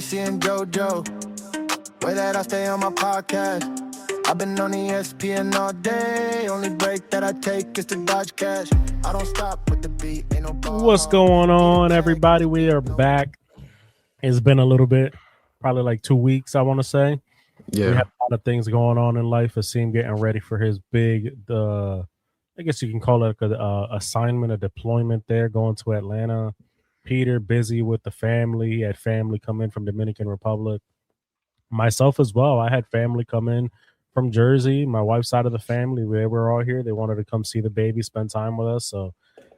Jesse and JoJo. Way that I stay on my podcast. I've been on ESPN all day. Only break that I take is to dodge cash. I don't stop with the beat. Ain't no ball. What's going on, everybody? We are back. It's been a little bit, probably like 2 weeks, I want to say. Yeah. We have a lot of things going on in life. Aseem getting ready for his big, I guess you can call it a assignment, a deployment there, going to Atlanta. Peter busy with the family. He had family come in from Dominican Republic. Myself as well. I had family come in from Jersey. My wife's side of the family, they were all here. They wanted to come see the baby, spend time with us. So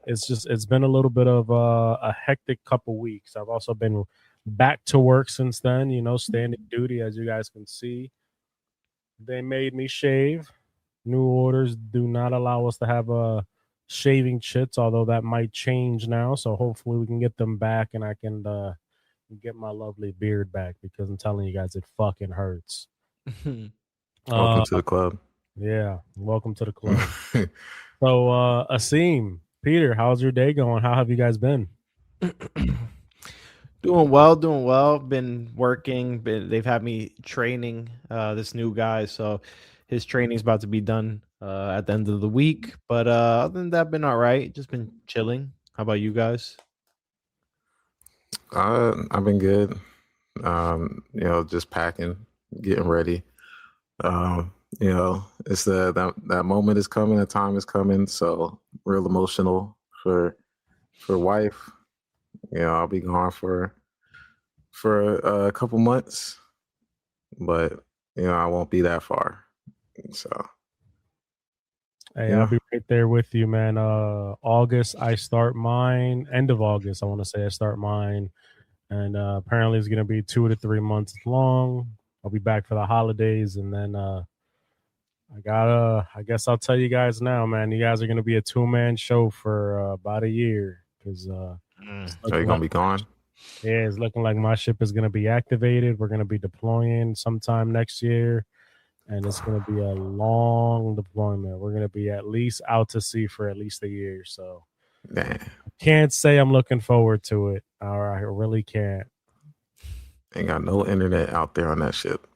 it's been a little bit of a hectic couple weeks. I've also been back to work since then, standing duty, as you guys can see. They made me shave. New orders do not allow us to have shaving chits, although that might change now. So hopefully we can get them back and I can get my lovely beard back, because I'm telling you guys, it fucking hurts. Welcome to the club. Yeah, welcome to the club. So, Aseem, Peter, how's your day going? How have you guys been? Doing well. Been working. They've had me training this new guy, so his training's about to be done at the end of the week. But other than that, been all right. Just been chilling. How about you guys? I've been good. Just packing, getting ready. It's that moment is coming, that time is coming. So real emotional for wife. I'll be gone for a couple months, but I won't be that far. So hey, I'll be right there with you, man. August, I start mine. End of August, I want to say I start mine, and apparently it's gonna be 2 to 3 months long. I'll be back for the holidays, and then I guess I'll tell you guys now, man. You guys are gonna be a 2-man show for about a year, because are you gonna be gone? Yeah, it's looking like my ship is gonna be activated. We're gonna be deploying sometime next year, and it's gonna be a long deployment. We're gonna be at least out to sea for at least a year. So I can't say I'm looking forward to it. Or I really can't. Ain't got no internet out there on that ship.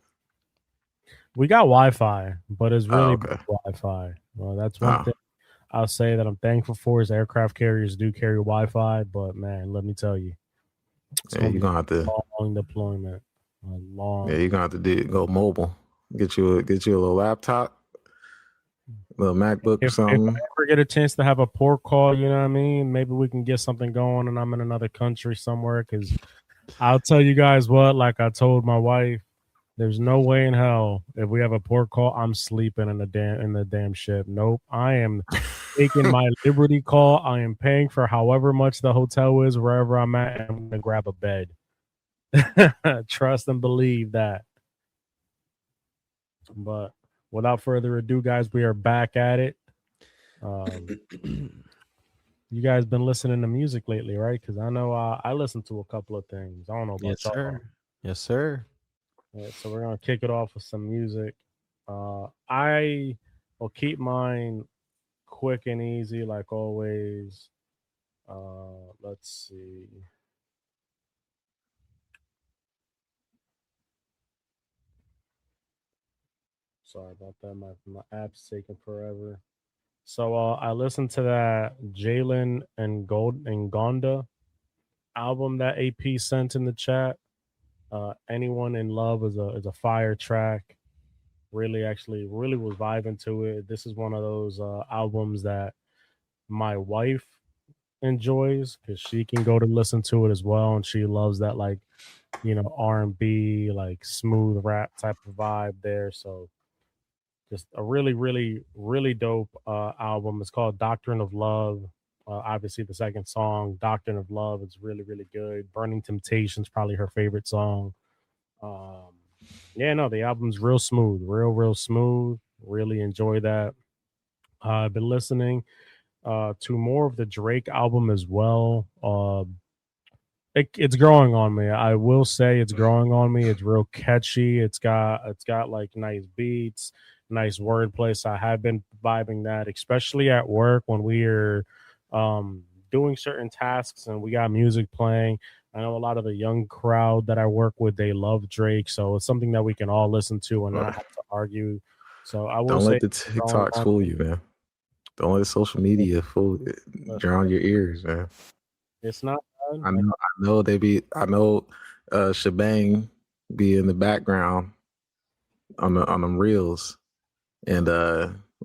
We got Wi-Fi, but it's really okay. Wi-Fi. Well, that's one thing I'll say that I'm thankful for, is aircraft carriers do carry Wi-Fi. But man, let me tell you, you're gonna have to long deployment. Yeah, you're gonna have to go mobile. Get you a little laptop, little MacBook or something. If I ever get a chance to have a port call, you know what I mean? Maybe we can get something going, and I'm in another country somewhere. Because I'll tell you guys what, like I told my wife, there's no way in hell if we have a port call, I'm sleeping in the damn ship. Nope, I am taking my Liberty call. I am paying for however much the hotel is wherever I'm at, and I'm gonna grab a bed. Trust and believe that. But without further ado, guys, we are back at it. You guys been listening to music lately, right? Because I know I listened to a couple of things. I don't know about y'all. Yes, sir. Right, so we're gonna kick it off with some music. I will keep mine quick and easy, like always. Let's see. Sorry about that. My app's taking forever. So I listened to that Jalen and Gonda album that AP sent in the chat. Anyone in Love is a fire track. Really was vibing to it. This is one of those albums that my wife enjoys, because she can go to listen to it as well, and she loves that, like, R&B, like smooth rap type of vibe there. So just a really dope album. It's called Doctrine of Love. Obviously the second song, Doctrine of Love, is really good. Burning Temptation's probably her favorite song. The album's real smooth, real smooth. Really enjoy that. I've been listening to more of the Drake album as well. It's growing on me. I will say it's growing on me. It's real catchy. It's got like nice beats, nice wordplay. So I have been vibing that, especially at work when we're doing certain tasks and we got music playing. I know a lot of the young crowd that I work with, they love Drake, so it's something that we can all listen to and not have to argue. So I will Don't say, let the TikToks fool you, man. Don't let social media drown your ears, man. it's not bad. I know Shebang be in the background on them reels. And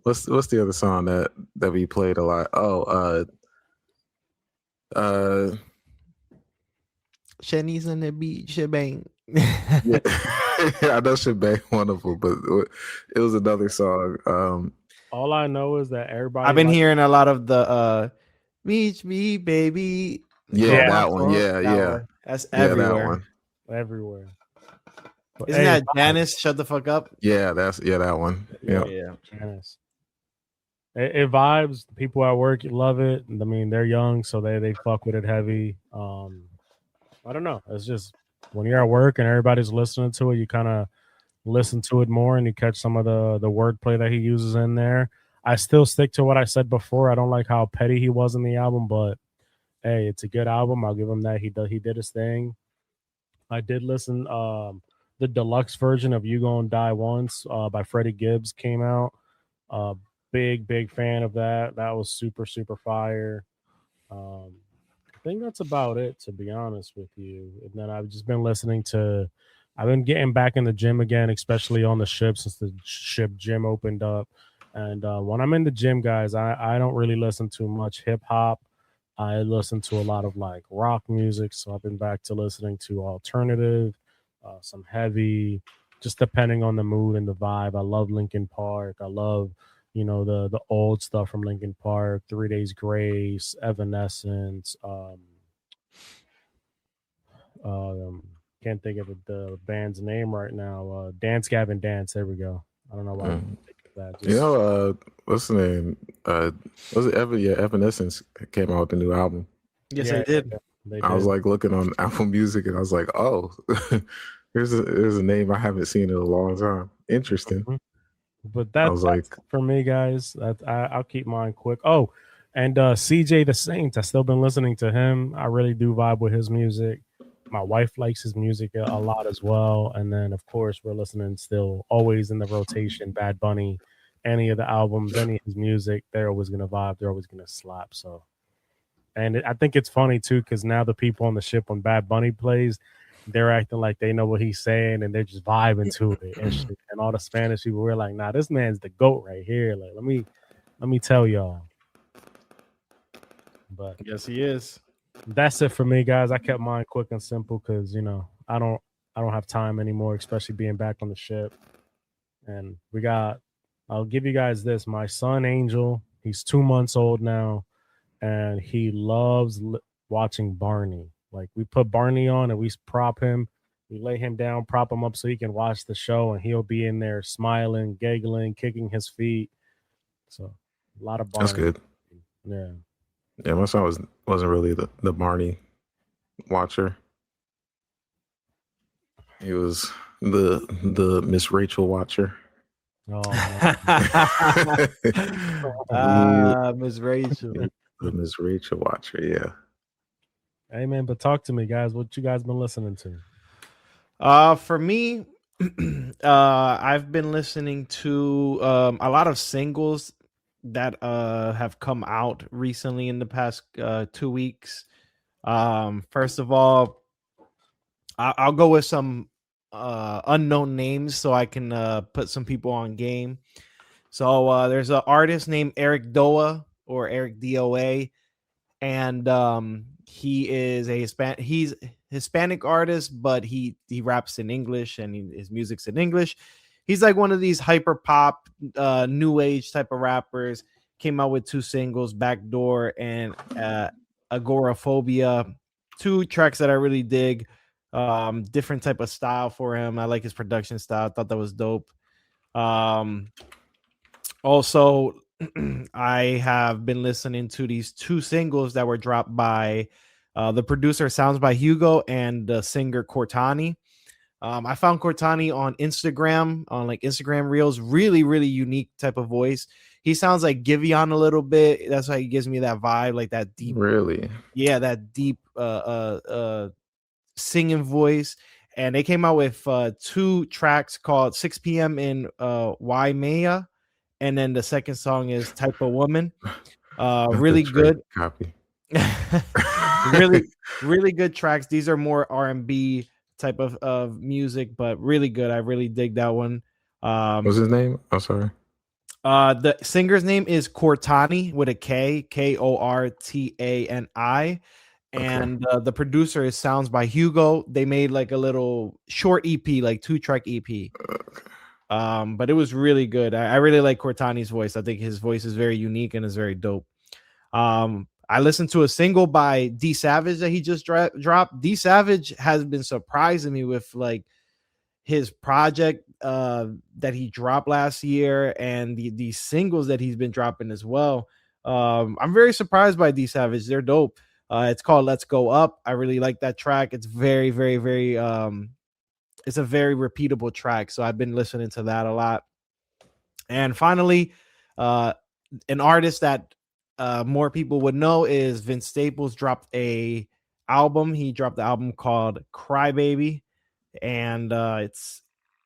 what's the other song that we played a lot? Oh, Shenny's on the beach, shebang. yeah. I know Shebang one of them, but it was another song. All I know is that everybody. I've been hearing a lot of the "Reach Me, Baby." Yeah, Yeah, that one. Yeah, That yeah. one. That's Yeah, everywhere. that one. everywhere. But, Isn't that Janice? Shut the fuck up. Yeah, that one. Yeah. Janice. It vibes. People at work love it. I mean, they're young, so they fuck with it heavy. I don't know. It's just when you're at work and everybody's listening to it, you kind of listen to it more and you catch some of the wordplay that he uses in there. I still stick to what I said before. I don't like how petty he was in the album, but hey, it's a good album. I'll give him that. He did his thing. I did listen. The deluxe version of "You Gonna Die Once" by Freddie Gibbs came out. Big fan of that. That was super fire. I think that's about it, to be honest with you. And then I've just been listening to. I've been getting back in the gym again, especially on the ship since the ship gym opened up. And when I'm in the gym, guys, I don't really listen to much hip hop. I listen to a lot of like rock music. So I've been back to listening to alternative, some heavy, just depending on the mood and the vibe. I love Linkin Park. I love, the old stuff from Linkin Park, 3 Days Grace, Evanescence. Can't think of the band's name right now. Dance Gavin Dance. There we go. I don't know why I didn't think of that. What's the name? Was it Evanescence came out with a new album. Yes, I did. I was like looking on Apple Music and I was like, oh, here's a name I haven't seen in a long time. Interesting. Mm-hmm. But that's for me, guys. I'll keep mine quick. Oh, and CJ the Saint. I still been listening to him. I really do vibe with his music. My wife likes his music a lot as well. And then, of course, we're listening still always in the rotation. Bad Bunny, any of the albums, any of his music, they're always gonna vibe. They're always gonna slap. So, and I think it's funny too because now the people on the ship when Bad Bunny plays, they're acting like they know what he's saying and they're just vibing to it and shit. And all the Spanish people were like, "Nah, this man's the GOAT right here." Like, let me tell y'all. But yes, he is. That's it for me, guys. I kept mine quick and simple because I don't have time anymore, especially being back on the ship. And I'll give you guys this. My son Angel, he's 2 months old now, and he loves watching Barney. Like we put Barney on and we prop him, we lay him down, prop him up so he can watch the show, and he'll be in there smiling, giggling, kicking his feet. So a lot of Barney. That's good. Yeah. Yeah, my son wasn't really the Barney watcher. He was the Miss Rachel watcher. Oh, Miss Rachel. The Miss Rachel watcher, yeah. Hey man, but talk to me, guys. What you guys been listening to? For me, I've been listening to a lot of singles that have come out recently in the past 2 weeks. First of all, I'll go with some unknown names so I can put some people on game. So there's an artist named Eric Doa or Eric DOA, and he is he's Hispanic artist, but he raps in English and his music's in English. He's like one of these hyper pop, new age type of rappers. Came out with 2 singles, Backdoor and Agoraphobia. 2 tracks that I really dig. Different type of style for him. I like his production style. I thought that was dope. Also, I have been listening to these 2 singles that were dropped by the producer Sounds by Hugo and the singer Cortani. I found Cortani on Instagram, on like Instagram Reels. Really, really unique type of voice. He sounds like Giveon a little bit. That's why he gives me that vibe, like that deep. Really? Yeah, that deep singing voice. And they came out with 2 tracks called 6 p.m. in Waimea, and then the second song is Type of Woman. Not the Really trade good. copy. really, really good tracks. These are more R&B type of music, but really good. I really dig that one. What's his name? I'm sorry. The singer's name is Cortani with a K, Kortani. And the producer is Sounds by Hugo. They made like a little short EP, like 2-track EP. But it was really good. I really like Cortani's voice. I think his voice is very unique and is very dope. I listened to a single by D Savage that he just dropped. D Savage has been surprising me with like his project that he dropped last year and the singles that he's been dropping as well. I'm very surprised by D Savage. They're dope. It's called Let's Go Up. I really like that track. It's very, very, very it's a very repeatable track. So I've been listening to that a lot. And finally, an artist that more people would know is Vince Staples dropped a album. He dropped the album called Crybaby, and it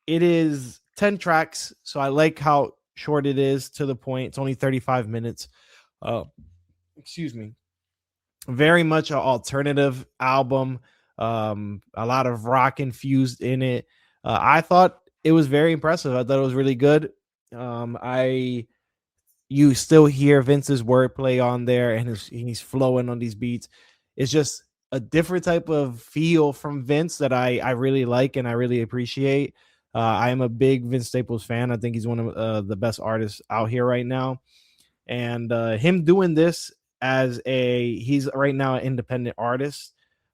is 10 tracks. So I like how short it is, to the point. It's only 35 minutes. Excuse me. Very much an alternative album. A lot of rock infused in it. I thought it was very impressive. I thought it was really good. You still hear Vince's wordplay on there, and he's flowing on these beats. It's just a different type of feel from Vince that I really like and I really appreciate. I am a big Vince Staples fan. I think he's one of the best artists out here right now. And him doing this he's right now an independent artist.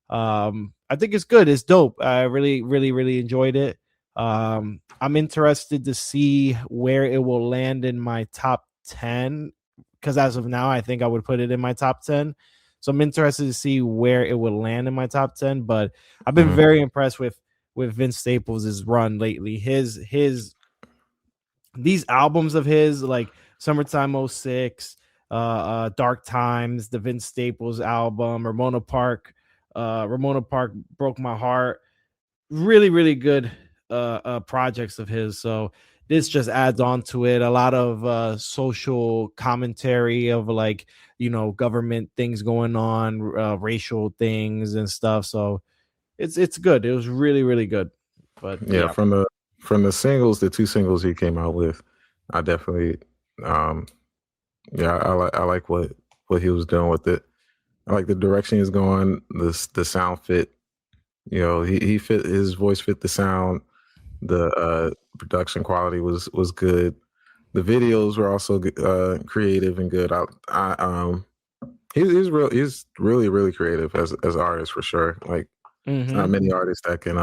I think it's good. It's dope. I really, really, really enjoyed it. I'm interested to see where it will land in my top 10, because as of now, I think I would put it in my top 10. So I'm interested to see where it will land in my top 10. But I've been very impressed with Vince Staples' run lately. These albums of his, like Summertime 06, Dark Times, the Vince Staples album, Ramona Park broke my heart. Really, really good projects of his. So this just adds on to it. A lot of social commentary of like, government things going on, racial things and stuff. So it's good. It was really, really good. But yeah, from the singles, the 2 singles he came out with, I definitely I like what he was doing with it. I like the direction he's going, the sound fit. He fit, his voice fit the sound. The production quality was good. The videos were also creative and good. He's really, really creative as an artist, for sure. Like, there's not many artists that can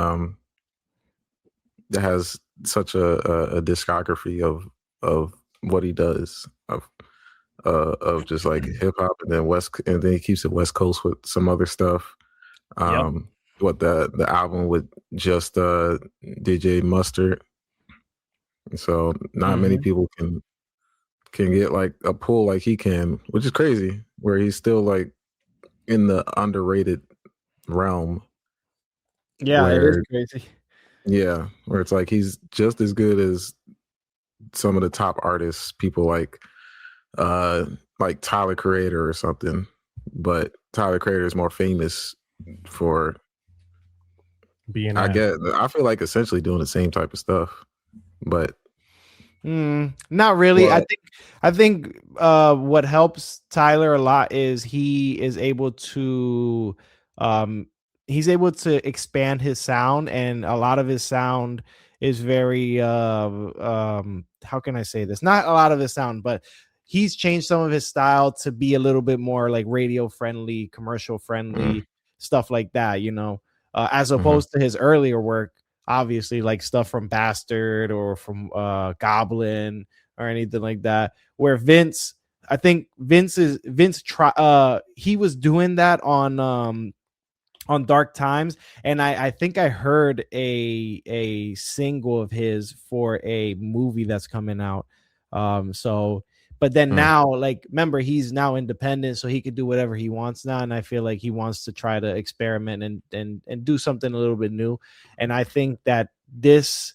that has such a discography of what he does, of just like hip hop, and then he keeps it West Coast with some other stuff. What the album with just DJ Mustard. So not many people can get like a pull like he can, which is crazy, where he's still like in the underrated realm. Yeah, it is crazy. Yeah, where it's like he's just as good as some of the top artists, people like Tyler Creator or something. But Tyler Creator is more famous for being, I feel like, essentially doing the same type of stuff, but not really. But I think what helps Tyler a lot is he is able to expand his sound, and a lot of his sound is very how can I say this? Not a lot of his sound, but he's changed some of his style to be a little bit more like radio friendly, commercial friendly, stuff like that, as opposed to his earlier work, obviously, like stuff from Bastard or from Goblin or anything like that, where Vince he was doing that on Dark Times, and I think I heard a single of his for a movie that's coming out. So But then now, like, remember, he's now independent, so he could do whatever he wants now. And I feel like he wants to try to experiment and do something a little bit new. And I think that this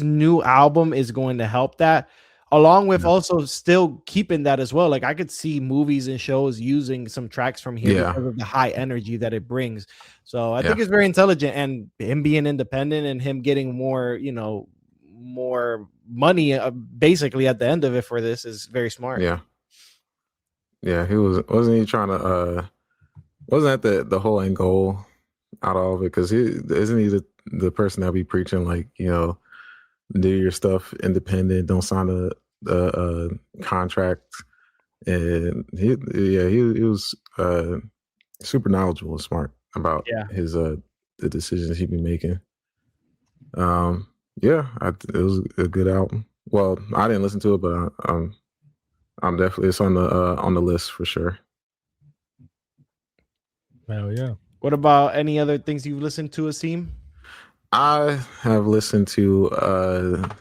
new album is going to help that, along with also still keeping that as well. Like, I could see movies and shows using some tracks from here because of the high energy that it brings. So I think it's very intelligent, and him being independent and him getting more, more money basically at the end of it for this is very smart. Yeah, wasn't he trying to wasn't that the whole end goal out of all of it? Because isn't he the person that be preaching, like, do your stuff independent, don't sign a contract. And he was super knowledgeable and smart about his the decisions he'd be making. It was a good album. Well, I didn't listen to it, but I'm definitely, it's on the list for sure. Hell yeah. What about any other things you've listened to, Aseem? I have listened to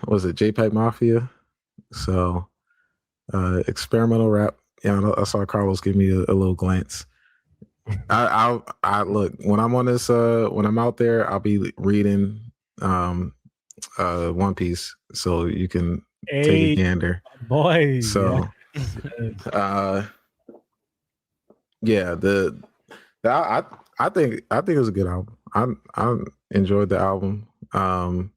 was it JPEG Mafia? So experimental rap. Yeah, I saw Carlos give me a little glance. I look, when I'm on this when I'm out there, I'll be reading One Piece, so you can take a gander. Boy. So I think it was a good album. I enjoyed the album. A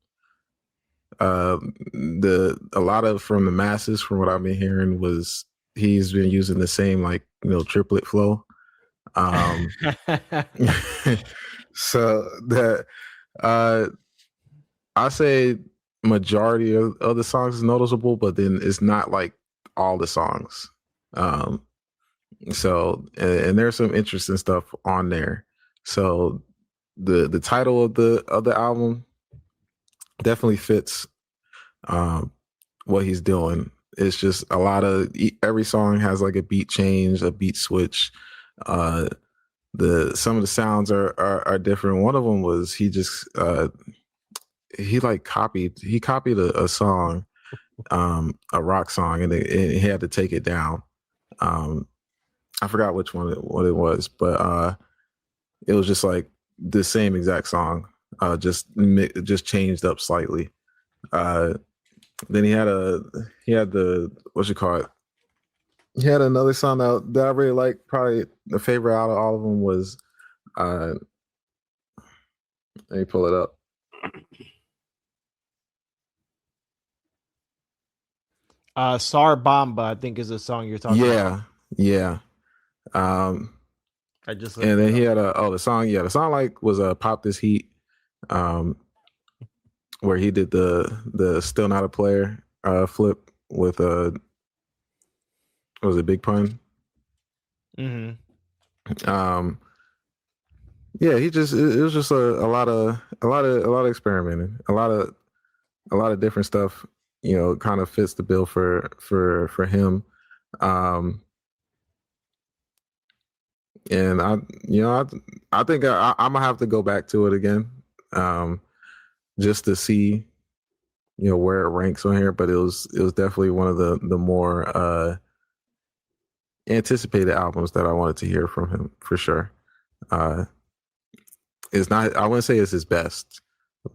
lot of From the Masses, from what I've been hearing, was he's been using the same, like, triplet flow. So that I say majority of the songs is noticeable, but then it's not like all the songs. So and there's some interesting stuff on there. So the title of the album definitely fits what he's doing. It's just a lot of, every song has like a beat change, a beat switch. Some of the sounds are different. One of them was he copied a song, a rock song, and he had to take it down. I forgot which one what it was, but it was just like the same exact song, just changed up slightly. Then he had the, what you call it? He had another song that I really like. Probably the favorite out of all of them was, let me pull it up. Sar Bamba, I think, is the song you're talking about. Yeah. I just and then he had the song like was Pop This Heat, where he did the Still Not a Player flip with was it Big Pun? Mm-hmm. It was just a lot of experimenting, a lot of different stuff, kind of fits the bill for him. And I think I'm gonna have to go back to it again, just to see, where it ranks on here. But it was definitely one of the more anticipated albums that I wanted to hear from him, for sure. It's not, I wouldn't say it's his best,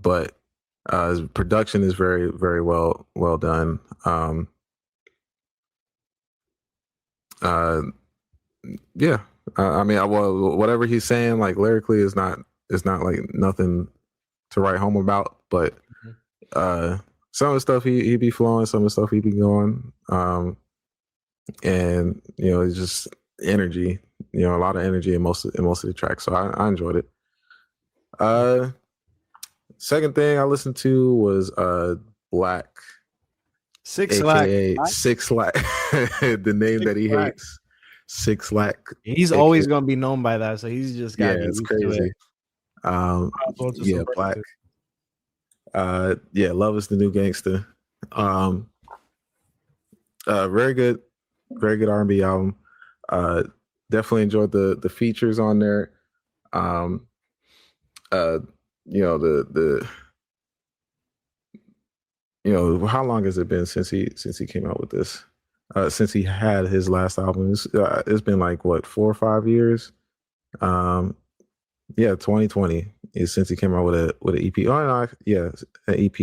but his production is very, very well done. I mean, whatever he's saying, like, lyrically, is not like nothing to write home about. But some of the stuff he be flowing, some of the stuff he be going, and it's just energy. A lot of energy in most of the tracks. So I enjoyed it. Second thing I listened to was Black. Six AKA Lack. Six Lack, the name that he hates. Six Lack. He's always gonna be known by that, so he's just got it's crazy. Black. Love Is the New Gangster. Very good R&B album. Definitely enjoyed the features on there. The how long has it been since he came out with this? Since he had his last album, it's been like what 4 or 5 years. 2020 is since he came out with an EP. Oh no, yeah, an EP.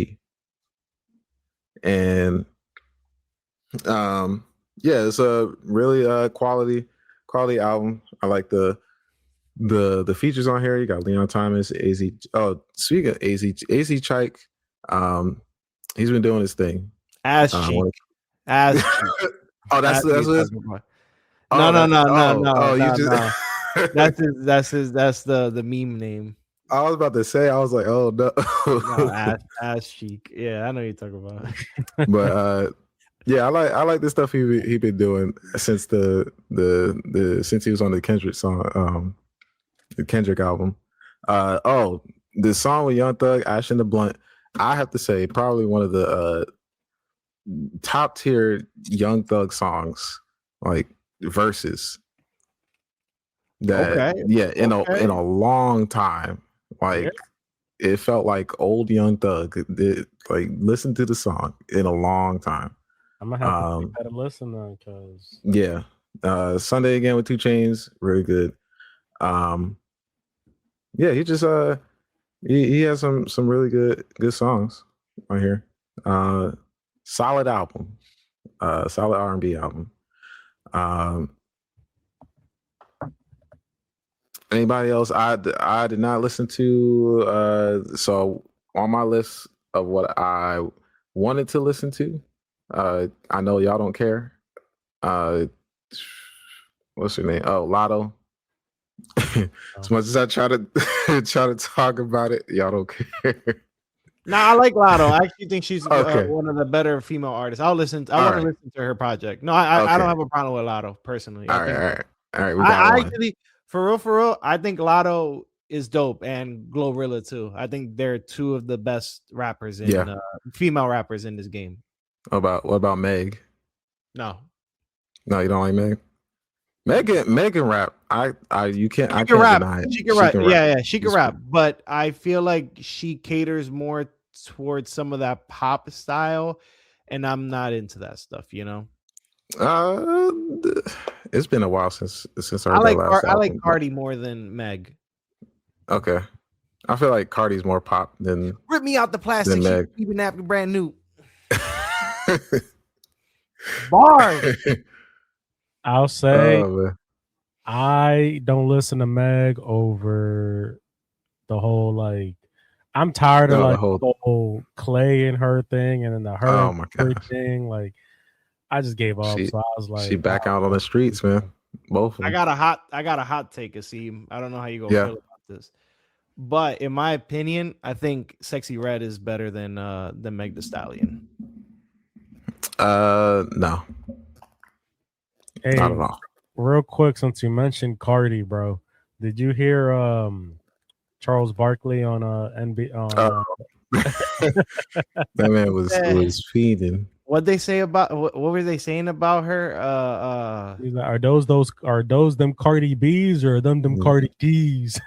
And it's a really quality album. I like the features on here. You got Leon Thomas, AZ. Oh, speaking of AZ Chike, he's been doing his thing. Ass cheek. Ass cheek. Oh, that's what it's. No. You just. That's the meme name. I was about to say, I was like, oh no. ass cheek. Yeah, I know you're talking about. But I like the stuff he been doing since since he was on the Kendrick song, the Kendrick album. The song with Young Thug, Ash in the Blunt, I have to say probably one of the top tier Young Thug songs, like verses. That in a long time, like it felt like old Young Thug. Like listen to the song in a long time. I'm gonna have to take that a listen then, because Sunday Again with 2 Chainz, really good. He just he has some really good songs on here. Solid album, solid R&B album. Anybody else? I did not listen to. So on my list of what I wanted to listen to, I know y'all don't care. What's her name? Oh, Lotto. As much as I try to talk about it, y'all don't care. No, I like Lotto. I actually think she's one of the better female artists. I want to listen to her project. No, I don't have a problem with Lotto personally. All right. I actually, for real, I think Lotto is dope, and Glorilla too. I think they're two of the best rappers female rappers in this game. What about Meg? No, you don't like Meg. Megan rap. You can't. I can't rap. deny it. She can rap. Yeah, she can rap. But I feel like she caters more towards some of that pop style, and I'm not into that stuff. It's been a while since I like Cardi more than Meg. Okay, I feel like Cardi's more pop than Rip Me Out the Plastic. Meg. Even after brand new. Bars. I'll say I don't listen to Meg over the whole like. I'm tired of the whole Clay and her thing, and then the her thing. Like, I just gave up. So I was like, she back out on the streets, man. Both. I got a hot take, Aseem. I don't know how you feel about this, but in my opinion, I think Sexy Red is better than Meg Thee Stallion. No. Hey, not at all. Real quick, since you mentioned Cardi, bro, did you hear Charles Barkley on NBA? That man was feeding. What they say about what were they saying about her? Like, are those them Cardi B's or them Cardi D's?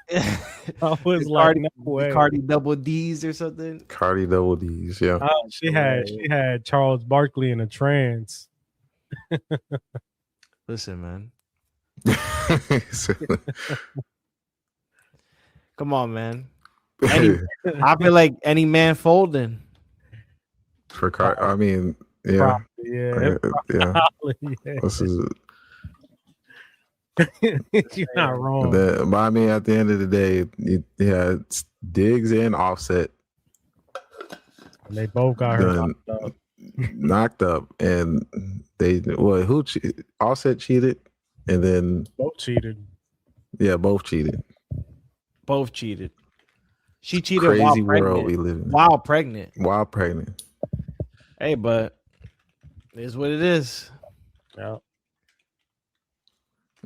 I was like, no way. Cardi double D's or something. Cardi double D's, yeah. She had Charles Barkley in a trance. Listen, man. Come on, man. I feel like any man folding. For Cardi, I mean, yeah. Yeah. This is you're not wrong. But I mean, at the end of the day, it's Diggs and Offset. And they both got her knocked up, and they Offset cheated, and then both cheated. Yeah, both cheated. Both cheated. She cheated. Crazy while world we live in. While pregnant. Hey, but it is what it is. Yeah.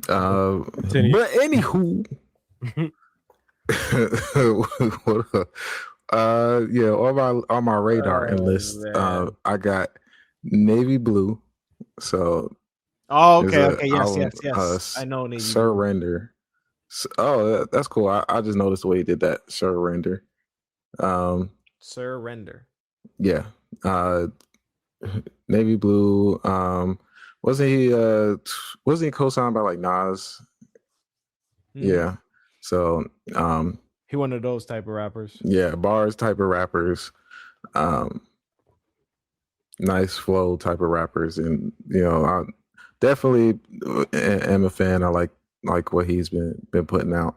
But anywho, on my radar and list, I got navy blue. So, okay, yes. I know navy Surrender. That's cool. I just noticed the way he did that. Surrender. Surrender. Yeah. Uh, Navy Blue. Wasn't he co-signed by like Nas? Yeah. So he one of those type of rappers. yeah, bars type of rappers. Nice flow type of rappers, and I definitely am a fan. I like what he's been putting out.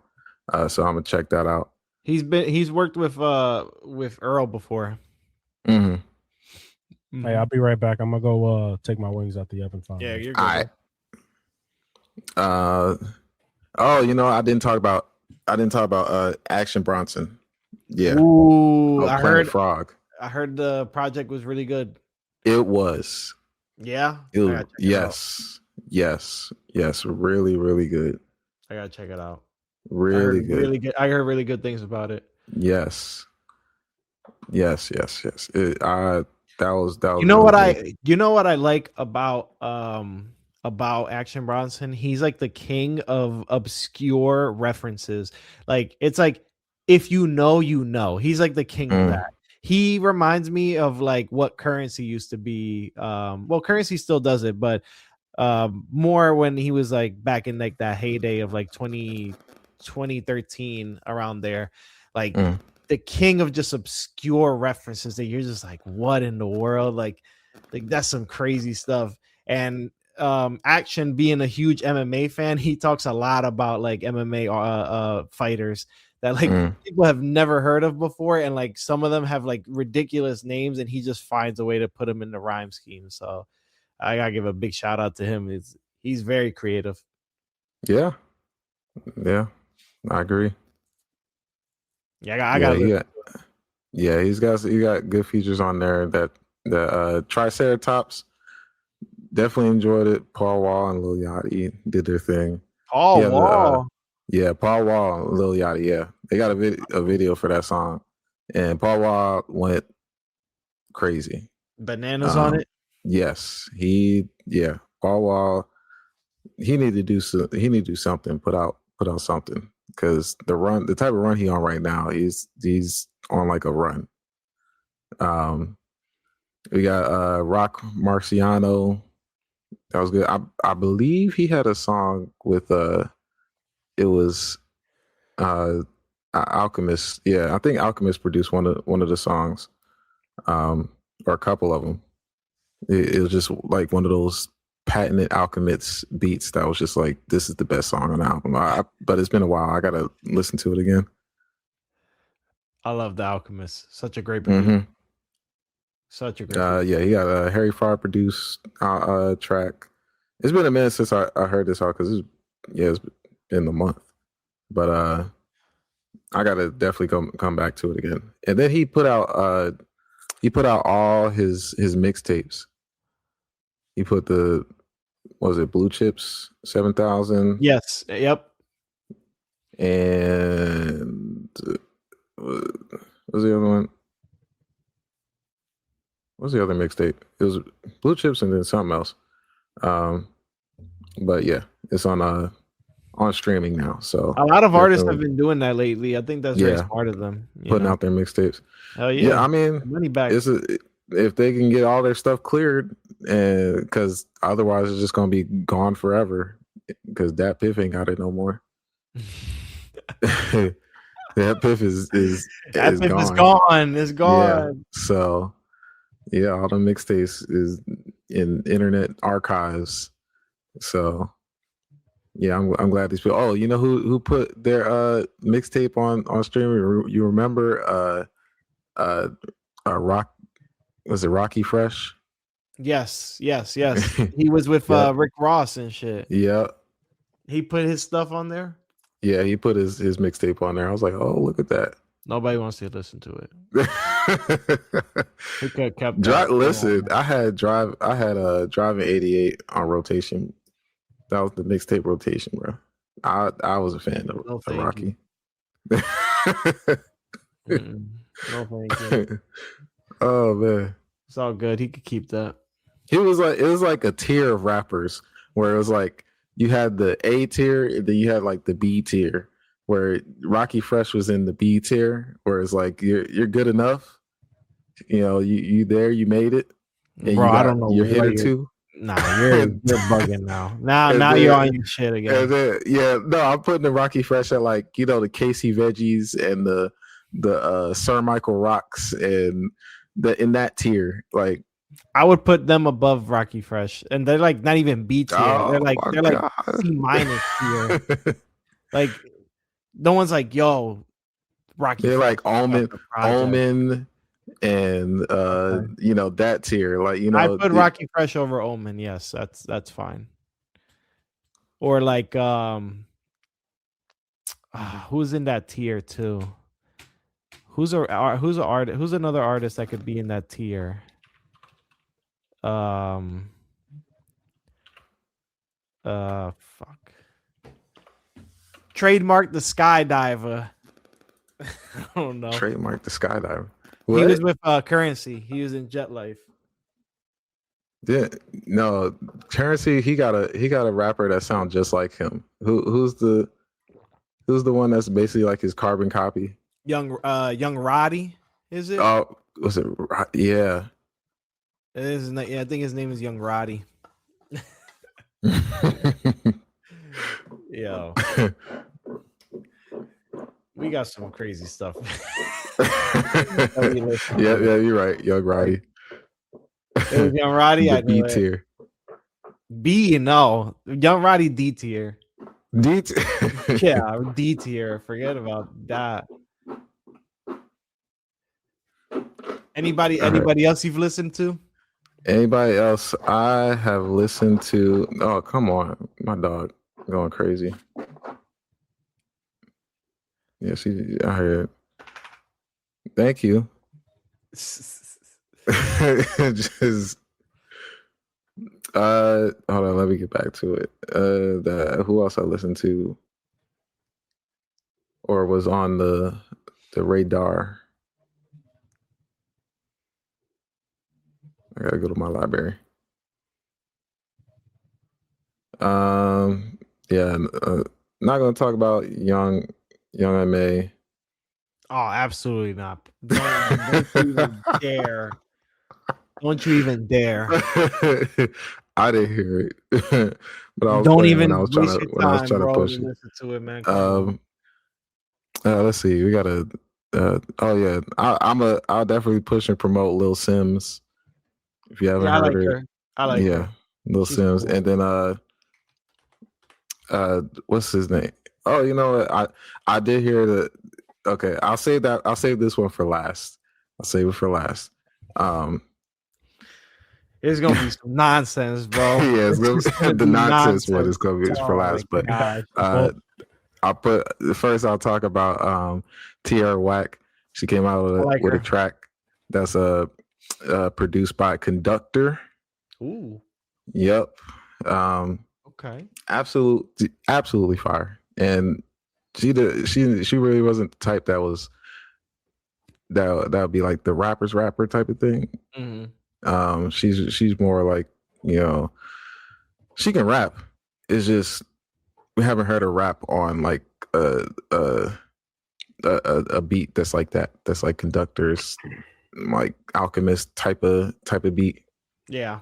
So I'm gonna check that out. He's worked with Earl before. Mm-hmm. Hey, I'll be right back. I'm gonna go take my wings out the oven. Yeah, you're good. All right. Oh, I didn't talk about Action Bronson. Yeah. Ooh, I heard Frog. I heard the project was really good. It was. Yeah. Yes. Really, really good. I gotta check it out. Really good. Really good. I heard really good things about it. Yes. That was. You know what I like about Action Bronson? He's like the king of obscure references. Like it's like if you know, he's like the king of that. He reminds me of like what Currency used to be. Well, Currency still does it, but more when he was like back in like that heyday of like 2013 around there. Like the king of just obscure references that you're just like, what in the world? Like that's some crazy stuff. And Action being a huge MMA fan, he talks a lot about like MMA fighters that like people have never heard of before, and like some of them have like ridiculous names, and he just finds a way to put them in the rhyme scheme. So I gotta give a big shout out to him. He's very creative. Yeah, I agree. Yeah, he's got good features on there. That the Triceratops, definitely enjoyed it. Paul Wall and Lil Yachty did their thing. Paul Wall. Paul Wall and Lil Yachty. Yeah, they got a video for that song, and Paul Wall went crazy. Bananas on it. Yes, Paul Wall. He need to do something. Put out something, because the type of run he on right now, he's on like a run. We got Rock Marciano. That was good. I believe he had a song with it was Alchemist. Yeah, I think Alchemist produced one of the songs, or a couple of them. It was just like one of those patented Alchemist beats that was just like, this is the best song on the album. But it's been a while. I gotta listen to it again. I love the Alchemist. Such a great producer. Such a great. Yeah, he got a Harry Farr produced track. It's been a minute since I heard this song, because it's been a month. But I gotta definitely come back to it again. And then he put out all his mixtapes. He put Blue Chips 7,000? Yes. Yep. And what was the other one? What's the other mixtape? It was Blue Chips and then something else. But yeah, it's on streaming now. So a lot of artists have been doing that lately. I think that's very smart of them. Putting out their mixtapes. Hell yeah. Yeah, I mean, money back. If they can get all their stuff cleared, and because otherwise it's just gonna be gone forever, because Dat Piff ain't got it no more. Dat Piff is gone. It's gone. Yeah. So yeah, all the mixtapes is in internet archives. So yeah, I'm glad these people. Oh, you know who put their mixtape on streaming? You remember Rock? Was it Rocky Fresh? Yes. He was with Rick Ross and shit. Yeah. He put his stuff on there. Yeah, he put his mixtape on there. I was like, oh, look at that. Nobody wants to listen to it. He could have kept listen, I had Driving 88 on rotation. That was the mixtape rotation, bro. I was a fan of Rocky. No, thank you. Oh man, it's all good. He could keep that. It was like a tier of rappers, where it was like you had the A tier, and then you had like the B tier, where Rocky Fresh was in the B tier, where it's like you're good enough, you there, you made it, and Bro, you I got don't know your hit what or you're. two. Nah, you're and, bugging now. Now and you're then on your shit again. and then no, I'm putting the Rocky Fresh at like the Casey Veggies and the Sir Michael Rocks and in that tier. Like, I would put them above Rocky Fresh, and they're like not even B tier. oh my They're like god, C minus tier. Like no one's like, yo, Rocky they're Fresh like Omen, the project. and that tier. Like I put Rocky Fresh over Omen. Yes, that's fine. Or like who's in that tier too? Who's another artist that could be in that tier? Fuck. Trademark the Skydiver. I don't know. Trademark the Skydiver. What? He was with Currency. He was in Jet Life. Yeah, no, Currency. He got a rapper that sounds just like him. Who's the one that's basically like his carbon copy? Young Roddy, is it? Oh, was it? Yeah. It is. Yeah, I think his name is Young Roddy. Yo, we got some crazy stuff. Yeah, you're right, Young Roddy. It was Young Roddy. The B tier. B, no, Young Roddy D tier. D tier. Yeah, D tier. Forget about that. Anybody else you've listened to? Anybody else I have listened to? Oh, come on, my dog going crazy. Yeah, I heard. Thank you. Just hold on, let me get back to it. Who else I listened to or was on the radar? I gotta go to my library. Yeah, not gonna talk about young MA. Oh, absolutely not. Don't you even dare. Don't you even dare. I didn't hear it. But I was don't even when I was trying to push it. Listen to it, man. Let's see. We gotta oh yeah. I'll definitely push and promote Lil Sims. If you haven't heard her. I like her. Lil Sims. Cool. And then what's his name? Oh, you know what? I did hear that. Okay, I'll save this one for last. I'll save it for last. It's gonna be some nonsense, bro. Yeah, the nonsense one is gonna be for last. But I'll talk about Tierra Whack. She came out with a track that's produced by Conductor. Ooh. Yep. Okay. Absolutely fire. And she really wasn't the type that would be like the rapper's rapper type of thing. Mm-hmm. She's more like, she can rap. It's just we haven't heard her rap on like a beat that's like that. That's like Conductor's, like Alchemist type of beat. Yeah.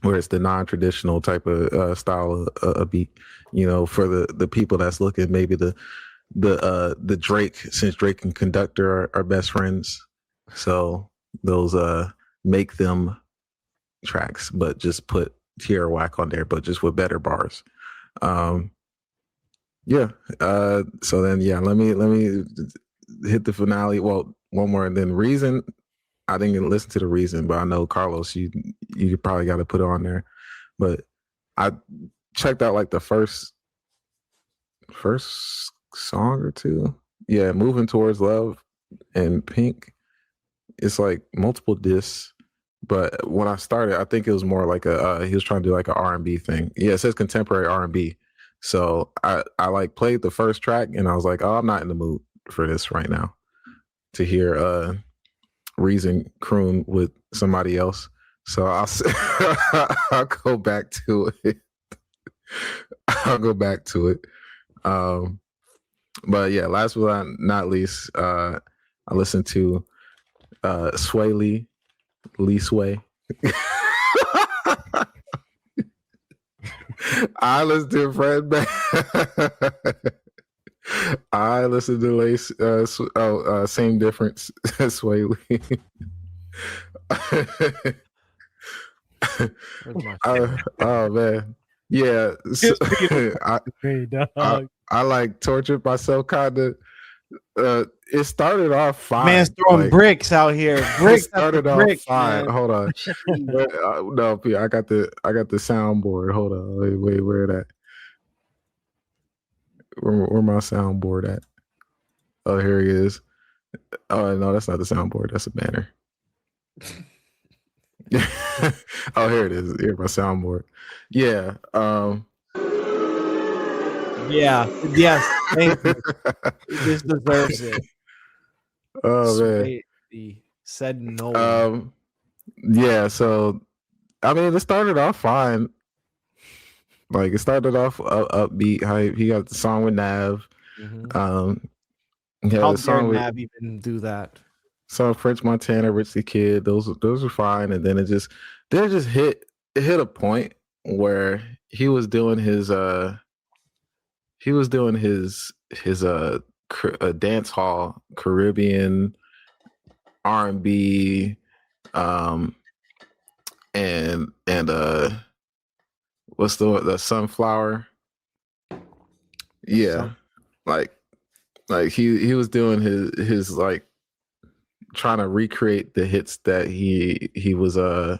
Where it's the non-traditional type of style of beat, for the people that's looking, maybe the Drake, since Drake and Conductor are best friends, so those make them tracks, but just put Tierra Whack on there, but just with better bars. So then let me hit the finale. Well, one more, and then Reason. I didn't listen to the Reason, but I know Carlos, you probably got to put it on there. But I checked out like the first song or two. Yeah, Moving Towards Love and Pink. It's like multiple discs. But when I started, I think it was more like he was trying to do like an R&B thing. Yeah, it says contemporary R&B. So I like played the first track and I was like, oh, I'm not in the mood for this right now to hear Reason croon with somebody else. So I'll go back to it. But yeah, last but not least, I listened to Sway Lee Sway. I listen to Fred Bear. I listen to Lace. Same difference. Sway Lee. Oh man, yeah. So, Hey, dog. I like tortured myself kind of. It started off fine. Man's throwing bricks out here. Bricks started after off bricks, fine. man. Hold on. No, P, I got the soundboard. Hold on. Wait, where that? Where my soundboard at? Oh, here he is. Oh no, that's not the soundboard. That's a banner. Oh, here it is. Here's my soundboard. Yeah. Yeah. Yes. Thank you. This deserves it. Oh man. Said no. Yeah. So, I mean, it started off fine. Like it started off upbeat. Hype. He got the song with Nav. Yeah, How the song dare with Nav even do that? some French Montana, Rich the Kid. Those were fine, and then it just hit a point where he was doing his dance hall Caribbean R&B, and what's the Sunflower? Yeah, like he was doing his like trying to recreate the hits that he was that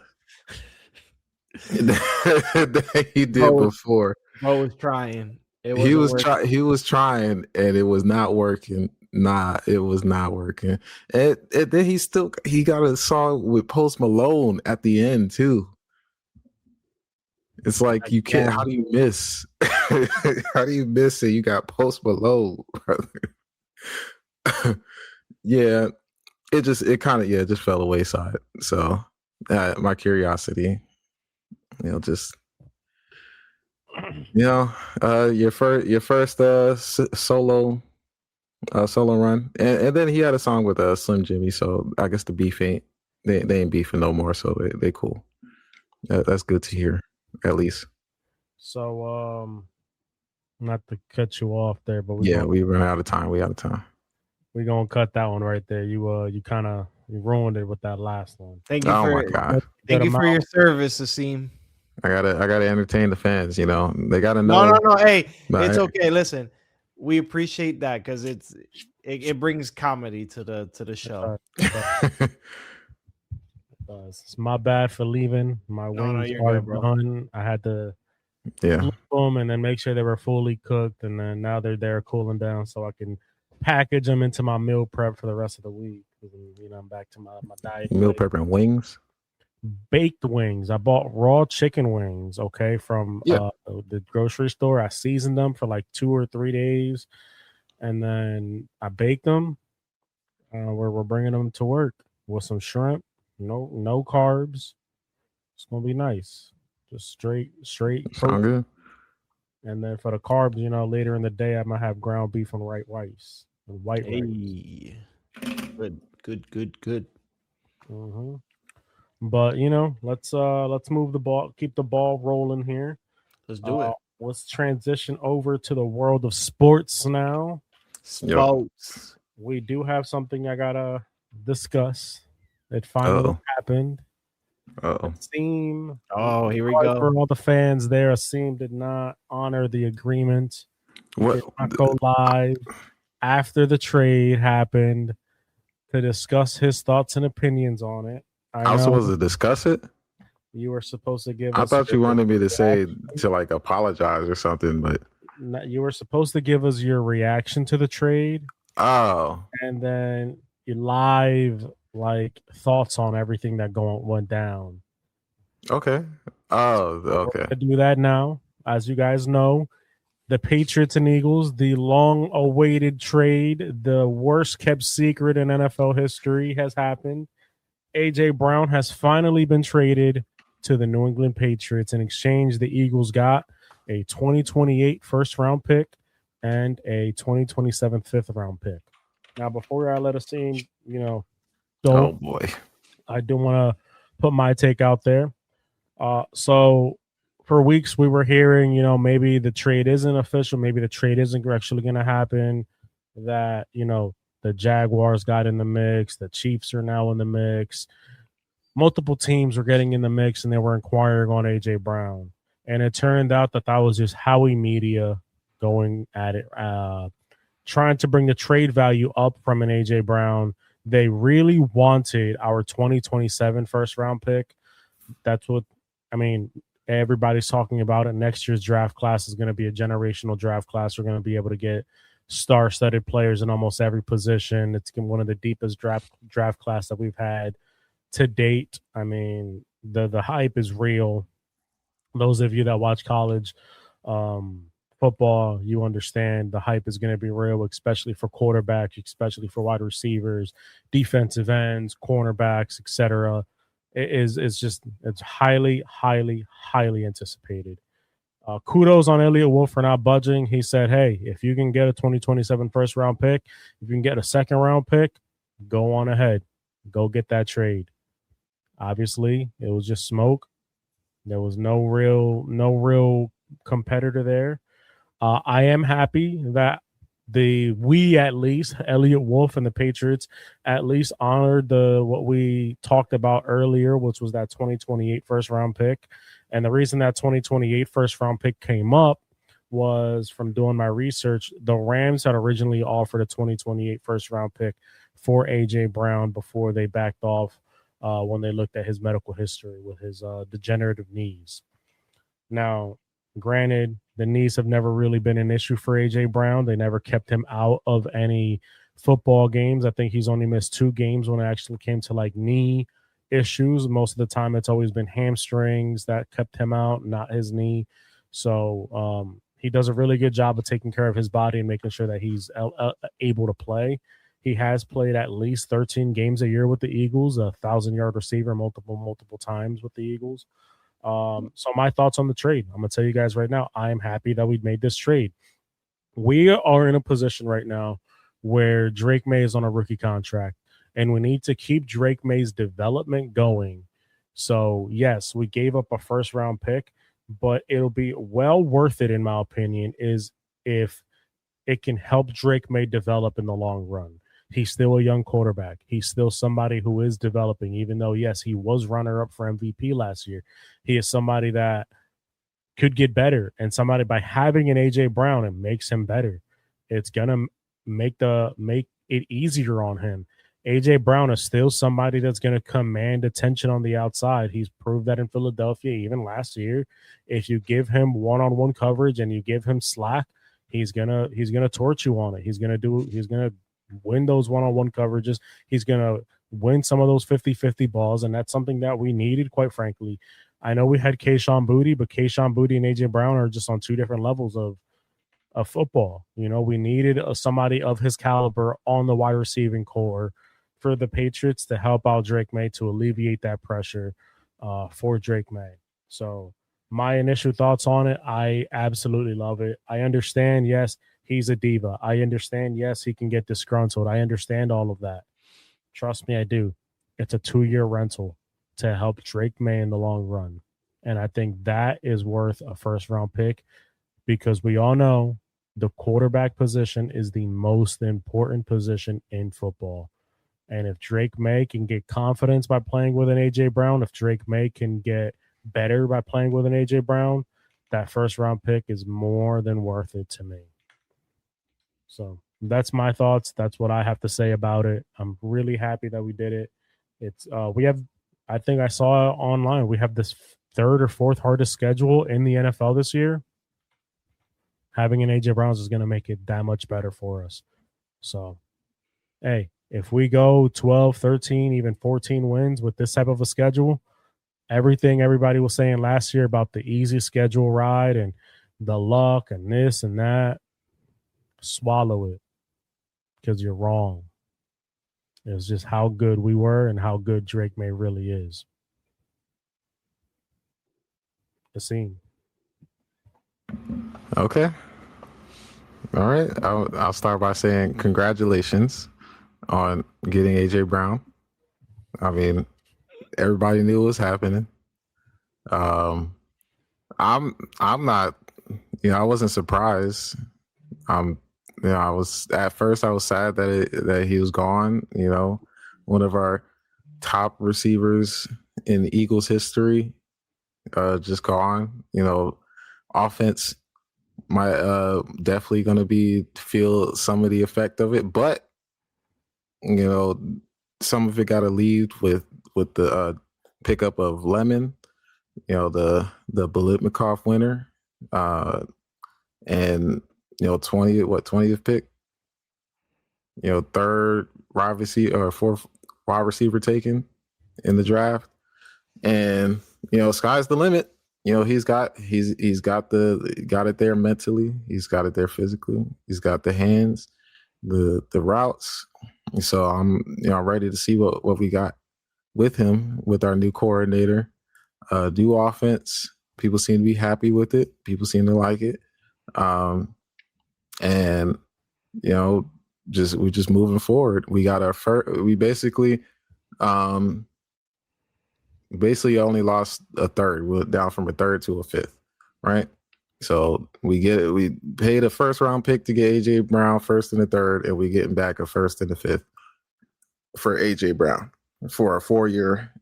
he did before. Bro was trying. He was trying, and it was not working. Nah, it was not working. And then he got a song with Post Malone at the end too. It's like you can't. How do you miss? How do you miss it? You got Post Malone, brother. Yeah, it just fell away wayside. So my curiosity, just your first solo run, and then he had a song with Slim Jimmy. So I guess the beef ain't they ain't beefing no more. So they cool. That's good to hear, at least. So not to cut you off there, but we run out of time. We out of time. We're gonna cut that one right there. You kind of ruined it with that last one. Thank you for your service, Aseem. I gotta entertain the fans. They gotta know. No. Hey, it's okay. Listen, we appreciate that because it brings comedy to the show. It's my bad for leaving. My wings are done. I had to flip them and then make sure they were fully cooked, and then now they're there cooling down, so I can package them into my meal prep for the rest of the week. I'm back to my diet. Meal prep and wings. Baked wings. I bought raw chicken wings, from the grocery store. I seasoned them for like 2 or 3 days, and then I baked them. We're bringing them to work with some shrimp. No carbs. It's gonna be nice. Just straight. Sound good. And then for the carbs, later in the day, I might have ground beef and white rice. Good. Mm-hmm. But let's move the ball, keep the ball rolling here. Let's do it. Let's transition over to the world of sports now. Sports. We do have something I gotta discuss. It finally happened. Aseem. Oh, here we go. For all the fans there, Aseem did not honor the agreement. What? Did not go live after the trade happened to discuss his thoughts and opinions on it. I was supposed to discuss it? You were supposed to give I thought you wanted me to say to like apologize or something, but you were supposed to give us your reaction to the trade. Oh. And then your live thoughts on everything that went down. Okay. Oh, okay. To do that now, as you guys know, the Patriots and Eagles, the long-awaited trade, the worst kept secret in NFL history has happened. A.J. Brown has finally been traded to the New England Patriots. In exchange, the Eagles got a 2028 first-round pick and a 2027 fifth-round pick. Now, before I let Aseem, So Oh boy. I do want to put my take out there. So for weeks we were hearing, maybe the trade isn't official, maybe the trade isn't actually going to happen. That the Jaguars got in the mix, the Chiefs are now in the mix. Multiple teams were getting in the mix, and they were inquiring on AJ Brown. And it turned out that was just Howie media going at it, trying to bring the trade value up from an AJ Brown. They really wanted our 2027 first round pick. That's what, everybody's talking about it. Next year's draft class is going to be a generational draft class. We're going to be able to get star-studded players in almost every position. It's one of the deepest draft class that we've had to date. The hype is real. Those of you that watch college football, you understand the hype is going to be real, especially for quarterbacks, especially for wide receivers, defensive ends, cornerbacks, etc. It's highly, highly, highly anticipated. Kudos on Elliott Wolf for not budging. He said, hey, if you can get a 2027 first round pick, if you can get a second round pick, go on ahead. Go get that trade. Obviously, it was just smoke. There was no real competitor there. I am happy that at least Elliott Wolf and the Patriots at least honored what we talked about earlier, which was that 2028 first round pick. And the reason that 2028 first round pick came up was from doing my research. The Rams had originally offered a 2028 first round pick for AJ Brown before they backed off when they looked at his medical history with his degenerative knees. Now, granted, the knees have never really been an issue for AJ Brown. They never kept him out of any football games. I think he's only missed 2 games when it actually came to like knee issues. Most of the time, it's always been hamstrings that kept him out, not his knee. So he does a really good job of taking care of his body and making sure that he's able to play. He has played at least 13 games a year with the Eagles, a 1,000-yard receiver multiple times with the Eagles. So my thoughts on the trade. I'm going to tell you guys right now, I am happy that we made this trade. We are in a position right now where Drake May is on a rookie contract, and we need to keep Drake May's development going. So, yes, we gave up a first-round pick, but it'll be well worth it, in my opinion, is if it can help Drake May develop in the long run. He's still a young quarterback. He's still somebody who is developing, even though, yes, he was runner-up for MVP last year. He is somebody that could get better, and somebody, by having an A.J. Brown, it makes him better. It's going to make it easier on him. A.J. Brown is still somebody that's going to command attention on the outside. He's proved that in Philadelphia, even last year. If you give him one-on-one coverage and you give him slack, he's gonna torch you on it. He's gonna win those one-on-one coverages. He's going to win some of those 50-50 balls, and that's something that we needed, quite frankly. I know we had Kayshon Boutte, but Kayshon Boutte and A.J. Brown are just on 2 different levels of football. We needed somebody of his caliber on the wide receiving core for the Patriots to help out Drake May, to alleviate that pressure for Drake May. So my initial thoughts on it, I absolutely love it. I understand, yes, he's a diva. I understand, yes, he can get disgruntled. I understand all of that. Trust me, I do. It's a 2-year rental to help Drake May in the long run. And I think that is worth a first-round pick, because we all know the quarterback position is the most important position in football. And if Drake May can get confidence by playing with an A.J. Brown, if Drake May can get better by playing with an A.J. Brown, that first-round pick is more than worth it to me. So that's my thoughts. That's what I have to say about it. I'm really happy that we did it. It's I think I saw online, we have this 3rd or 4th hardest schedule in the NFL this year. Having an AJ Brown is going to make it that much better for us. So, hey, if we go 12, 13, even 14 wins with this type of a schedule, everything everybody was saying last year about the easy schedule ride and the luck and this and that, swallow it, because you're wrong. It's just how good we were and how good Drake May really is. Aseem. Okay. All right. I'll start by saying congratulations on getting AJ Brown. I mean, everybody knew what was happening. I'm not, I wasn't surprised. I was at first I was sad that he was gone. One of our top receivers in Eagles history, just gone. Offense might definitely going to feel some of the effect of it, but some of it got to lead with the pickup of Lemon, the Bolitnikov winner, and 20th pick, third wide receiver or fourth wide receiver taken in the draft, and sky's the limit. He's got it there mentally, he's got it there physically, he's got the hands, the routes. So I'm ready to see what we got with him, with our new coordinator. New offense. People seem to be happy with it. People seem to like it. And we're just moving forward. We got our first. We basically only lost a third. We're down from a third to a fifth, right? So we paid a first round pick to get AJ Brown first and a third, and we getting back a first and a fifth for AJ Brown for a 4-year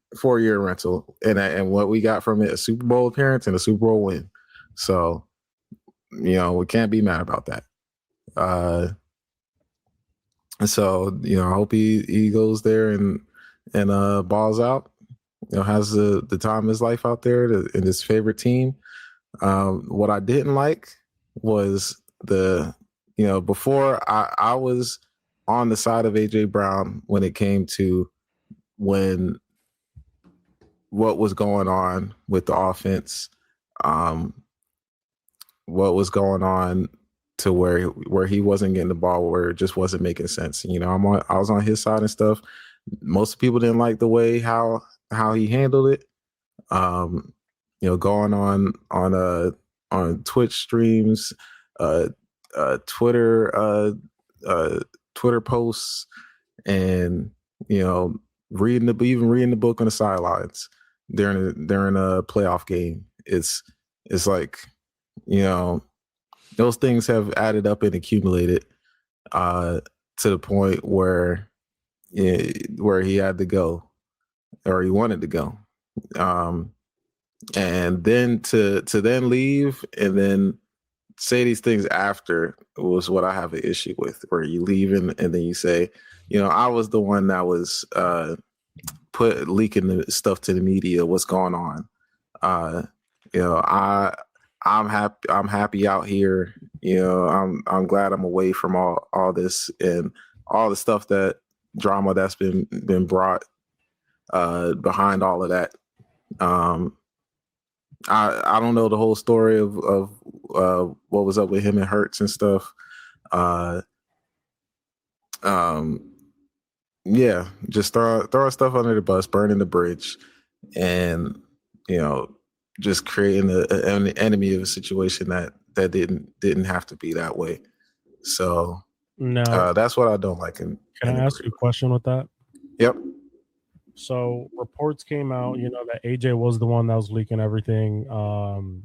rental, and what we got from it, a Super Bowl appearance and a Super Bowl win. So we can't be mad about that. So I hope he goes there and balls out. Has the time of his life out there in his favorite team. What I didn't like was before I was on the side of AJ Brown when it came to what was going on with the offense, what was going on to where he wasn't getting the ball, where it just wasn't making sense. I was on his side and stuff. Most people didn't like the way how he handled it. Going on Twitch streams, Twitter posts, and reading the book on the sidelines during a playoff game. It's like those things have added up and accumulated to the point where he had to go, or he wanted to go, and then to then leave and then say these things after was what I have an issue with, where you leave and then you say, I was the one that was leaking the stuff to the media, what's going on. I'm happy out here. I'm glad I'm away from all this and all the stuff, that drama that's been brought behind all of that. I don't know the whole story of what was up with him and Hurts and stuff. Yeah, just throw stuff under the bus, burning the bridge, and just creating an enemy of a situation that didn't have to be that way. So no, that's what I don't like. Can I ask you a question with that? Yep. So reports came out, that AJ was the one that was leaking everything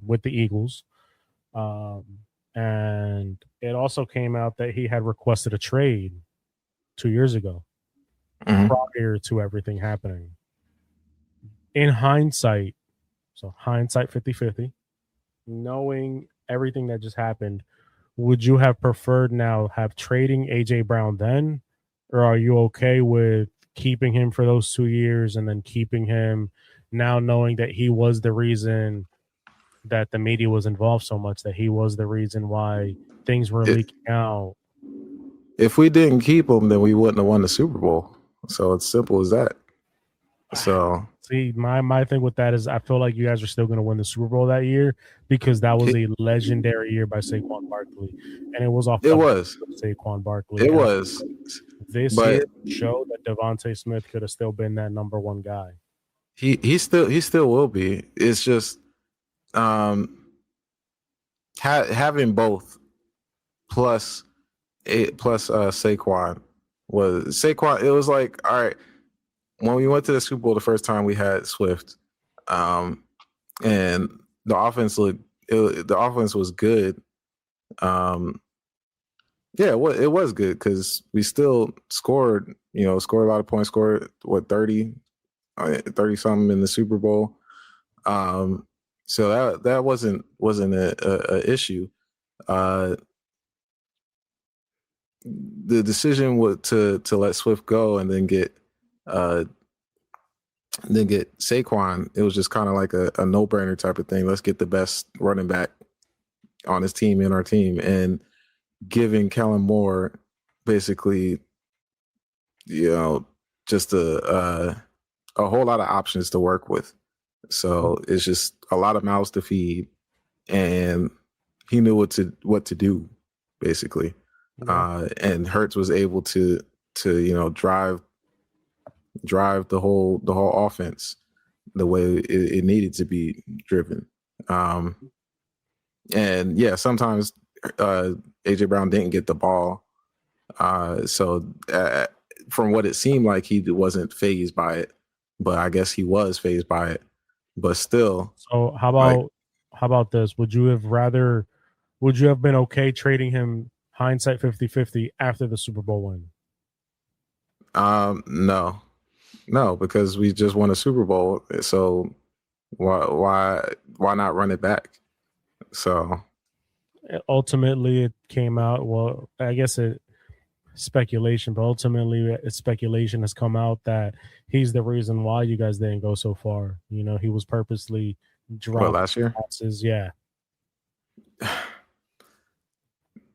with the Eagles. And it also came out that he had requested a trade 2 years ago, prior to everything happening. In hindsight, so hindsight 50-50, knowing everything that just happened, would you have preferred now have trading AJ Brown then, or are you okay with keeping him for those 2 years and then keeping him now, knowing that he was the reason that the media was involved so much, that he was the reason why things were leaking out? If we didn't keep him, then we wouldn't have won the Super Bowl. So it's simple as that. So see, my thing with that is I feel like you guys are still going to win the Super Bowl that year, because that was a legendary year by Saquon Barkley, and it was off. It was Saquon Barkley. It was this year showed that Devontae Smith could have still been that number one guy. He still will be. It's just having both plus Saquon. It was like, all right, when we went to the Super Bowl the first time, we had Swift, and the offense the offense was good. Yeah, it was good because we still scored a lot of points, scored 30 something in the Super Bowl. So that wasn't a issue. The decision was to let Swift go and then get Saquon. It was just kind of like a no-brainer type of thing. Let's get the best running back on his team in our team, and giving Kellen Moore basically, just a whole lot of options to work with. So it's just a lot of mouths to feed, and he knew what to do basically. Yeah. And Hurts was able to drive the whole offense the way it needed to be driven. And yeah, sometimes AJ Brown didn't get the ball. So from what it seemed like, he wasn't fazed by it, but I guess he was fazed by it. But still. So how about this? Would you have been okay trading him, hindsight 50-50, after the Super Bowl win? No, because we just won a Super Bowl. So why not run it back? So ultimately it came out, well, I guess speculation, but ultimately speculation has come out that he's the reason why you guys didn't go so far. He was purposely dropping last year passes. Yeah.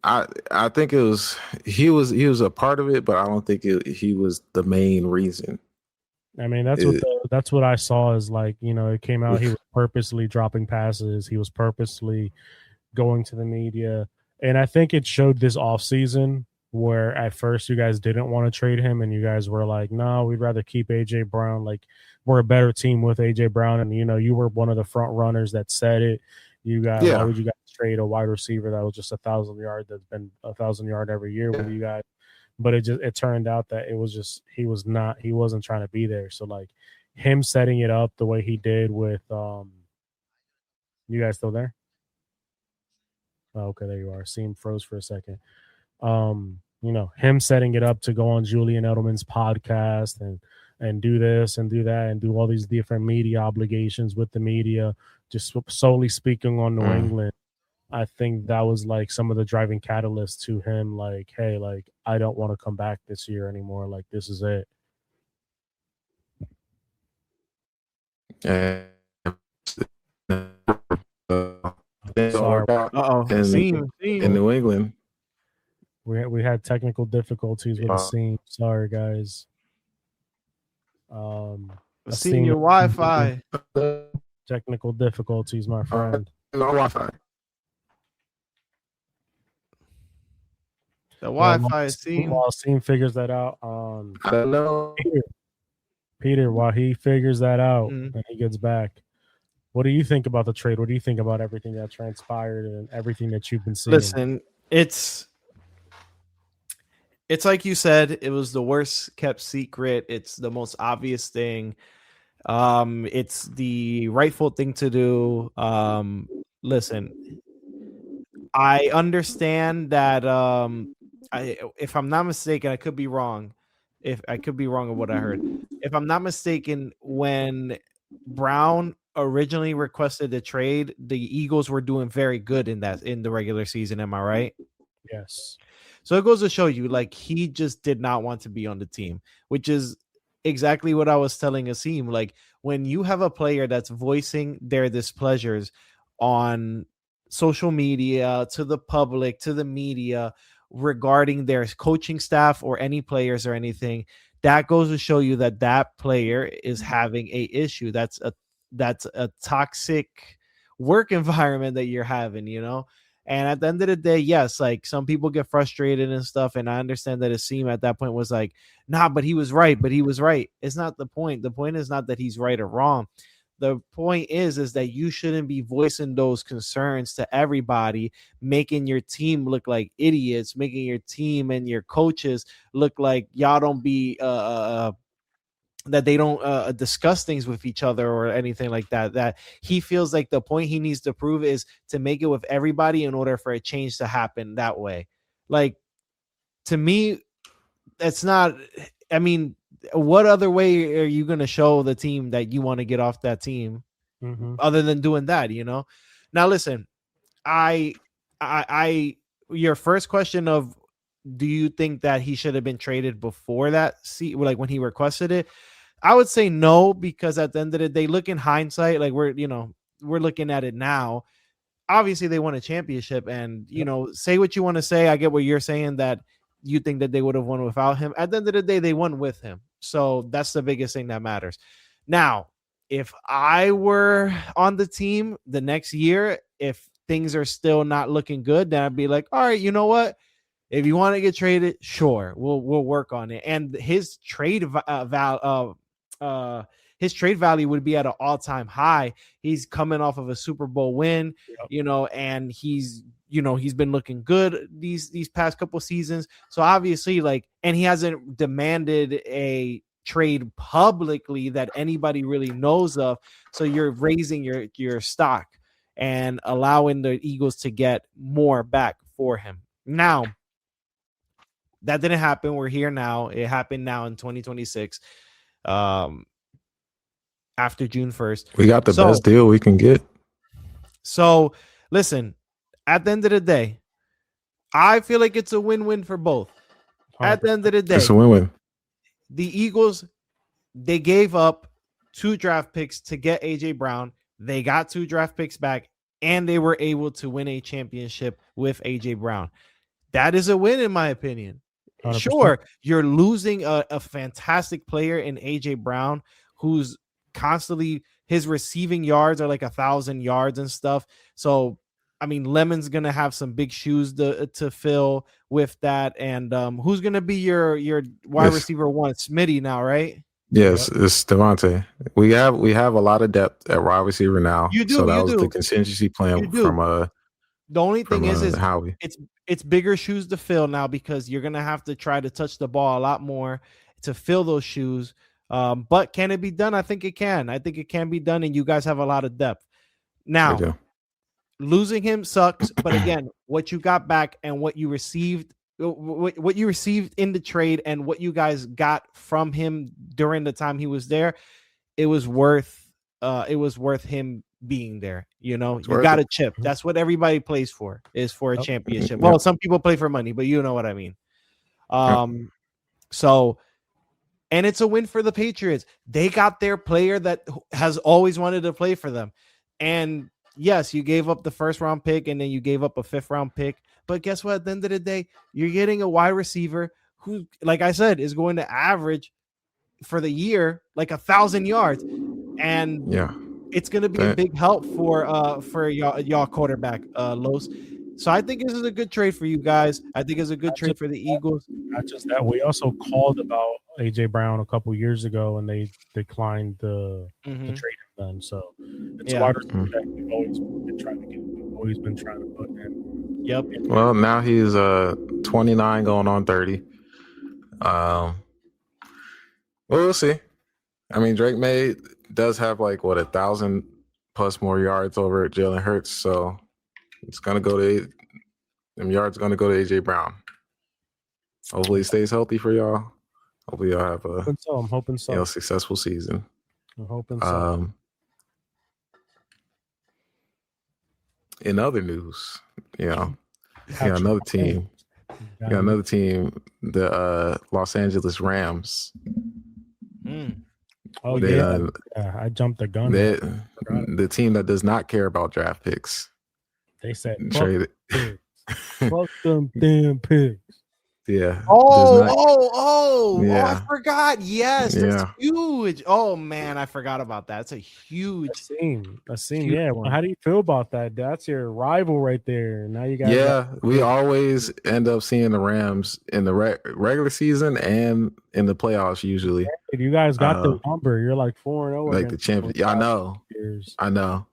I think it was he was a part of it, but I don't think he was the main reason. I mean, that's what I saw is like, it came out he was purposely dropping passes. He was purposely going to the media. And I think it showed this offseason where at first you guys didn't want to trade him and you guys were like, no, we'd rather keep AJ Brown. Like, we're a better team with AJ Brown. And, you were one of the front runners that said it. Why would you guys trade a wide receiver that was just 1,000 yard that's been 1,000 yard every year with you guys? But it turned out that it was just he wasn't trying to be there. So like him setting it up the way he did with you guys still there? Oh, okay, there you are. Aseem froze for a second. Him setting it up to go on Julian Edelman's podcast and do this and do that and do all these different media obligations with the media, just solely speaking on New England. I think that was like some of the driving catalysts to him, like, hey, like, I don't want to come back this year anymore. Like, this is it. And sorry. In New England. We had technical difficulties with Aseem. Sorry, guys. Aseem, your Wi-Fi. Technical difficulties, my friend. No Wi-Fi. The Wi-Fi, Aseem. While Aseem figures that out, hello, Peter. While he figures that out and he gets back, what do you think about the trade? What do you think about everything that transpired and everything that you've been seeing? Listen, it's like you said, it was the worst kept secret. It's the most obvious thing. It's the rightful thing to do. Listen, I understand that if I'm not mistaken, I could be wrong. If I could be wrong of what I heard. If I'm not mistaken, when Brown originally requested the trade, the Eagles were doing very good in the regular season. Am I right? Yes. So it goes to show you, like, he just did not want to be on the team, which is exactly what I was telling Aseem. Like, when you have a player that's voicing their displeasures on social media, to the public, to the media, regarding their coaching staff or any players or anything, that goes to show you that that player is having a issue. That's a toxic work environment that you're having, And at the end of the day, yes, like, some people get frustrated and stuff. And I understand that Aseem at that point was like, nah, but he was right. It's not the point. The point is not that he's right or wrong. The point is that you shouldn't be voicing those concerns to everybody, making your team look like idiots, making your team and your coaches look like y'all don't be that they don't discuss things with each other or anything like that. That he feels like the point he needs to prove is to make it with everybody in order for a change to happen that way. Like, to me, that's not. I mean, what other way are you going to show the team that you want to get off that team other than doing that? Now listen, I your first question of, do you think that he should have been traded before that? Like when he requested it, I would say no, because at the end of the day, look in hindsight, like we're looking at it now. Obviously, they won a championship, and say what you want to say. I get what you're saying, that you think that they would have won without him. At the end of the day, they won with him, so that's the biggest thing that matters. Now, if I were on the team the next year, if things are still not looking good, then I'd be like, all right, you know what? If you want to get traded, sure, we'll work on it. And his trade his trade value would be at an all-time high. He's coming off of a Super Bowl win, and he's been looking good these past couple seasons. So obviously, and he hasn't demanded a trade publicly that anybody really knows of. So you're raising your stock and allowing the Eagles to get more back for him. Now, that didn't happen. We're here now. It happened now in 2026. After June 1st. We got the best deal we can get. So listen, at the end of the day, I feel like it's a win-win for both. At the end of the day, it's a win-win. The Eagles, they gave up 2 draft picks to get AJ Brown. They got 2 draft picks back, and they were able to win a championship with AJ Brown. That is a win, in my opinion. 100%. Sure, you're losing a fantastic player in AJ Brown, who's constantly, his receiving yards are like 1,000 yards and stuff. So, I mean, Lemon's gonna have some big shoes to fill with that. And who's gonna be your wide receiver one? Smitty now, right? Yes, it's Devontae. We have a lot of depth at wide receiver now. You do. So that was the contingency plan from the only thing is Howie. It's bigger shoes to fill now, because you're gonna have to try to touch the ball a lot more to fill those shoes. But can it be done? I think it can. I think it can be done, and you guys have a lot of depth. Now, losing him sucks, but again, what you got back and what you received in the trade and what you guys got from him during the time he was there, it was worth him being there. You got a chip. That's what everybody plays for, is for a championship. Well, some people play for money, but you know what I mean. So, and it's a win for the Patriots. They got their player that has always wanted to play for them. And yes, you gave up the 1st round pick, and then you gave up a 5th round pick. But guess what? At the end of the day, you're getting a wide receiver who, like I said, is going to average for the year like 1,000 yards. And it's going to be a big help for y'all quarterback, Los. So I think this is a good trade for you guys. I think it's a good trade for the Eagles. Not just that, we also called about AJ Brown a couple years ago, and they declined the trade him then. So it's a wide receiver that we've always been trying to get. We've always been trying to put in. Yep. Well, now he's 29 going on 30. Well, we'll see. I mean, Drake May does have 1,000 plus more yards over Jalen Hurts, so it's gonna go to them yards. Gonna go to AJ Brown. Hopefully, he stays healthy for y'all. Hopefully, y'all have I'm hoping so. Successful season. I'm hoping so. In other news, another team. Another team, the Los Angeles Rams. Oh, I jumped the gun. The team that does not care about draft picks. They said, traded. Fuck them damn pigs. Yeah. I forgot. Yes, that's huge. Oh man, I forgot about that. It's a huge Aseem. Yeah. Well, how do you feel about that? That's your rival right there. Now you got. Yeah, we always end up seeing the Rams in the regular season and in the playoffs usually. If you guys got the number, you're like 4-0. Like the champion. Yeah, I know.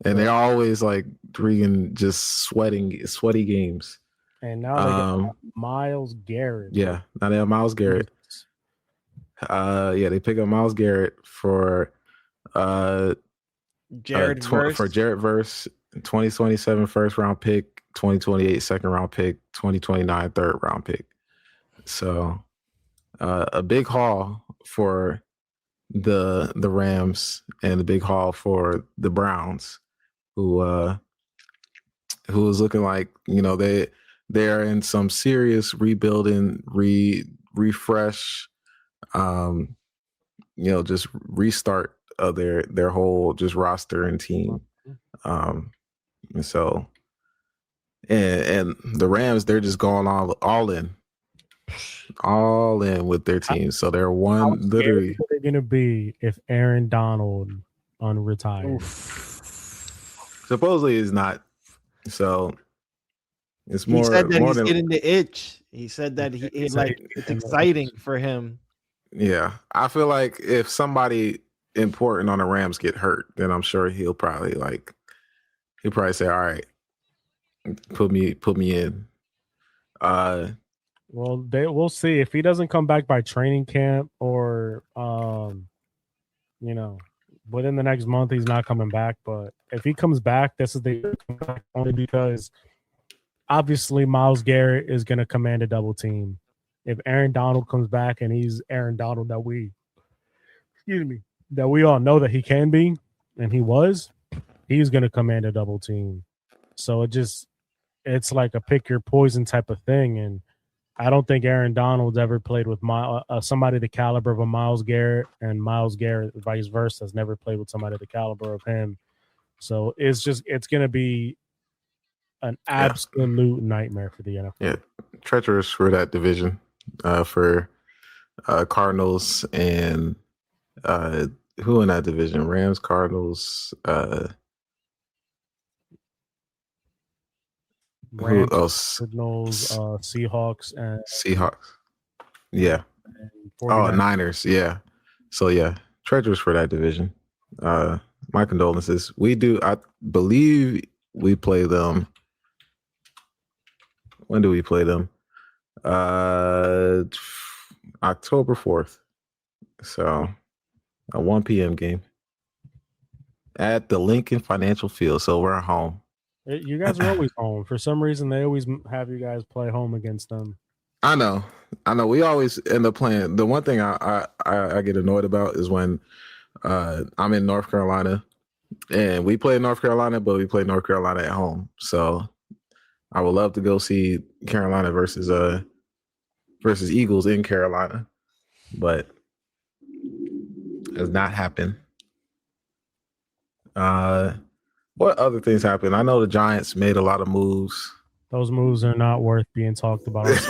And they're always drinking just sweaty games. And now they got Myles Garrett. Yeah, now they have Myles Garrett. They pick up Myles Garrett for Jared for Jared Verse, 2027 first round pick, 2028 second round pick, 2029 third round pick. So a big haul for the Rams and a big haul for the Browns, who was looking like, they are in some serious rebuilding, refresh, just restart of their whole just roster and team. And so and the Rams, they're just going all in with their team. So they're one literally. How they're gonna be if Aaron Donald unretires? Supposedly is not. So it's more. He said that more he's than, getting the itch. He said that it's exciting for him. Yeah, I feel like if somebody important on the Rams get hurt, then I'm sure he'll probably say, "All right, put me in." Well, we'll see if he doesn't come back by training camp or within the next month he's not coming back. But if he comes back, this is the only because obviously Myles Garrett is going to command a double team. If Aaron Donald comes back and he's Aaron Donald that we all know that he can be, and he's going to command a double team. So it's like a pick your poison type of thing. And I don't think Aaron Donald's ever played with somebody the caliber of a Myles Garrett, and Myles Garrett, vice versa, has never played with somebody the caliber of him. So it's going to be an absolute nightmare for the NFL. Yeah, treacherous for that division, for Cardinals and who in that division? Rams, Cardinals, Rams, who else? Cardinals, Seahawks, and Seahawks. Yeah. And Niners. Yeah. So yeah, treacherous for that division. My condolences. I believe we play them. When do we play them? October 4th. So a 1 p.m. game at the Lincoln Financial Field. So we're at home. You guys are always home. For some reason, they always have you guys play home against them. I know. We always end up playing. The one thing I get annoyed about is when I'm in North Carolina and we play in North Carolina, but we play North Carolina at home. So I would love to go see Carolina versus Eagles in Carolina, but it has not happened. What other things happened? I know the Giants made a lot of moves. Those moves are not worth being talked about. We do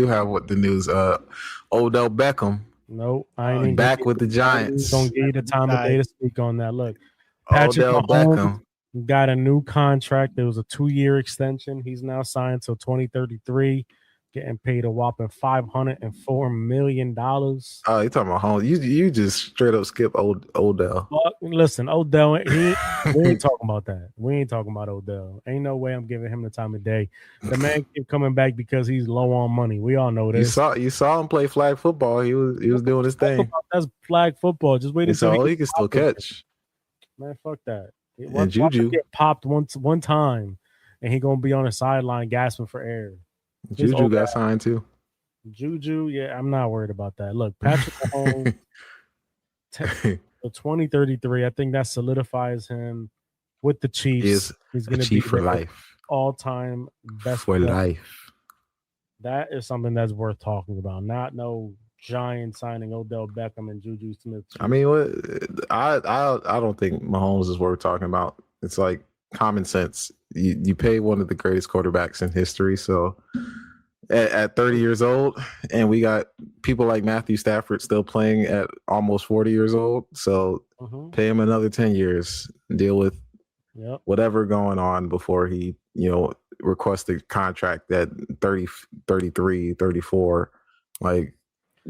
have the news. Odell Beckham. Nope, I ain't back with the Giants. Don't give you the time of day to speak on that. Look, Patrick Odell Mahomes Beckham got a new contract. There was a 2-year extension. He's now signed till 2033, getting paid a whopping $504 million. Oh, you talking about Holmes? You just straight up skip Odell. Well, listen, Odell. We ain't talking about that. We ain't talking about Odell. Ain't no way I'm giving him the time of day. The man keep coming back because he's low on money. We all know this. You saw him play flag football. He was doing his thing. That's flag football. Just wait until he can still catch. Man, fuck that. And Juju get popped one time, and he gonna be on the sideline gasping for air. Juju got signed too. Juju, yeah, I'm not worried about that. Look, Patrick Mahomes, 2033. I think that solidifies him with the Chiefs. He's going to be for life, all-time best for player. life. That is something that's worth talking about. Not no Giants signing Odell Beckham and Juju Smith. I mean, I don't think Mahomes is worth talking about. It's like common sense. You pay one of the greatest quarterbacks in history, so at 30 years old, and we got people like Matthew Stafford still playing at almost 40 years old, so pay him another 10 years, deal with whatever going on before he requests a contract at 30, 33, 34. Like,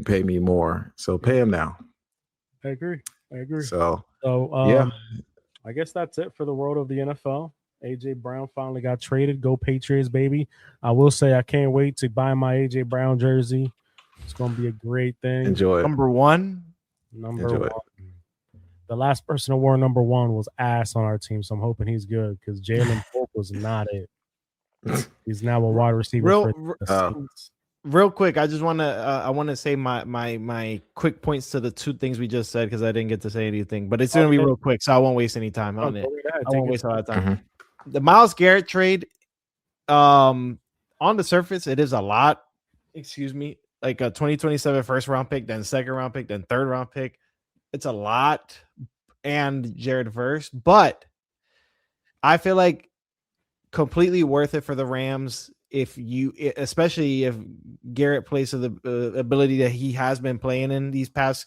pay me more, so pay him now. I agree. So I guess that's it for the world of the NFL. AJ Brown finally got traded. Go Patriots, baby. I will say I can't wait to buy my AJ Brown jersey It's going to be a great thing. Enjoy it. Number one. Number Enjoy one. it. The last person who wore number one was ass on our team, so I'm hoping he's good because Jalen Pope was not it. He's now a wide receiver for the Saints. Real quick, I just want to say my quick points to the two things we just said because I didn't get to say anything, but it's gonna be real quick, so I won't waste any time on it. I won't waste a lot of time. Mm-hmm. The Myles Garrett trade, on the surface, it is a lot. Excuse me, like a 2027 first round pick, then second round pick, then third round pick. It's a lot, and Jared Verse, but I feel like completely worth it for the Rams. Especially if Garrett plays to the ability that he has been playing in these past,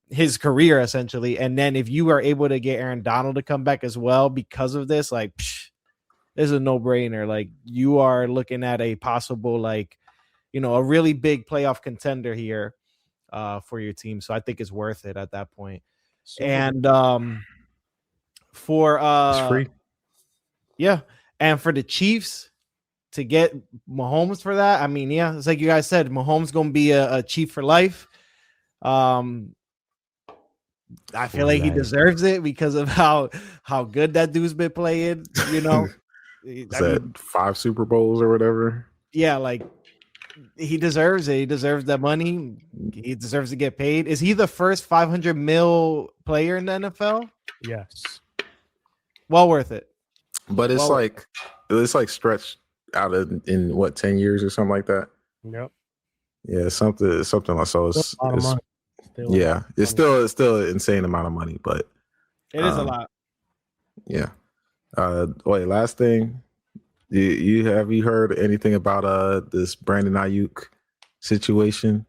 his career essentially. And then if you are able to get Aaron Donald to come back as well because of this, like, this is a no brainer. Like, you are looking at a possible, a really big playoff contender here for your team. So I think it's worth it at that point. And for it's free. Yeah. And for the Chiefs, to get Mahomes for that, I mean, yeah, it's like you guys said, Mahomes gonna be a Chief for life. I feel like he deserves it because of how good that dude's been playing. Is that 5 Super Bowls or whatever? Yeah, like he deserves it. He deserves that money. He deserves to get paid. Is he the first $500 million player in the NFL? Yes. Well worth it. But it's like stretched out in what 10 years or something like that. Yep. Yeah, something like so. It's still an insane amount of money, but it is a lot. Yeah. Wait, last thing. Have you heard anything about this Brandon Ayuk situation?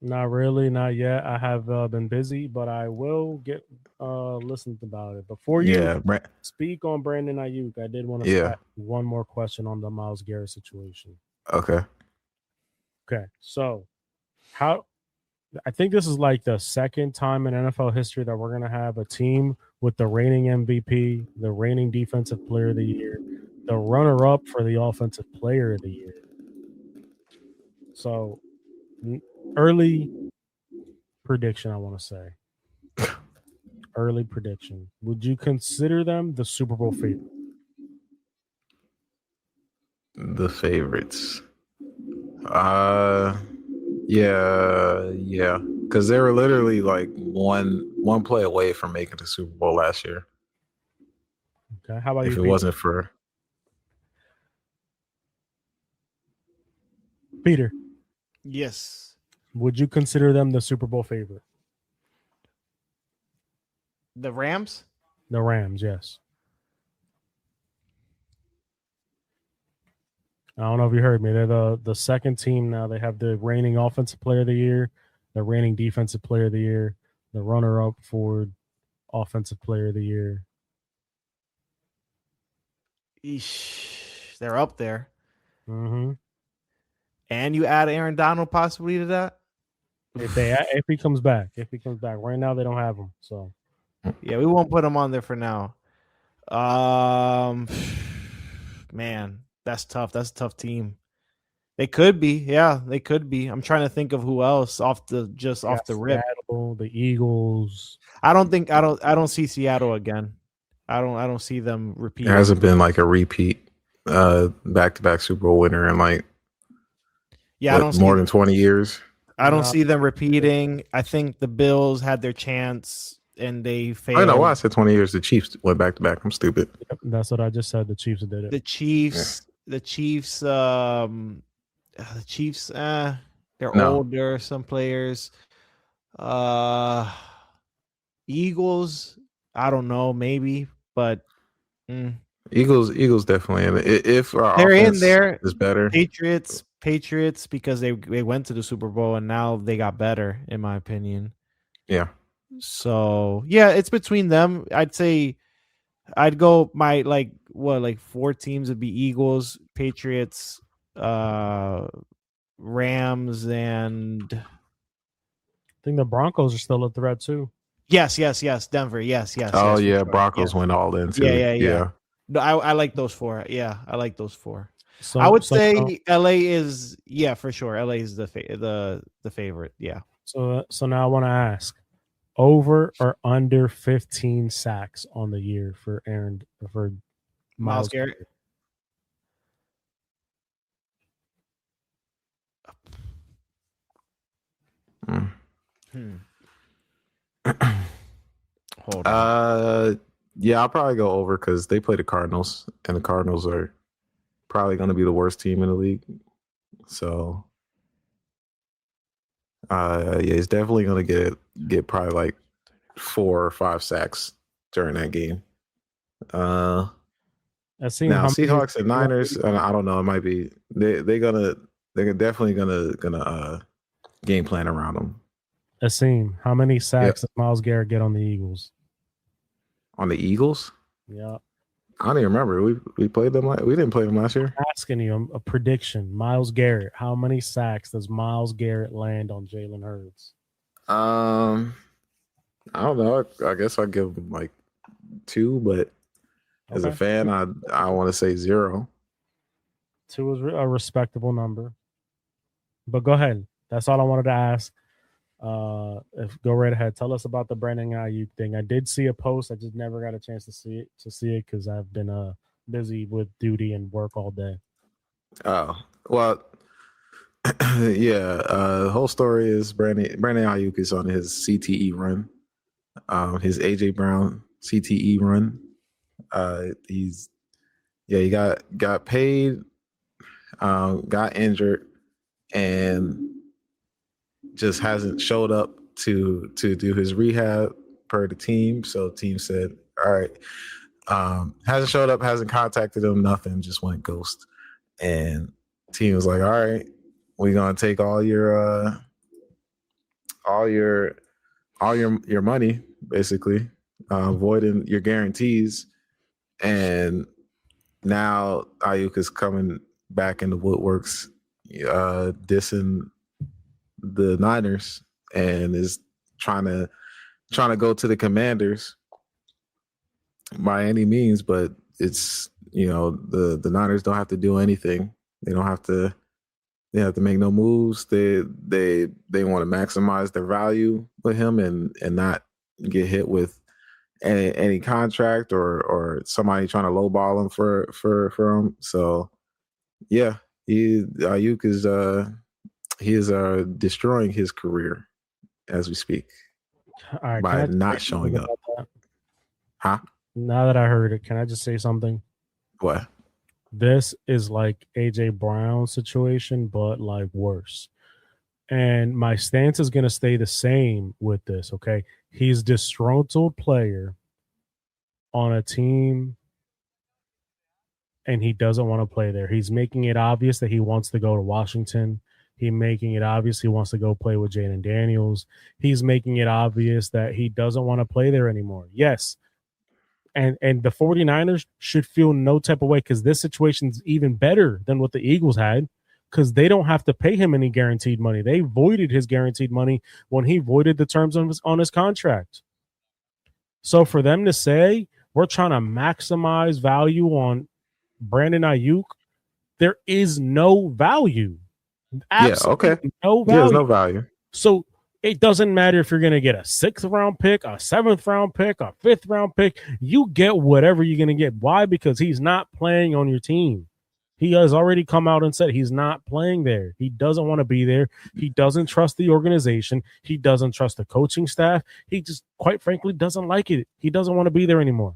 Not really, not yet. I have been busy, but I will get listen about it. Before you speak on Brandon Ayuk, I did want to ask one more question on the Myles Garrett situation. Okay. So I think this is like the second time in NFL history that we're gonna have a team with the reigning MVP, the reigning defensive player of the year, the runner-up for the offensive player of the year. So early prediction, I want to say. Early prediction. Would you consider them the Super Bowl favorite? The favorites. Yeah. Because they were literally like one play away from making the Super Bowl last year. Okay. How about if you? It wasn't for Peter. Yes. Would you consider them the Super Bowl favorite? The Rams? The Rams, yes. I don't know if you heard me. They're the second team now. They have the reigning offensive player of the year, the reigning defensive player of the year, the runner-up for offensive player of the year. Eesh, they're up there. Mm-hmm. And you add Aaron Donald possibly to that? If he comes back. Right now they don't have him. So yeah, we won't put him on there for now. Man, that's tough. That's a tough team. They could be. Yeah, they could be. I'm trying to think of who else off the rip. Seattle, the Eagles. I don't see Seattle again. I don't see them repeating. It hasn't been like a repeat back-to-back Super Bowl winner in like I don't see more than 20 years. I don't see them repeating. I think the Bills had their chance and they failed. I know why I said 20 years. The Chiefs went back-to-back. I'm stupid. Yep, that's what I just said. The Chiefs did it. The Chiefs, they're older, some players. Eagles, I don't know, maybe, but Eagles definitely. And if our they're offense in there, is better. Patriots, because they went to the Super Bowl and now they got better, in my opinion. Yeah. So yeah, it's between them. I'd say I'd go my four teams would be Eagles, Patriots, Rams, and I think the Broncos are still a threat too. Yes, Denver. Yes. Oh yes, yeah, sure. Broncos went all in too. Yeah. No, I like those four. Yeah, I like those four. So I would so say LA is for sure. LA is the favorite. Yeah. so now I want to ask, over or under 15 sacks on the year for Miles Myles Garrett. Hold on. Yeah, I'll probably go over because they play the Cardinals, and the Cardinals are probably going to be the worst team in the league. So, yeah, he's definitely going to get probably like 4 or 5 sacks during that game. Now Seahawks and Niners, I don't know. It might be they're definitely gonna game plan around them. Aseem, how many sacks does Myles Garrett get on the Eagles? On the Eagles? Yeah. I don't even remember. We played them. We didn't play them last year. I'm asking you a prediction. Myles Garrett, how many sacks does Myles Garrett land on Jalen Hurts? I don't know. I guess I'll give him like 2, but as a fan, I want to say 0. 2 is a respectable number. But go ahead. That's all I wanted to ask. Go right ahead. Tell us about the Brandon Ayuk thing. I did see a post. I just never got a chance to see it because I've been busy with duty and work all day. Oh, well, yeah. The whole story is Brandon Ayuk is on his CTE run, his AJ Brown CTE run. He got paid, got injured, and just hasn't showed up to do his rehab per the team. So the team said, all right, hasn't showed up, hasn't contacted him, nothing, just went ghost. And team was like, all right, we're gonna take all your money, basically, voiding your guarantees. And now Ayuk is coming back in the woodworks, dissing the Niners and is trying to go to the Commanders by any means, but it's the Niners don't have to do anything. They have to make no moves. They want to maximize their value with him and not get hit with any contract or somebody trying to lowball him for him. So yeah, Ayuk is he is destroying his career as we speak by not showing up. Huh? Now that I heard it, can I just say something? What? This is like AJ Brown situation, but like worse. And my stance is going to stay the same with this, okay? He's a disgruntled player on a team, and he doesn't want to play there. He's making it obvious that he wants to go to Washington. He's making it obvious he wants to go play with Jaden Daniels. He's making it obvious that he doesn't want to play there anymore. Yes. And the 49ers should feel no type of way because this situation is even better than what the Eagles had because they don't have to pay him any guaranteed money. They voided his guaranteed money when he voided the terms on his contract. So for them to say we're trying to maximize value on Brandon Ayuk, there is no value. Absolutely no value. There's no value. So it doesn't matter if you're going to get a 6th round pick, a 7th round pick, a 5th round pick. You get whatever you're going to get. Why? Because he's not playing on your team. He has already come out and said he's not playing there. He doesn't want to be there. He doesn't trust the organization. He doesn't trust the coaching staff. He just, quite frankly, doesn't like it. He doesn't want to be there anymore.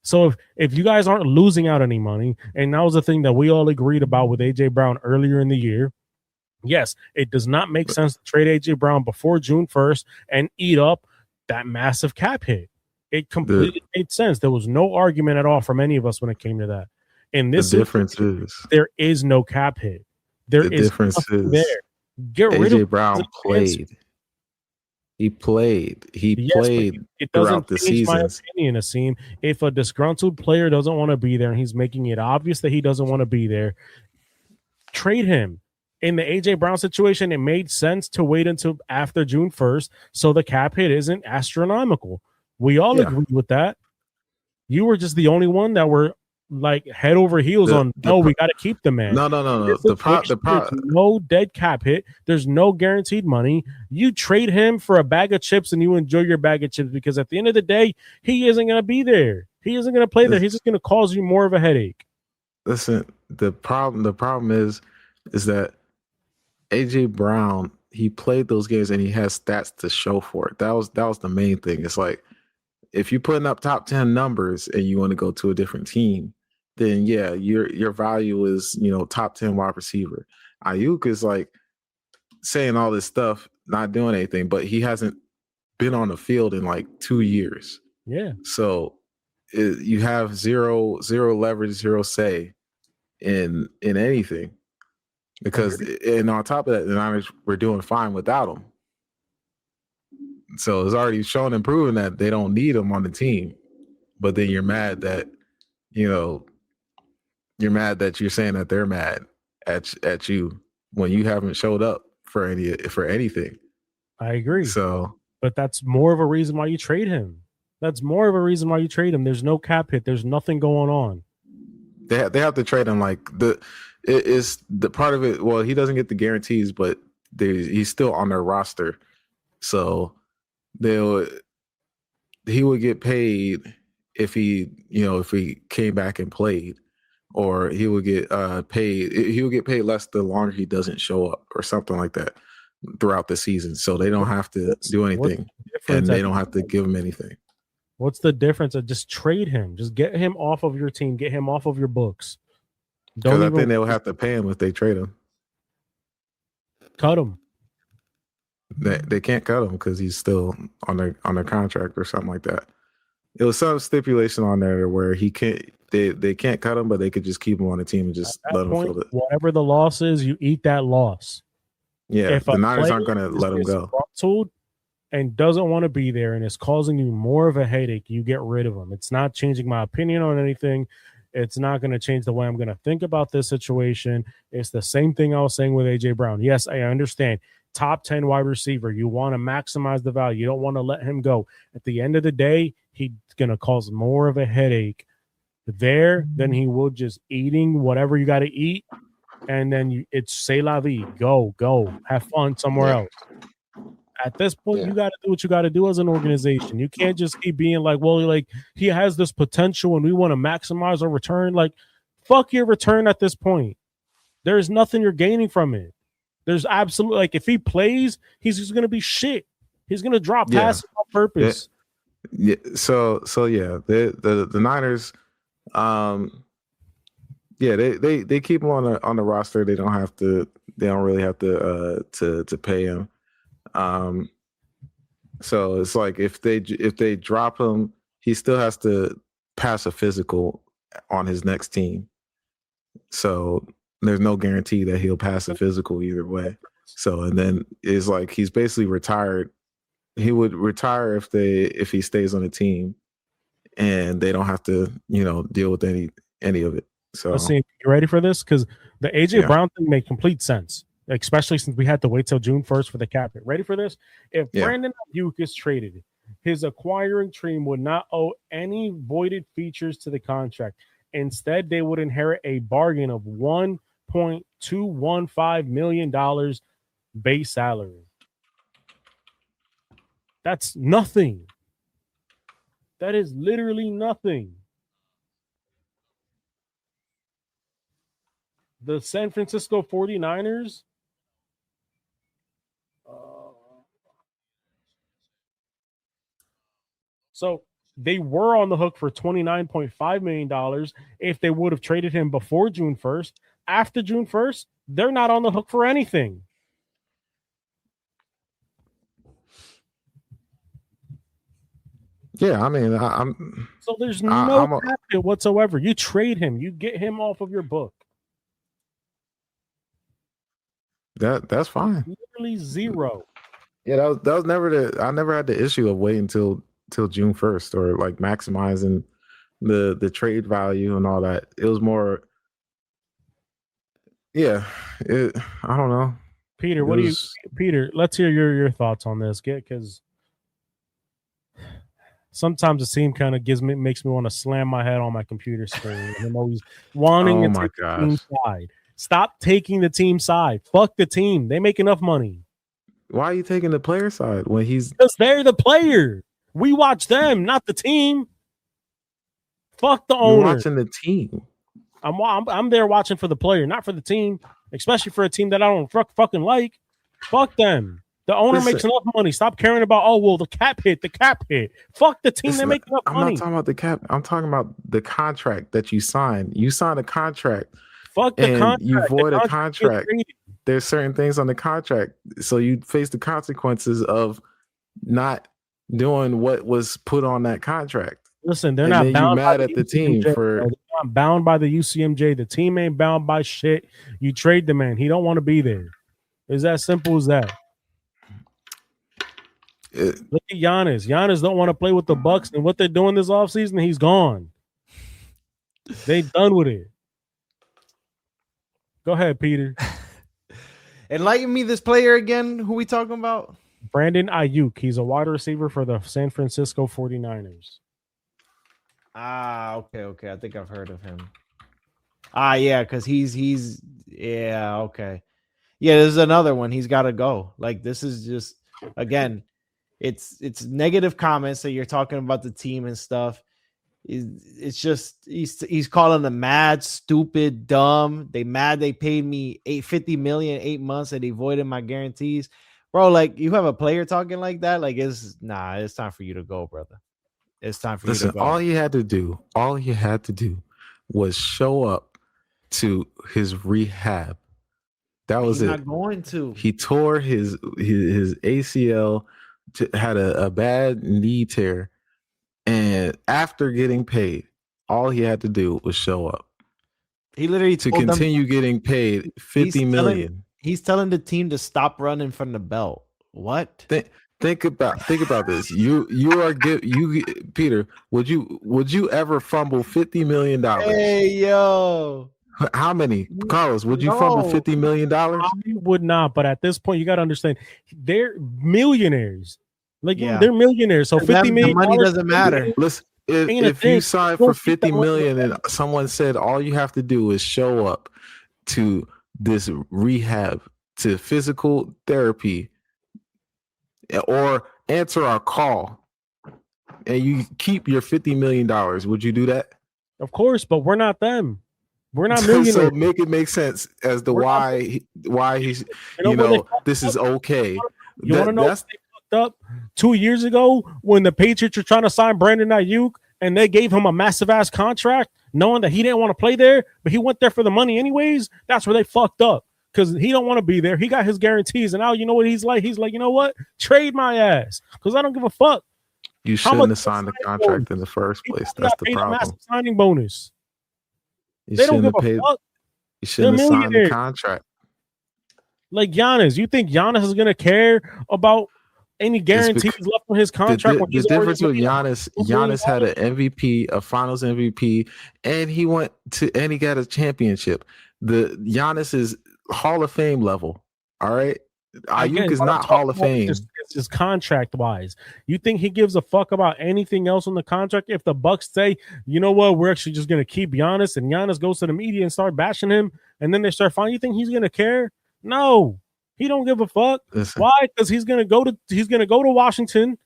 So if you guys aren't losing out any money, and that was the thing that we all agreed about with A.J. Brown earlier in the year, yes, it does not make sense to trade A.J. Brown before June 1st and eat up that massive cap hit. It completely made sense. There was no argument at all from any of us when it came to that. And this difference is there is no cap hit. The difference is there. Get rid of Brown played. He played. He played it throughout the season. My opinion, Aseem, if a disgruntled player doesn't want to be there and he's making it obvious that he doesn't want to be there, trade him. In the A.J. Brown situation, it made sense to wait until after June 1st so the cap hit isn't astronomical. We all agree with that. You were just the only one that were like head over heels we got to keep the man. No. There's no dead cap hit. There's no guaranteed money. You trade him for a bag of chips and you enjoy your bag of chips, because at the end of the day, he isn't going to be there. He isn't going to play there. He's just going to cause you more of a headache. Listen, the problem is that AJ Brown, he played those games and he has stats to show for it. That was the main thing. It's like, if you're putting up top 10 numbers and you want to go to a different team, then yeah, your value is, top 10 wide receiver. Ayuk is like saying all this stuff, not doing anything, but he hasn't been on the field in like 2 years. Yeah. So you have zero leverage, zero say in anything, because and on top of that, the Niners were doing fine without him. So it's already shown and proven that they don't need him on the team. But then you're mad that you're saying that they're mad at you when you haven't showed up for anything. I agree. So, but that's more of a reason why you trade him. There's no cap hit. There's nothing going on. They have to trade him. Like is the part of it. Well, he doesn't get the guarantees, but he's still on their roster. So he would get paid if he came back and played, or he would get paid. He would get paid less the longer he doesn't show up, or something like that throughout the season. So they don't have to do anything, and they don't have to give him anything. What's the difference of just trade him? Just get him off of your team. Get him off of your books. Because I think they'll have to pay him if they trade him. Cut him. They can't cut him because he's still on their contract or something like that. It was some stipulation on there where he can't. They can't cut him, but they could just keep him on the team and just let him feel it. Whatever the loss is, you eat that loss. Yeah, if the Niners aren't going to let him go. And doesn't want to be there and is causing you more of a headache, you get rid of him. It's not changing my opinion on anything. It's not going to change the way I'm going to think about this situation. It's the same thing I was saying with AJ Brown. Yes, I understand. Top 10 wide receiver. You want to maximize the value. You don't want to let him go. At the end of the day, he's going to cause more of a headache there than he will just eating whatever you got to eat. And then it's c'est la vie. Go. Have fun somewhere else. At this point, you got to do what you got to do as an organization. You can't just keep being like, well, like he has this potential and we want to maximize our return. Like, fuck your return at this point. There's nothing you're gaining from it. There's absolutely, like, if he plays, he's just going to be shit. He's going to drop passes on purpose. Yeah. So yeah, the Niners, they keep him on the roster. They don't really have to pay him. So it's like if they drop him, he still has to pass a physical on his next team. So there's no guarantee that he'll pass a physical either way. So, and then it's like he's basically retired. He would retire if he stays on the team, and they don't have to deal with any of it. So let's see. You ready for this? Because the AJ Brown thing made complete sense, especially since we had to wait till June 1st for the cap hit. Ready for this? If Brandon Ayuk is traded, his acquiring team would not owe any voided features to the contract. Instead, they would inherit a bargain of $1.215 million base salary. That's nothing. That is literally nothing. The San Francisco 49ers so they were on the hook for $29.5 million if they would have traded him before June 1st. After June 1st, they're not on the hook for anything. Yeah, I mean, I'm. So there's no cap hit whatsoever. You trade him, you get him off of your book. That's fine. Literally zero. Yeah, that was never I never had the issue of waiting till June 1st or like maximizing the trade value and all that. It was more. Yeah, I don't know. Peter, Peter, let's hear your thoughts on this. Because sometimes the team kind of makes me want to slam my head on my computer screen. And I'm always wanting to take the team side. Stop taking the team side. Fuck the team. They make enough money. Why are you taking the player side when he's? Because they're the player. We watch them, not the team. Fuck the owner. You're watching the team. I'm there watching for the player, not for the team. Especially for a team that I don't fucking like. Fuck them. The owner makes enough money. Stop caring about, the cap hit. Fuck the team. They make enough money. I'm not talking about the cap. I'm talking about the contract that you signed. You signed a contract. Fuck the contract. You void a contract. There's certain things on the contract. So you face the consequences of not doing what was put on that contract. Listen, they're not bound mad at the team for. They're not bound by the UCMJ. The team ain't bound by shit. You trade the man. He don't want to be there. It's as simple as that. Look at Giannis. Giannis don't want to play with the Bucks, and what they're doing this offseason, he's gone. They done with it. Go ahead, Peter. Enlighten me this player again. Who we talking about? Brandon Ayuk. He's a wide receiver for the San Francisco 49ers. Okay. I think I've heard of him. Yeah, because he's okay. Yeah, there's another one. He's got to go. Like, this is just, again, it's negative comments that you're talking about the team and stuff. It's just he's calling them mad, stupid, dumb. They mad they paid me $50 million 8 months and they voided my guarantees. Bro, like, you have a player talking like that, like, it's time for you to go, brother. It's time for you to go. All he had to do was show up to his rehab. That was it. Not going to. He tore his ACL, had a bad knee tear, and after getting paid, all he had to do was show up. He literally to continue getting paid $50 million. He's telling the team to stop running from the belt. What? Think about this. Peter, would you ever fumble $50 million? Hey, yo. How many? Carlos, would you fumble $50 million? I would not, but at this point, you got to understand, they're millionaires. Like, they're millionaires, so $50 million. Money doesn't matter. Listen, if you sign for $50 million and someone said all you have to do is show up to this rehab, to physical therapy, or answer our call, and you keep your $50 million, would you do that? Of course, but we're not them. We're not millionaires. So make it make sense as to why he's this is okay. You want to know what they fucked up 2 years ago when the Patriots were trying to sign Brandon Ayuk and they gave him a massive ass contract, knowing that he didn't want to play there, but he went there for the money anyways. That's where they fucked up because he don't want to be there. He got his guarantees, and now you know what he's like. He's like, you know what? Trade my ass because I don't give a fuck. You shouldn't have signed the contract in the first place. That's the problem. Massive signing bonus. They don't give a fuck. You shouldn't have signed the contract. Like Giannis, you think Giannis is gonna care about any guarantees left on his contract? The difference with Giannis had an MVP, a Finals MVP, and he got a championship. The Giannis is Hall of Fame level. All right. Ayuk is not Hall of Fame. Just contract wise, you think he gives a fuck about anything else on the contract? If the Bucks say, you know what, we're actually just gonna keep Giannis, and Giannis goes to the media and start bashing him, and then they start finding, you think he's gonna care? No, he don't give a fuck. Listen. Why? Because he's gonna go to Washington,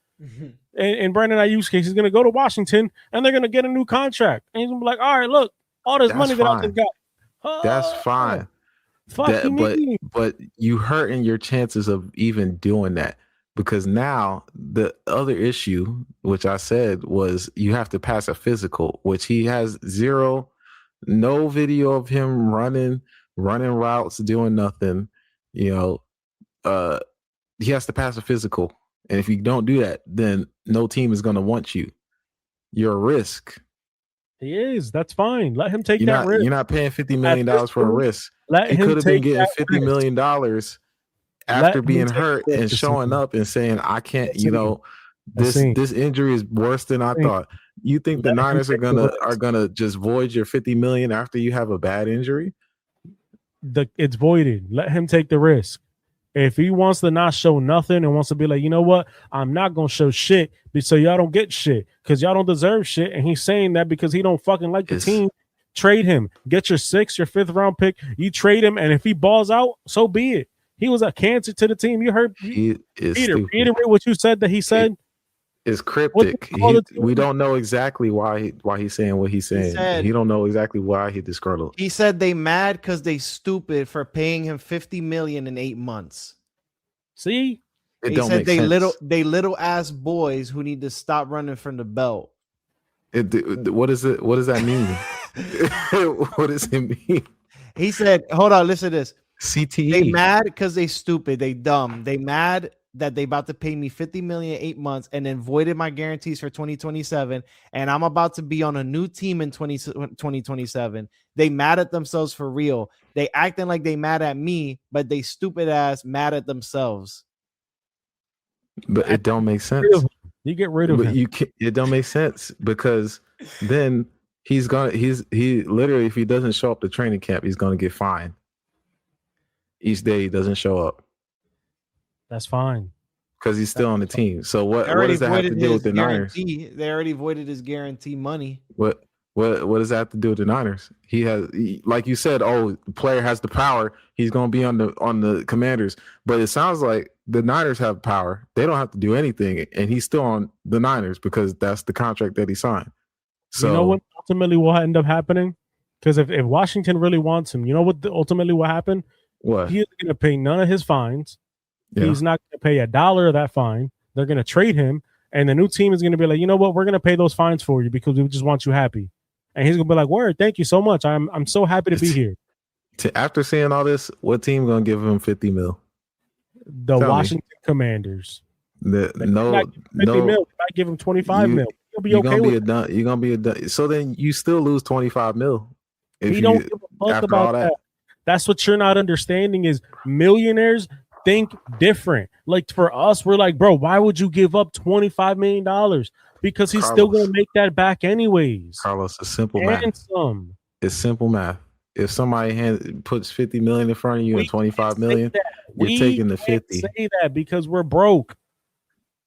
and Brandon Ayuk's case, he's gonna go to Washington, and they're gonna get a new contract, and he's gonna be like, all right, look, all this money that I just got. That's fine. But you hurting your chances of even doing that, because now the other issue, which I said, was you have to pass a physical, which he has no video of him running routes, doing nothing. He has to pass a physical, and if you don't do that, then no team is going to want you. You're a risk. He is. That's fine. Let him take that risk. You're not paying $50 million for a risk. He could have been getting $50 million after being hurt and showing up and saying, I can't, this injury is worse than I thought. You think the Niners are gonna just void your $50 million after you have a bad injury? It's voided. Let him take the risk. If he wants to not show nothing and wants to be like, you know what, I'm not gonna show shit, so y'all don't get shit because y'all don't deserve shit, and he's saying that because he don't fucking like the team. Trade him. Get your 6th, your 5th round pick. You trade him, and if he balls out, so be it. He was a cancer to the team. You heard He is Peter. stupid. Reiterate what you said that he said. It's cryptic. We don't know exactly why he's saying what he's saying. He don't know exactly why he disgruntled. He said they mad because they stupid for paying him $50 million in 8 months. See, it don't make sense. They little ass boys who need to stop running from the belt. What is it? What does that mean? What does it mean? He said, "Hold on, listen to this." CTE. They mad because they stupid. They dumb. They mad that they about to pay me $50 million in 8 months and then voided my guarantees for 2027. And I'm about to be on a new team in 2027. They mad at themselves for real. They acting like they mad at me, but they stupid ass mad at themselves. But it don't make sense. You get rid of him. It don't make sense because then he literally, if he doesn't show up to training camp, he's gonna get fined. Each day he doesn't show up. That's fine. Because he's still on the team. So what does that have to do with the Niners? They already voided his guarantee money. What does that have to do with the Niners? Like you said, the player has the power. He's gonna be on the Commanders. But it sounds like the Niners have power. They don't have to do anything, and he's still on the Niners because that's the contract that he signed. So you know what ultimately will end up happening? Because if Washington really wants him, you know what ultimately will happen? What? He is going to pay none of his fines. Yeah. He's not going to pay $1 of that fine. They're going to trade him, and the new team is going to be like, you know what? We're going to pay those fines for you because we just want you happy. And he's going to be like, word, thank you so much. I'm so happy to be here. After seeing all this, what team going to give him $50 million? The Washington Commanders. No, $50 million. They might give him $25 million. He'll be okay with it. You're going to be a done. So then you still lose $25 million. He don't give a fuck about that. That's what you're not understanding is millionaires think different. Like for us, we're like, bro, why would you give up $25 million? Because he's still going to make that back anyways. Carlos, it's simple math. It's simple math. If somebody puts $50 million in front of you and $25 million, you're taking the 50. Say that because we're broke.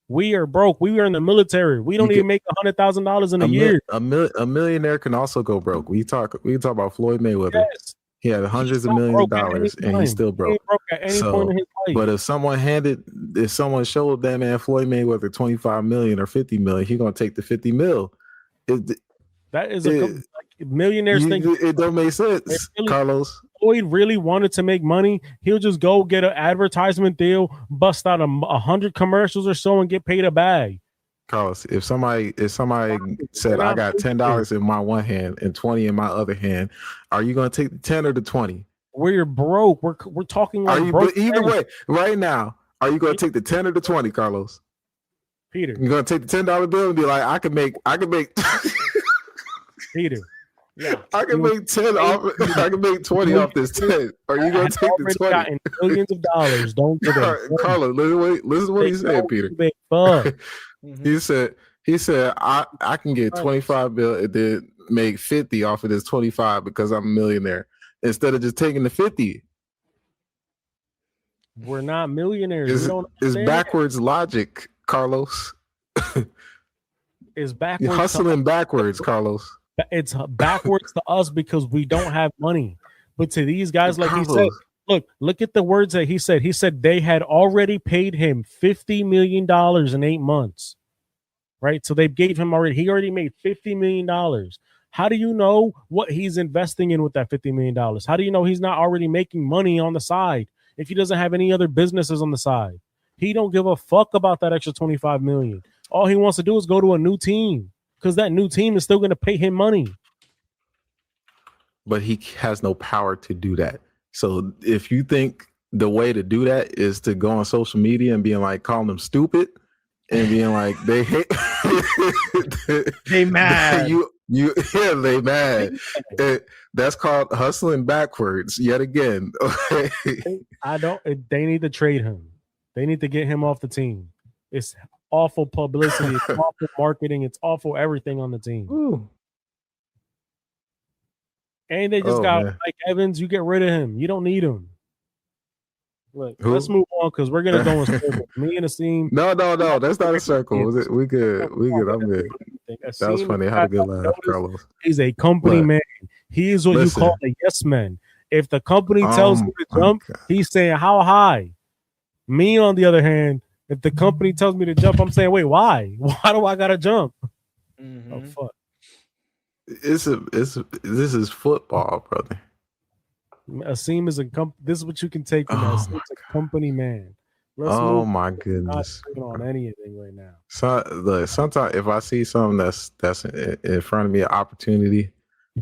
We are broke. We are in the military. We don't even make $100,000 in a year. A millionaire can also go broke. We talk about Floyd Mayweather. Yes. He had hundreds of millions of dollars and he's still broke. At any point in his life. But if someone showed that man Floyd Mayweather $25 million or $50 million, he's gonna take the $50 million. That is millionaires think it don't make sense, Carlos. Floyd really wanted to make money. He'll just go get an advertisement deal, bust out 100 commercials or so, and get paid a bag. Carlos, if somebody said I got $10 in my one hand and 20 in my other hand, are you going to take the 10 or the 20? We're broke. We're talking like broke. Either way, right now, are you going to take the 10 or the 20, Carlos? Peter, you're going to take the $10 bill and be like, I can make. Peter, yeah, I can make 10 off. I can make 20 off this 10. Are you going to take the 20? Gotten millions of dollars. Don't do that, Carlos. Listen to what he said, Peter. He said I can get 25 bill and then make 50 off of this 25 because I'm a millionaire instead of just taking the 50. We're not millionaires. It's backwards logic, Carlos. It's backwards. You're hustling backwards, Carlos. It's backwards to us because we don't have money. But to these guys, like he said, look at the words that he said. He said they had already paid him $50 million in 8 months. Right? So they gave him he already made $50 million. How do you know what he's investing in with that $50 million? How do you know he's not already making money on the side if he doesn't have any other businesses on the side? He don't give a fuck about that extra $25 million. All he wants to do is go to a new team because that new team is still going to pay him money. But he has no power to do that. So if you think the way to do that is to go on social media and being like, calling them stupid and being like, they hate, they mad. They mad. That's called hustling backwards yet again. They need to trade him. They need to get him off the team. It's awful publicity. It's awful marketing. It's awful everything on the team. Ooh. And they just got Mike Evans. You get rid of him. You don't need him. Look, Who? let's move on because we're gonna go in circles. Me and Aseem. No, that's not a circle. We good. I'm good. That was Aseem, funny. I you had a guys good have laugh, noticed, Carlos. is a company What? man. He is what you call Listen. a yes man. If the company tells me to my jump, God. he's saying how high. Me, on the other hand, if the company tells me to jump, I'm saying, wait, why? Why do I gotta jump? Mm-hmm. Oh fuck. This is football, brother. Aseem is this is what you can take from that. Oh Aseem's a company man. Let's Oh move. my Not goodness. picking on anything right now. So look, sometimes if I see something that's in front of me, an opportunity,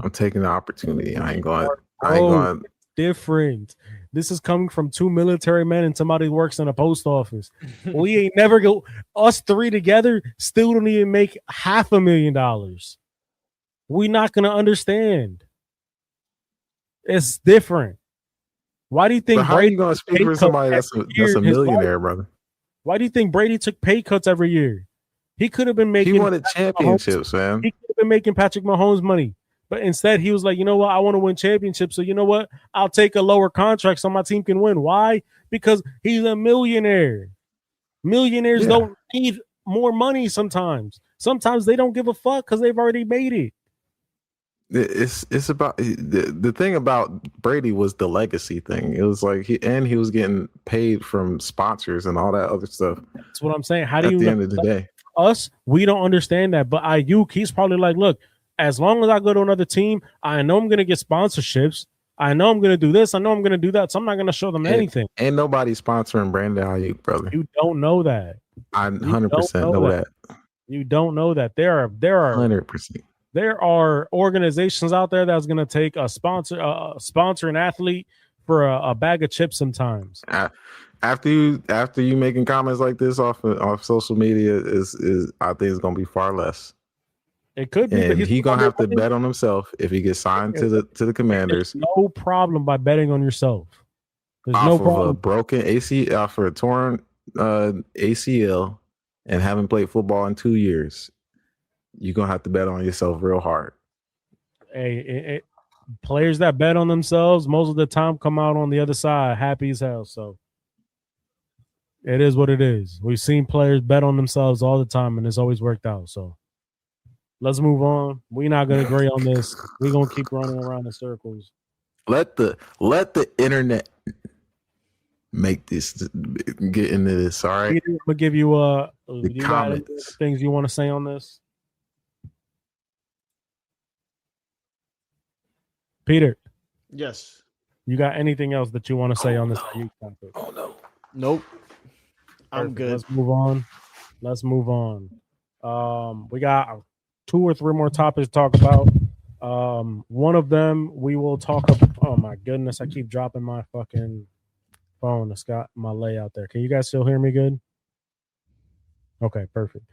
I'm taking the opportunity. I ain't going. Different. This is coming from two military men and somebody who works in a post office. We ain't never go. Us three together still don't even make $500,000. We not gonna understand. It's different. Why do you think But how are Brady you going to speak pay for cuts somebody every that's year a in his life? millionaire, brother? Why do you think Brady took pay cuts every year? He could have been making. He wanted championships, man. He could have been making Patrick Mahomes money, but instead he was like, you know what? I want to win championships, so you know what? I'll take a lower contract so my team can win. Why? Because he's a millionaire. Millionaires don't need more money sometimes. Sometimes they don't give a fuck because they've already made it. It's about the thing about Brady was the legacy thing. It was like he was getting paid from sponsors and all that other stuff. That's what I'm saying. How do at you the know? end of the day? Us, we don't understand that. But Ayuk, he's probably like, look, as long as I go to another team, I know I'm going to get sponsorships. I know I'm going to do this. I know I'm going to do that. So I'm not going to show them anything. Ain't nobody sponsoring Brandon Ayuk, brother. You don't know that. I 100% know that. You don't know that. There are 100%. There are organizations out there that's going to take a sponsor an athlete for a bag of chips sometimes. After you making comments like this off social media is I think it's going to be far less. It could be, and he's gonna have to bet on himself if he gets signed to the Commanders. There's no problem by betting on yourself. There's off no of problem. A broken ACL for a torn ACL and haven't played football in 2 years. You're gonna have to bet on yourself real hard. Hey, players that bet on themselves most of the time come out on the other side happy as hell. So it is what it is. We've seen players bet on themselves all the time, and it's always worked out. So let's move on. We're not gonna agree on this. We're gonna keep running around in circles. Let the internet make this get into this. All right. Peter, I'm gonna give you the comments. Things you want to say on this. Peter. Yes. You got anything else that you want to say on this topic? Oh no. Nope. I'm Perfect. good. Let's move on. We got 2 or 3 more topics to talk about. One of them we will talk about. Oh my goodness, I keep dropping my fucking phone. It's got my layout there. Can you guys still hear me good? Okay, perfect.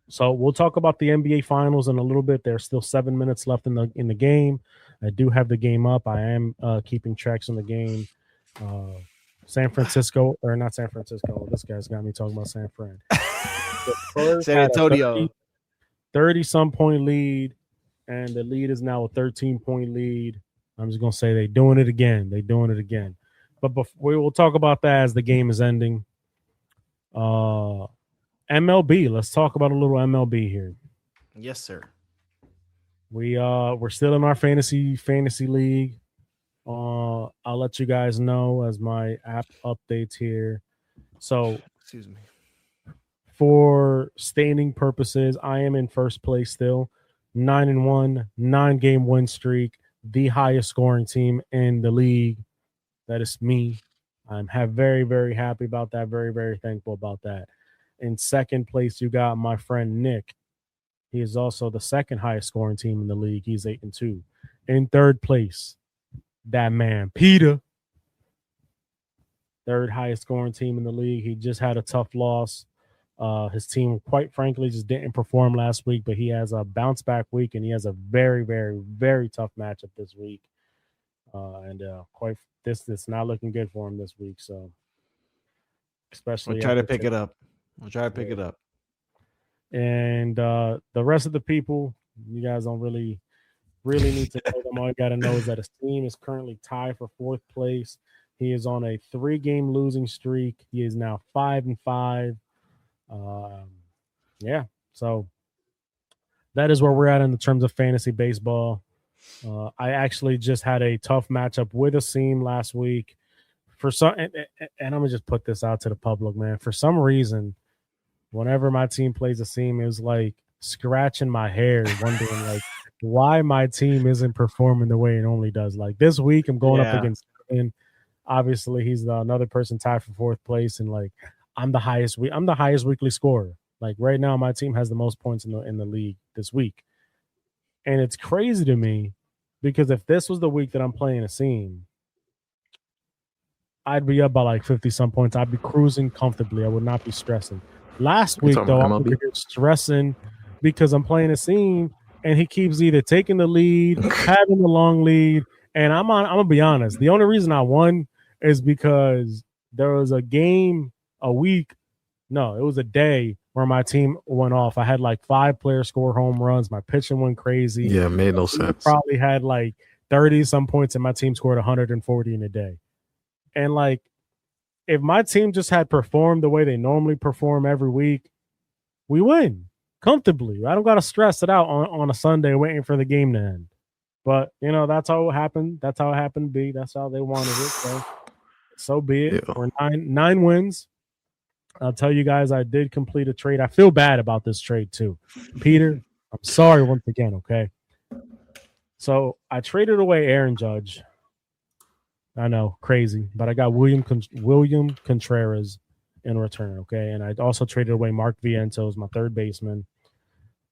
So we'll talk about the NBA Finals in a little bit. There's still 7 minutes left in the game. I do have the game up. I am keeping tracks on the game. San Francisco, or not San Francisco. This guy's got me talking about San Fran. San Antonio. 30-some point lead, and the lead is now a 13-point lead. I'm just going to say they're doing it again. But we will talk about that as the game is ending. MLB. Let's talk about a little MLB here. Yes, sir. We're still in our fantasy league. I'll let you guys know as my app updates here. So, excuse me. For standing purposes, I am in first place still. 9-1, 9-game win streak, the highest scoring team in the league. That is me. I'm very, very happy about that. Very, very thankful about that. In second place, you got my friend Nick. He is also the second highest scoring team in the league. He's 8-2. In third place, that man, Peter. Third highest scoring team in the league. He just had a tough loss. His team, quite frankly, just didn't perform last week, but he has a bounce back week, and he has a very, very, very tough matchup this week. It's not looking good for him this week. So, especially We'll try to pick it up. And the rest of the people, you guys don't really need to know them. All you got to know is that his team is currently tied for fourth place. He is on a 3-game losing streak. He is now 5-5. Yeah, so that is where we're at in the terms of fantasy baseball. I actually just had a tough matchup with Aseem last week. For some, and I'm gonna just put this out to the public, man. For some reason, whenever my team plays Aseem, it was like scratching my hair, wondering like why my team isn't performing the way it normally does. Like this week, I'm going up against Kevin. Obviously, he's another person tied for 4th place, and like I'm the highest weekly scorer. Like right now, my team has the most points in the league this week, and it's crazy to me because if this was the week that I'm playing Aseem, I'd be up by like 50 some points. I'd be cruising comfortably. I would not be stressing. Last week though, I'm stressing because I'm playing Aseem and he keeps either taking the lead, having the long lead, and I'm gonna be honest. The only reason I won is because there was a game a week. No, it was a day where my team went off. I had like 5 players score home runs. My pitching went crazy. Yeah, it made no sense. Probably had like 30 some points and my team scored 140 in a day. And like, if my team just had performed the way they normally perform every week, we win comfortably. I don't got to stress it out on a Sunday waiting for the game to end. But, you know, that's how it happened. That's how it happened to be. That's how they wanted it. So be it. Yeah. We're 9 wins. I'll tell you guys, I did complete a trade. I feel bad about this trade too. Peter, I'm sorry once again, okay? So I traded away Aaron Judge. I know, crazy, but I got William Contreras in return, okay? And I also traded away Mark Vientos, my 3rd baseman.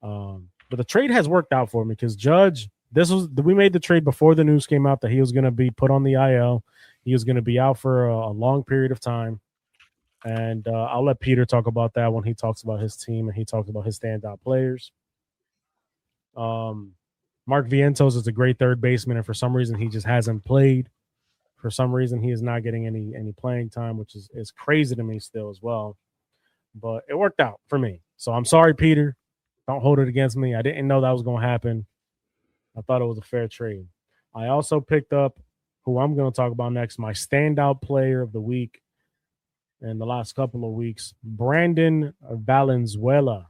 But the trade has worked out for me because Judge, we made the trade before the news came out that he was going to be put on the IL. He was going to be out for a long period of time. And I'll let Peter talk about that when he talks about his team and he talks about his standout players. Mark Vientos is a great 3rd baseman, and for some reason he just hasn't played. For some reason, he is not getting any playing time, which is crazy to me still as well. But it worked out for me. So I'm sorry, Peter. Don't hold it against me. I didn't know that was going to happen. I thought it was a fair trade. I also picked up who I'm going to talk about next, my standout player of the week in the last couple of weeks, Brandon Valenzuela.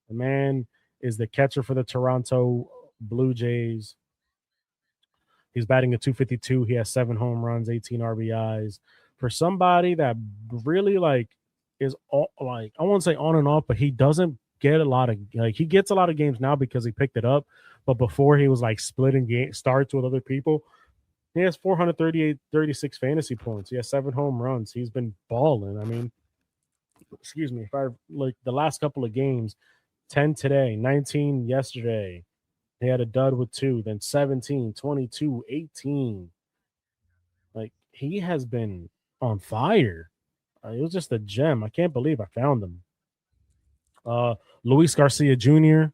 The man is the catcher for the Toronto Blue Jays. He's batting a .252. He has 7 home runs, 18 RBIs. For somebody that really is all, I won't say on and off, but he doesn't get a lot of he gets a lot of games now because he picked it up. But before he was splitting starts with other people. He has 36 fantasy points. He has 7 home runs. He's been balling. I mean, excuse me, if I the last couple of games, 10 today, 19 yesterday. He had a dud with 2, then 17, 22, 18. He has been on fire. It was just a gem. I can't believe I found him. Luis Garcia Jr.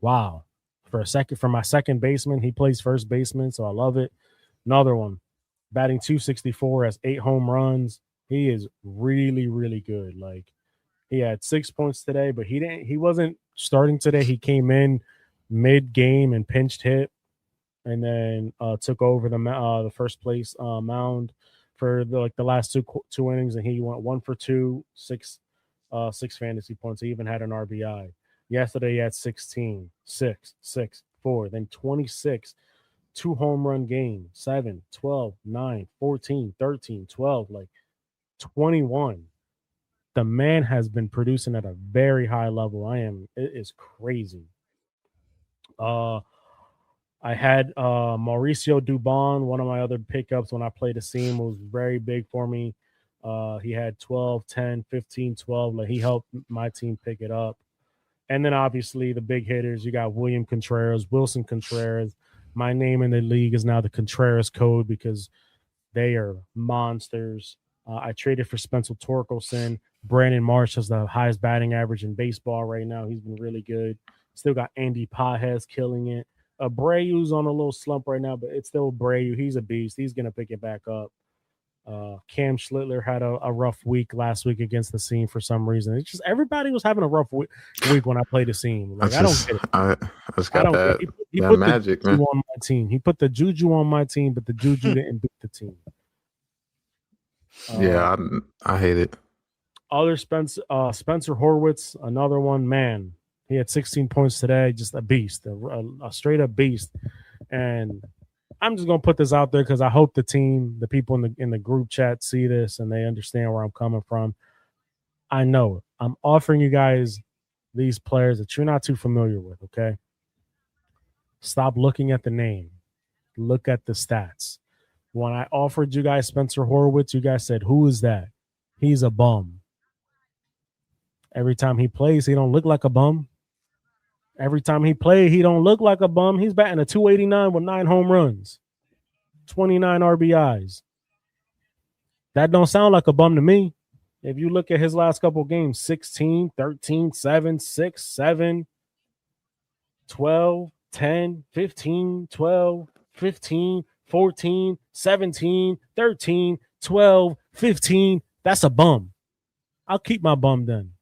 Wow. For my second baseman, he plays first baseman, so I love it. Another one, batting .264, has 8 home runs. He is really, really good. He had 6 points today, but he wasn't starting today. He came in mid-game and pinched hit, and then took over the first place mound for the last two innings, and he went 1 for 2, 6 fantasy points. He even had an RBI. Yesterday he had 16, 6, 6, 4, then 26, 2 home run game, 7, 12, 9, 14, 13, 12, 21. The man has been producing at a very high level. It is crazy. I had Mauricio Dubon, one of my other pickups when I played Aseem, was very big for me. He had 12, 10, 15, 12. He helped my team pick it up. And then obviously the big hitters, you got William Contreras, Wilson Contreras. My name in the league is now the Contreras code because they are monsters. I traded for Spencer Torkelson. Brandon Marsh has the highest batting average in baseball right now. He's been really good. Still got Andy Pajes killing it. Abreu's on a little slump right now, but it's still Abreu. He's a beast. He's going to pick it back up. Cam Schlittler had a rough week last week against the Scene for some reason. It's just everybody was having a rough week when I played the Scene. I don't get it. I just got that, he that put magic, the man. on my team. He put the juju on my team, but the juju didn't beat the team. Yeah, I hate it. Other Spencer Horwitz, another one. Man, he had 16 points today. Just a beast, a straight up beast. And I'm just gonna put this out there because I hope the people in the group chat see this and they understand where I'm coming from. I know I'm offering you guys these players that you're not too familiar with. Okay, stop looking at the name, look at the stats. When I offered you guys Spencer Horwitz, you guys said, "Who is that? He's a bum." Every time he plays, he don't look like a bum. Every time he plays, he don't look like a bum. He's batting a 289 with 9 home runs, 29 RBIs. That don't sound like a bum to me. If you look at his last couple games, 16, 13, 7, 6, 7, 12, 10, 15, 12, 15, 14, 17, 13, 12, 15. That's a bum. I'll keep my bum then.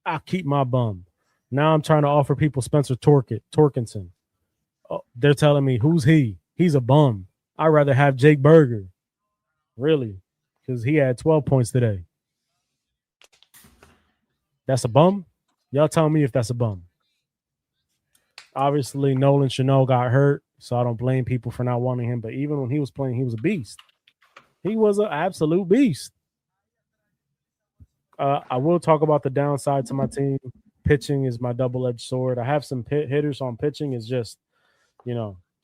I'll keep my bum. Now I'm trying to offer people Spencer Torkinson. Oh, they're telling me, who's he? He's a bum. I'd rather have Jake Berger. Really? Because he had 12 points today. That's a bum? Y'all tell me if that's a bum. Obviously, Nolan Chanel got hurt, so I don't blame people for not wanting him. But even when he was playing, he was a beast. He was an absolute beast. I will talk about the downside to my team. Pitching is my double-edged sword. I have some hitters on pitching. It's just,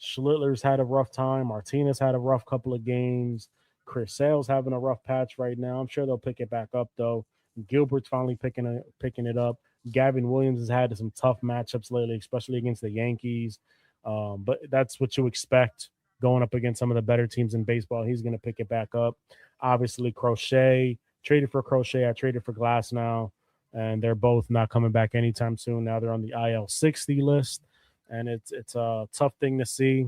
Schlittler's had a rough time. Martinez had a rough couple of games. Chris Sale's having a rough patch right now. I'm sure they'll pick it back up, though. Gilbert's finally picking it up. Gavin Williams has had some tough matchups lately, especially against the Yankees. But that's what you expect going up against some of the better teams in baseball. He's going to pick it back up. Obviously, Crochet. Traded for Crochet. I traded for Glass now. And they're both not coming back anytime soon. Now they're on the IL 60 list. And it's a tough thing to see.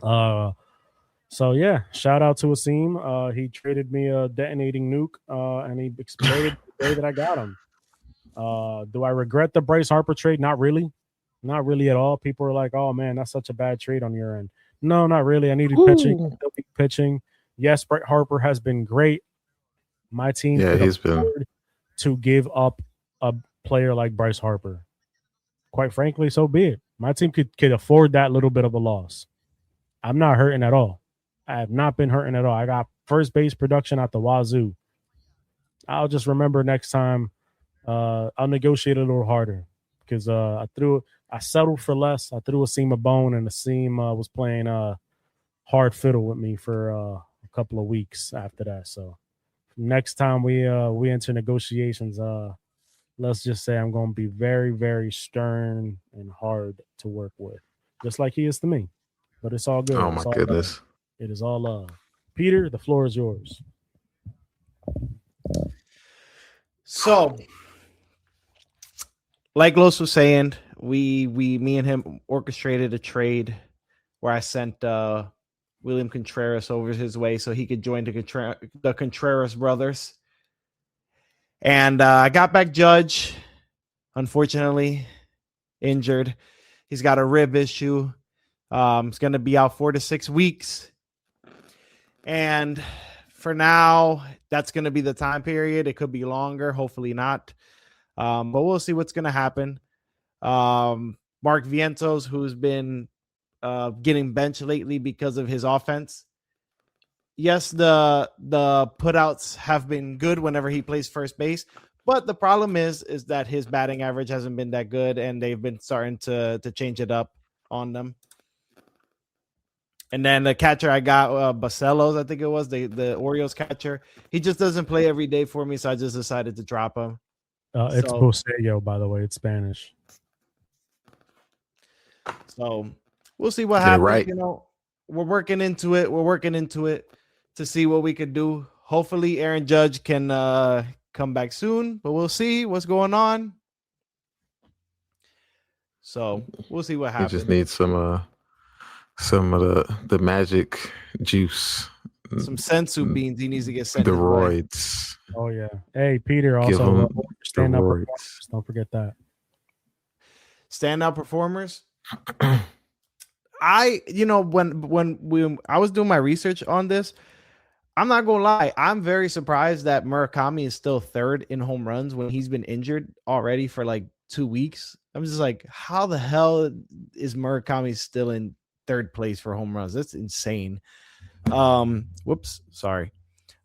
So, yeah, shout out to Aseem. He traded me a detonating nuke, and he exploded the day that I got him. Do I regret the Bryce Harper trade? Not really. Not really at all. People are like, oh, man, that's such a bad trade on your end. No, not really. I needed pitching. Yes, Bryce Harper has been great. My team he's been to give up a player like Bryce Harper. Quite frankly, so be it. My team could afford that little bit of a loss. I'm not hurting at all. I have not been hurting at all. I got first base production at the wazoo. I'll just remember next time I'll negotiate a little harder because I settled for less. I threw Aseem a bone, and Aseem was playing hard fiddle with me for a couple of weeks after that. So next time we enter negotiations, let's just say I'm going to be very, very stern and hard to work with, just like he is to me. But it's all good. Oh, my goodness. Love. It is all love. Peter, the floor is yours. So, like Los was saying, me and him orchestrated a trade where I sent William Contreras over his way so he could join the Contreras brothers. And I got back Judge, unfortunately, injured. He's got a rib issue. He's going to be out 4 to 6 weeks. And for now, that's going to be the time period. It could be longer, hopefully not. But we'll see what's going to happen. Mark Vientos, who's been getting benched lately because of his offense. Yes, the putouts have been good whenever he plays first base, but the problem is that his batting average hasn't been that good, and they've been starting to change it up on them. And then the catcher I got, Bacelos, I think it was, the Orioles catcher. He just doesn't play every day for me, so I just decided to drop him. It's Bocello, by the way. It's Spanish. So we'll see what happens. Right. We're working into it to see what we could do. Hopefully Aaron Judge can come back soon, but we'll see what's going on. So we'll see what happens. You just need some of the magic juice. Some sensu beans he needs to get sent. The roids. Oh, yeah. Hey, Peter, also stand-up performers. Don't forget that. Stand-up performers? When I was doing my research on this, I'm not gonna lie. I'm very surprised that Murakami is still third in home runs when he's been injured already for like 2 weeks. I'm just like, how the hell is Murakami still in third place for home runs? That's insane. Whoops, sorry.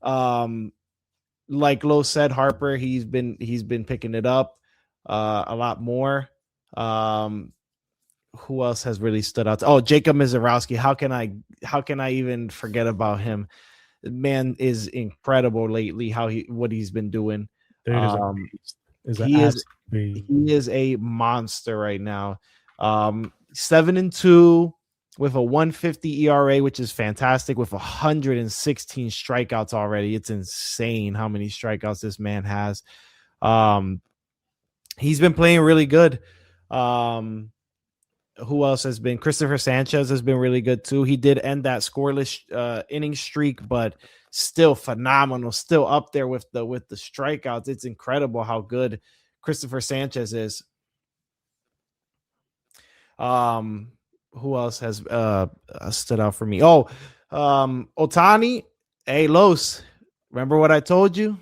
Like Lo said, Harper, he's been picking it up a lot more. Who else has really stood out? Oh, Jacob Mizorowski. How can I even forget about him? Man is incredible lately. What he's been doing. Dude He is a monster right now. 7-2 with a 150 ERA, which is fantastic, with 116 strikeouts already. It's insane how many strikeouts this man has. He's been playing really good. Who else has been? Christopher Sanchez has been really good too. He did end that scoreless inning streak, but still phenomenal. Still up there with the strikeouts. It's incredible how good Christopher Sanchez is. Who else has stood out for me? Oh, Otani. Hey, Los, remember what I told you?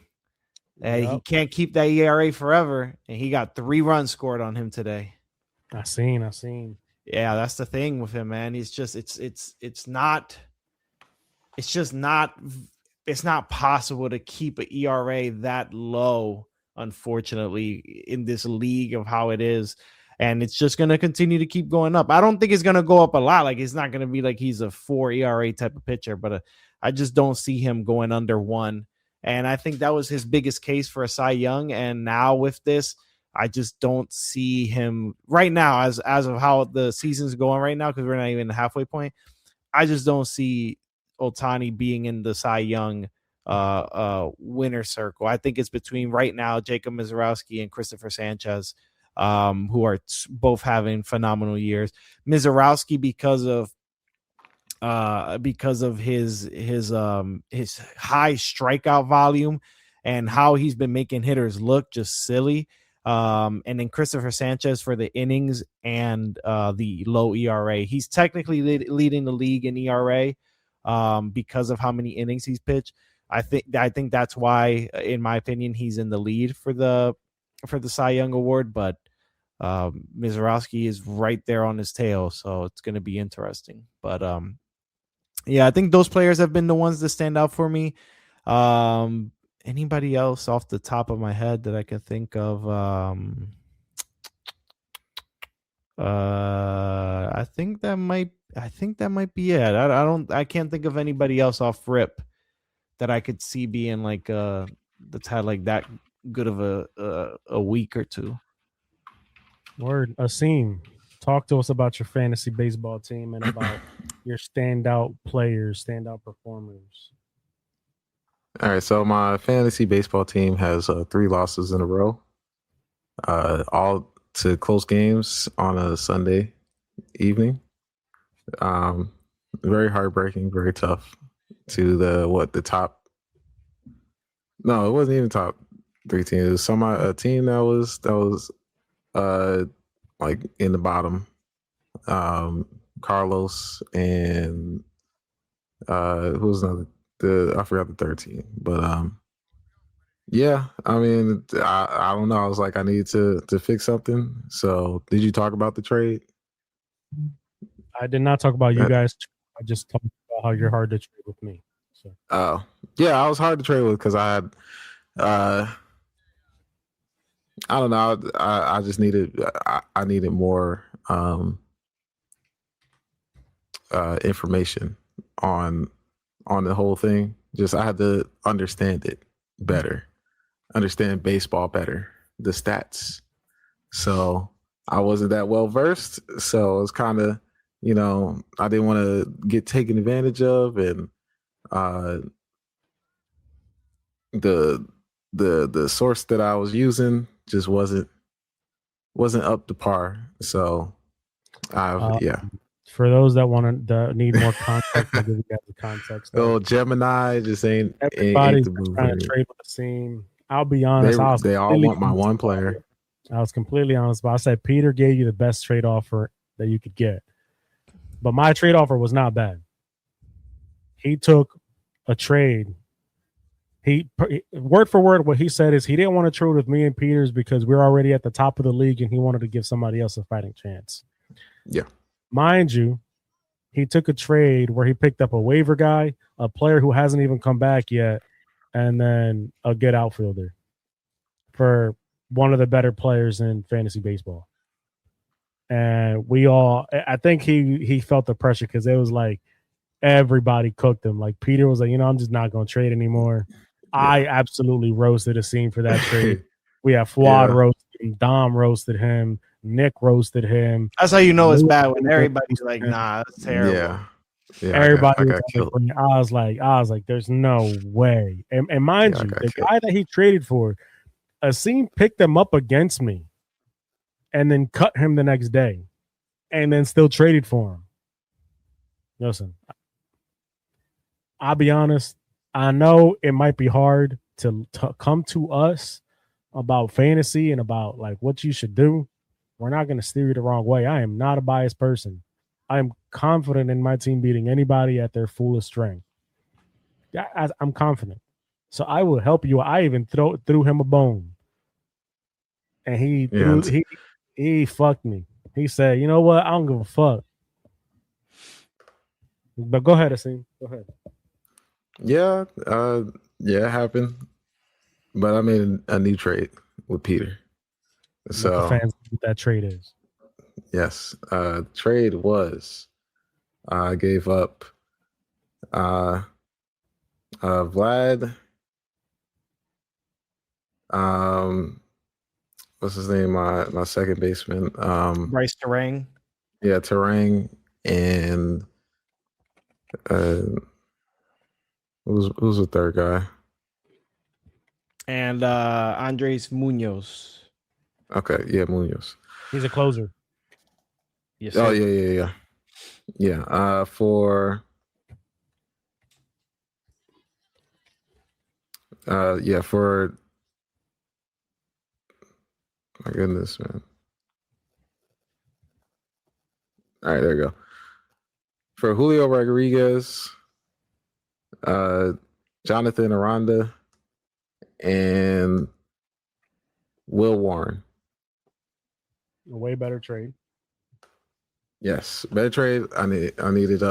Hey, he can't keep that ERA forever, and he got 3 runs scored on him today. I seen. Yeah, that's the thing with him, man. It's not possible to keep an ERA that low, unfortunately, in this league of how it is. And it's just going to continue to keep going up. I don't think it's going to go up a lot. Like, it's not going to be like he's a 4 ERA type of pitcher, but I just don't see him going under 1. And I think that was his biggest case for a Cy Young. And now with this, I just don't see him right now as of how the season's going right now, because we're not even in the halfway point. I just don't see Otani being in the Cy Young winner circle. I think it's between right now Jacob Mizorowski and Christopher Sanchez, who are both having phenomenal years. Mizorowski because of his high strikeout volume and how he's been making hitters look just silly. And then Christopher Sanchez for the innings and the low ERA. He's technically leading the league in ERA because of how many innings he's pitched. I think that's why, in my opinion, he's in the lead for the Cy Young Award. But Mizorowski is right there on his tail, so it's going to be interesting. But yeah, I think those players have been the ones that stand out for me. Anybody else off the top of my head that I can think of? I think that might be it. I can't think of anybody else off rip that I could see being like that's had like that good of a week or two. Word. Aseem, talk to us about your fantasy baseball team and about your standout players, standout performers. All right, so my fantasy baseball team has 3 losses in a row, all to close games on a Sunday evening. Very heartbreaking, very tough. To the top. No, it wasn't even top 3 teams. It was a team that was like in the bottom. Carlos and who was another? I forgot the 3rd team, but yeah, I mean, I don't know. I was like, I need to fix something. So, did you talk about the trade? I did not talk about you guys. I just talked about how you're hard to trade with me. So. Yeah, I was hard to trade with because I had, I don't know. I just needed, I needed more information on the whole thing. Just I had to understand it better, understand baseball better, the stats. So I wasn't that well versed. So it was kind of, I didn't want to get taken advantage of, and the source that I was using just wasn't up to par. So yeah. For those that need more context, I'll give you guys the context. Oh, Gemini just ain't everybody's the move. Trying to trade with the scene. I'll be honest. They all want my one player. I was completely honest, but I said Peter gave you the best trade offer that you could get. But my trade offer was not bad. He took a trade. He word for word what he said is he didn't want to trade with me and Peters because we're already at the top of the league and he wanted to give somebody else a fighting chance. Yeah. Mind you, he took a trade where he picked up a waiver guy, a player who hasn't even come back yet, and then a good outfielder for one of the better players in fantasy baseball. And I think he felt the pressure because it was like everybody cooked him. Like Peter was like, I'm just not going to trade anymore. Yeah. I absolutely roasted Aseem for that trade. We have Fuad roasted him, Dom roasted him, Nick roasted him. That's how you know it's bad when everybody's like, nah, that's terrible. Yeah, everybody I was like, there's no way. And mind you, the guy that he traded for, Aseem picked him up against me and then cut him the next day and then still traded for him. Listen, I'll be honest. I know it might be hard to come to us about fantasy and about like what you should do. We're not going to steer you the wrong way. I am not a biased person. I am confident in my team beating anybody at their fullest strength. I'm confident. So I will help you. I even threw him a bone. And he fucked me. He said, you know what? I don't give a fuck. But go ahead, Aseem. Go ahead. Yeah, it happened. But I made a new trade with Peter. So the fans know what that trade is. Yes. Trade was I gave up Vlad. What's his name? My second baseman. Bryce Terang. Yeah, Terang and who's the third guy? And Andres Munoz. Okay, yeah, Munoz. He's a closer. Yes. Oh, yeah. Yeah. For my goodness, man. All right, there you go. For Julio Rodriguez, Jonathan Aranda, and Will Warren. A way better trade. Yes, better trade. I needed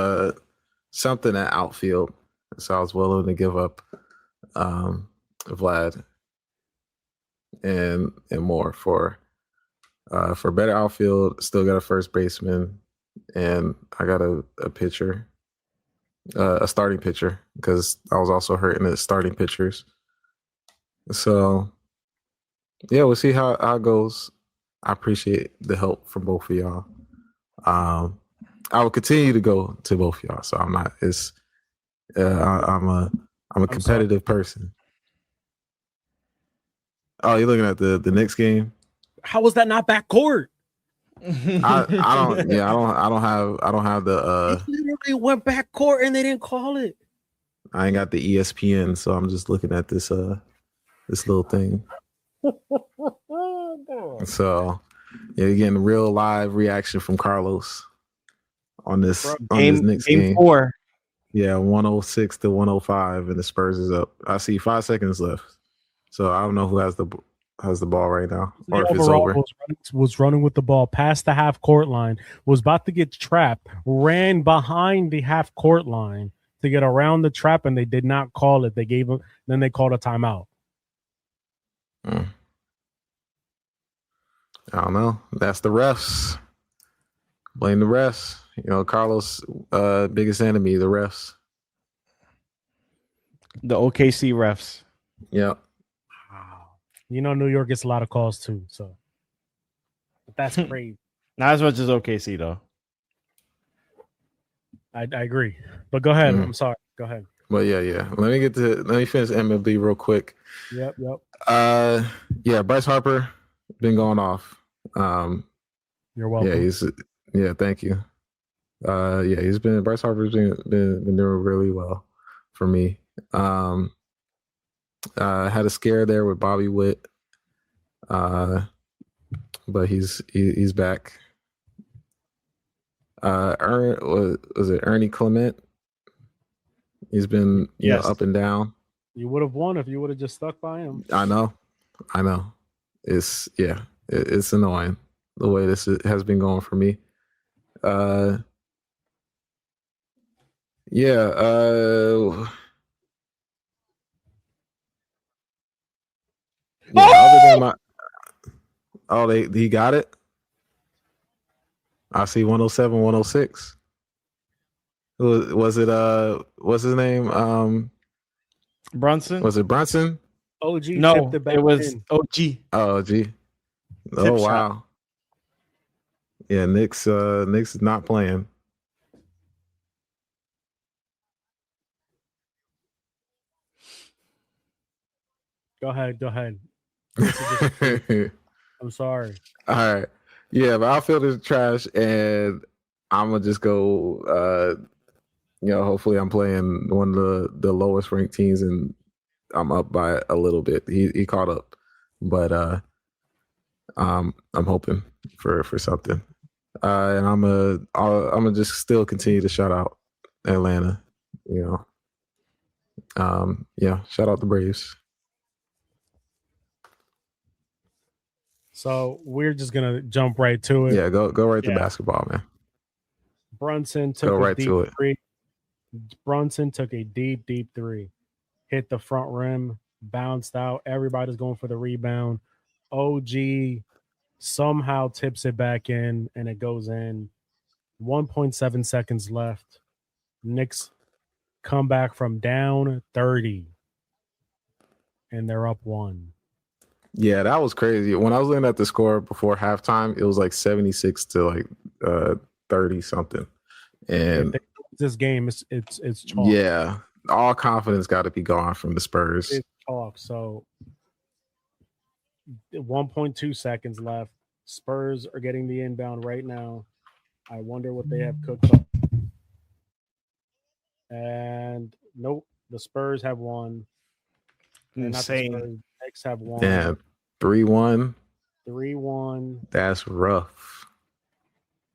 something at outfield, so I was willing to give up Vlad and more for better outfield. Still got a first baseman, and I got a pitcher, a starting pitcher, because I was also hurting the starting pitchers. So yeah, we'll see how it goes. I appreciate the help from both of y'all. I will continue to go to both of y'all. So I'm not. I'm a competitive person. Oh, you're looking at the Knicks game? How was that not backcourt? I don't have the. It literally went backcourt and they didn't call it. I ain't got the ESPN, so I'm just looking at this little thing. So yeah, you're getting real live reaction from Carlos on this Knicks game. 4. Yeah, 106 to 105, and the Spurs is up. I see 5 seconds left, so I don't know who has the ball right now, or if it's over. Was running with the ball past the half court line, was about to get trapped, ran behind the half court line to get around the trap, and they did not call it. Then they called a timeout. I don't know. That's the refs. Blame the refs. Carlos' biggest enemy, the refs. The OKC refs. Yep. New York gets a lot of calls too, so that's crazy. Not as much as OKC though. I agree, but go ahead. I'm sorry. Go ahead. But yeah. Let me finish MLB real quick. Yep. Yeah, Bryce Harper been going off. You're welcome. Thank you. Bryce Harper's been doing really well for me. Had a scare there with Bobby Witt, but he's back. Was it Ernie Clement? He's been Yes. up and down. You would have won if you would have just stuck by him. I know. It's it's annoying the way this has been going for me. Yeah. Other than my, he got it. I see 107, 106. Was it what's his name? Brunson? Was it Brunson? OG No, tipped it back it was in. OG. Oh, gee. Oh, Tip wow. shot. Yeah, Knicks is not playing. Go ahead. I'm sorry. All right. Yeah, but Outfield is trash, and I'm gonna just go. Hopefully, I'm playing one of the lowest ranked teams, and I'm up by a little bit. He caught up, but I'm hoping for something. And I'm gonna just still continue to shout out Atlanta. Shout out the Braves. So we're just gonna jump right to it. Yeah, go right to basketball, man. Brunson took a deep three. Brunson took a deep three, hit the front rim, bounced out. Everybody's going for the rebound. OG somehow tips it back in, and it goes in. 1.7 seconds left. Knicks come back from down 30, and they're up 1. Yeah, that was crazy. When I was looking at the score before halftime, it was like 76 to like 30 something. And this game it's chalk. Yeah, all confidence got to be gone from the Spurs. It's chalk. So 1.2 seconds left. Spurs are getting the inbound right now. I wonder what they have cooked up. And nope, the Spurs have won. Insane. Knicks have won. Yeah, 3-1. 3-1. That's rough.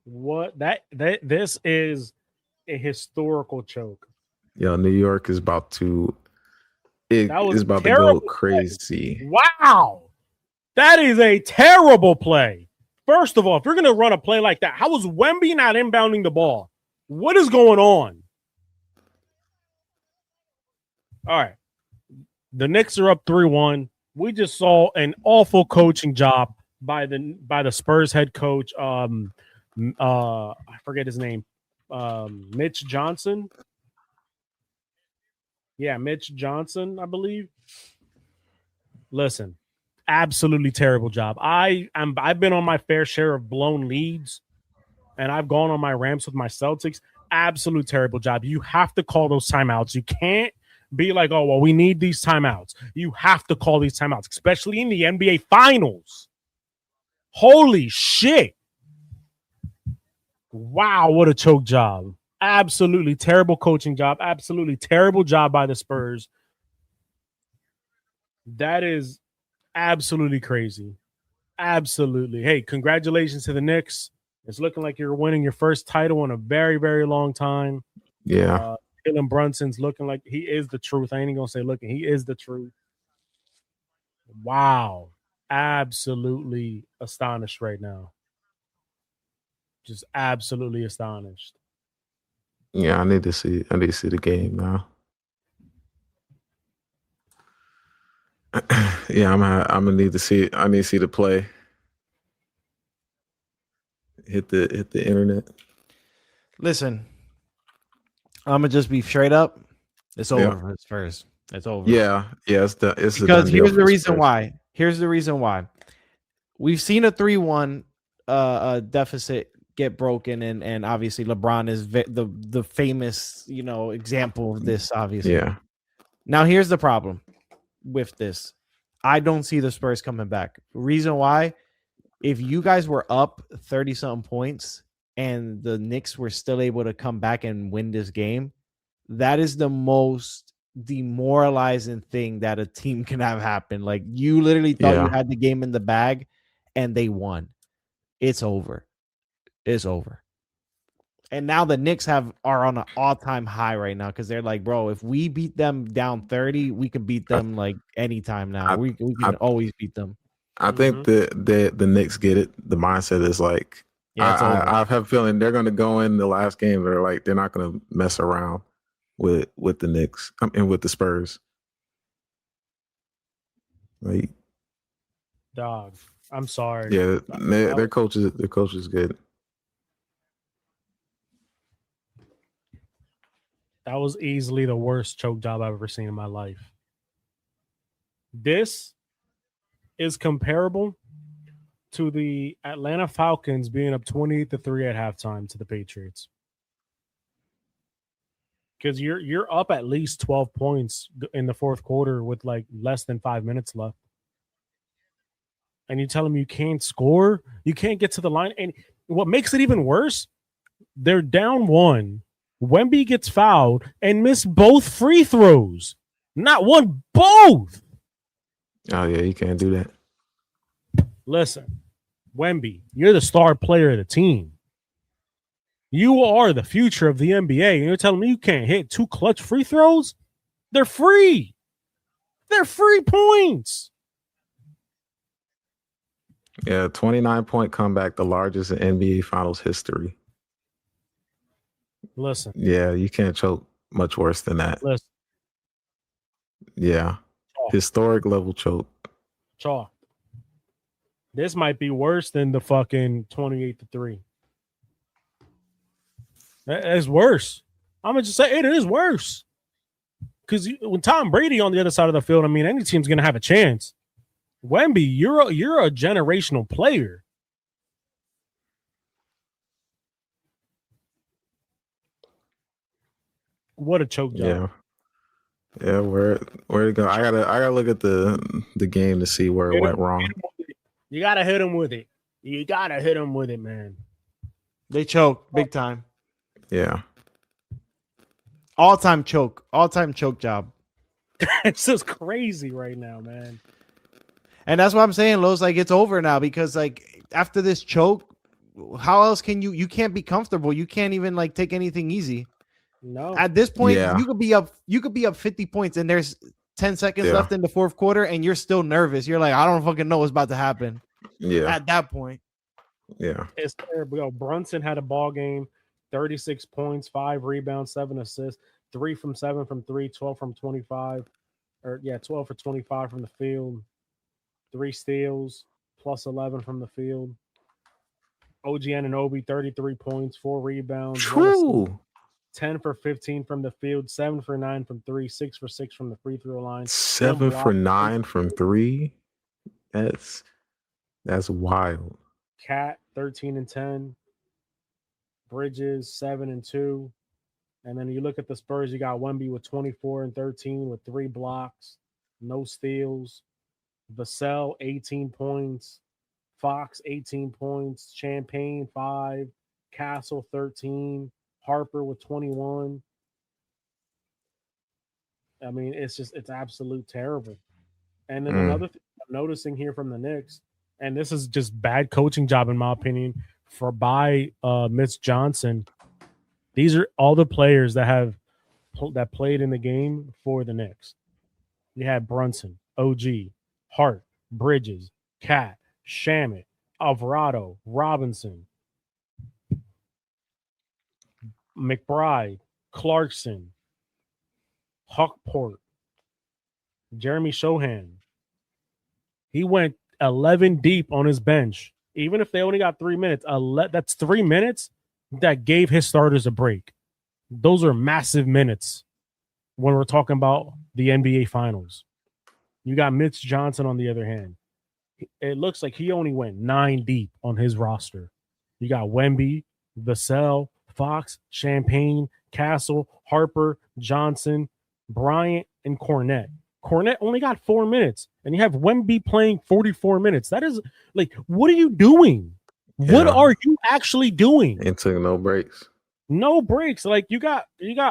What this is a historical choke. Yo, New York is about to go crazy. Wow. That is a terrible play. First of all, if you're going to run a play like that, how is Wemby not inbounding the ball? What is going on? All right. The Knicks are up 3-1. We just saw an awful coaching job by the Spurs head coach. I forget his name. Mitch Johnson. Yeah, Mitch Johnson, I believe. Listen, absolutely terrible job. I've been on my fair share of blown leads, and I've gone on my ramps with my Celtics. Absolute terrible job. You have to call those timeouts. You can't be like, oh, well, we need these timeouts. You have to call these timeouts, especially in the NBA Finals. Holy shit. Wow, what a choke job. Absolutely terrible coaching job. Absolutely terrible job by the Spurs. That is absolutely crazy. Absolutely. Hey, congratulations to the Knicks. It's looking like you're winning your first title in a very, very long time. Yeah. Jalen Brunson's looking like he is the truth. I ain't gonna say looking. He is the truth. Wow. Absolutely astonished right now. Just absolutely astonished. Yeah, I need to see the game now. Yeah, I'm gonna need to see it. I need to see the play. Hit the internet. Listen, I'm gonna just be straight up. It's over for the Spurs. It's over. Yeah. It's because here's the reason why. Here's the reason why. We've seen a 3-1 deficit get broken, and obviously LeBron is the famous example of this. Obviously, yeah. Now here's the problem with this. I don't see the Spurs coming back. Reason why? If you guys were up 30-something points and the Knicks were still able to come back and win this game, that is the most demoralizing thing that a team can have happen. Like, you literally thought you had the game in the bag and they won. It's over. It's over. And now the Knicks are on an all-time high right now because they're like, bro, if we beat them down 30, we could beat them like anytime now. We can always beat them. I think the Knicks get it. The mindset is like, I have a feeling they're going to go in the last game. They're like, they're not going to mess around with the Knicks and with the Spurs. Like, dog, I'm sorry. Yeah, their coach is good. That was easily the worst choke job I've ever seen in my life. This is comparable to the Atlanta Falcons being up 28-3 at halftime to the Patriots. Because you're up at least 12 points in the fourth quarter with like less than 5 minutes left. And you tell them you can't score, you can't get to the line. And what makes it even worse, they're down 1. Wemby gets fouled and missed both free throws. Not one, both. Oh, yeah, you can't do that. Listen, Wemby, you're the star player of the team. You are the future of the NBA, and you're telling me you can't hit 2 clutch free throws? They're free. They're free points. Yeah, 29-point comeback, the largest in NBA Finals history. Listen. Yeah, you can't choke much worse than that. Listen. Yeah. Chalk. Historic level choke. Chalk. This might be worse than the fucking 28-3. It's worse. I'm going to just say it is worse. Because when Tom Brady on the other side of the field, I mean, any team's going to have a chance. Wemby, you're a generational player. What a choke job. Yeah, where to go? I gotta look at the game to see where it went wrong. You gotta hit him with it. You gotta hit him with it, man. They choke big time. Yeah. All-time choke job. It's just crazy right now, man. And that's what I'm saying, Los. Like, it's over now because, like, after this choke, how else can you can't be comfortable? You can't even like take anything easy. No. At this point, you could be up 50 points and there's 10 seconds left in the fourth quarter and you're still nervous. You're like, I don't fucking know what's about to happen. Yeah. At that point. Yeah. It's terrible. Yo, Brunson had a ball game, 36 points, 5 rebounds, 7 assists, 3 from 7 from 3, 12 from 25. 12 for 25 from the field, 3 steals, plus 11 from the field. OG Anunoby, 33 points, 4 rebounds. True. 10 for 15 from the field, 7 for 9 from 3, 6 for 6 from the free throw line. 7 for 9 from 3. That's wild. Cat 13 and 10. Bridges 7 and 2. And then you look at the Spurs, you got Wemby with 24 and 13 with 3 blocks, no steals. Vassell 18 points. Fox 18 points. Champagne 5. Castle 13. Harper with 21. I mean, it's absolute terrible. And then another thing I'm noticing here from the Knicks, and this is just bad coaching job in my opinion, by Mitch Johnson. These are all the players that played in the game for the Knicks. You had Brunson, OG, Hart, Bridges, Cat, Shamet, Alvarado, Robinson, McBride, Clarkson, Huckport, Jeremy Shohan. He went 11 deep on his bench. Even if they only got 3 minutes, that's 3 minutes that gave his starters a break. Those are massive minutes when we're talking about the NBA Finals. You got Mitch Johnson on the other hand. It looks like he only went 9 deep on his roster. You got Wemby, Vassell, Fox, Champagne, Castle, Harper, Johnson, Bryant, and Cornette. Cornette only got 4 minutes, and you have Wemby playing 44 minutes. That is like, what are you doing? Yeah. What are you actually doing? And took no breaks. No breaks. Like you got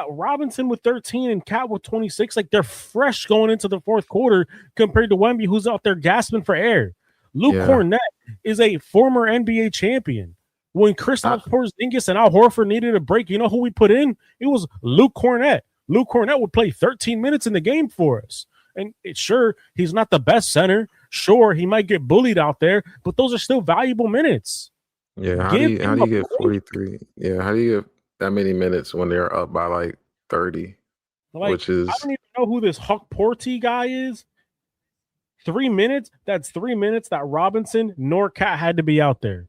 Robinson with 13 and Cat with 26. Like they're fresh going into the fourth quarter compared to Wemby, who's out there gasping for air. Luke Cornette is a former NBA champion. When Kristaps Porzingis and Al Horford needed a break, you know who we put in? It was Luke Cornett. Luke Cornett would play 13 minutes in the game for us. And sure, he's not the best center. Sure, he might get bullied out there, but those are still valuable minutes. Yeah, how do you get 43? Yeah, how do you get that many minutes when they're up by like 30? Which is, I don't even know who this Huck Porty guy is. 3 minutes. That's 3 minutes that Robinson nor Cat had to be out there.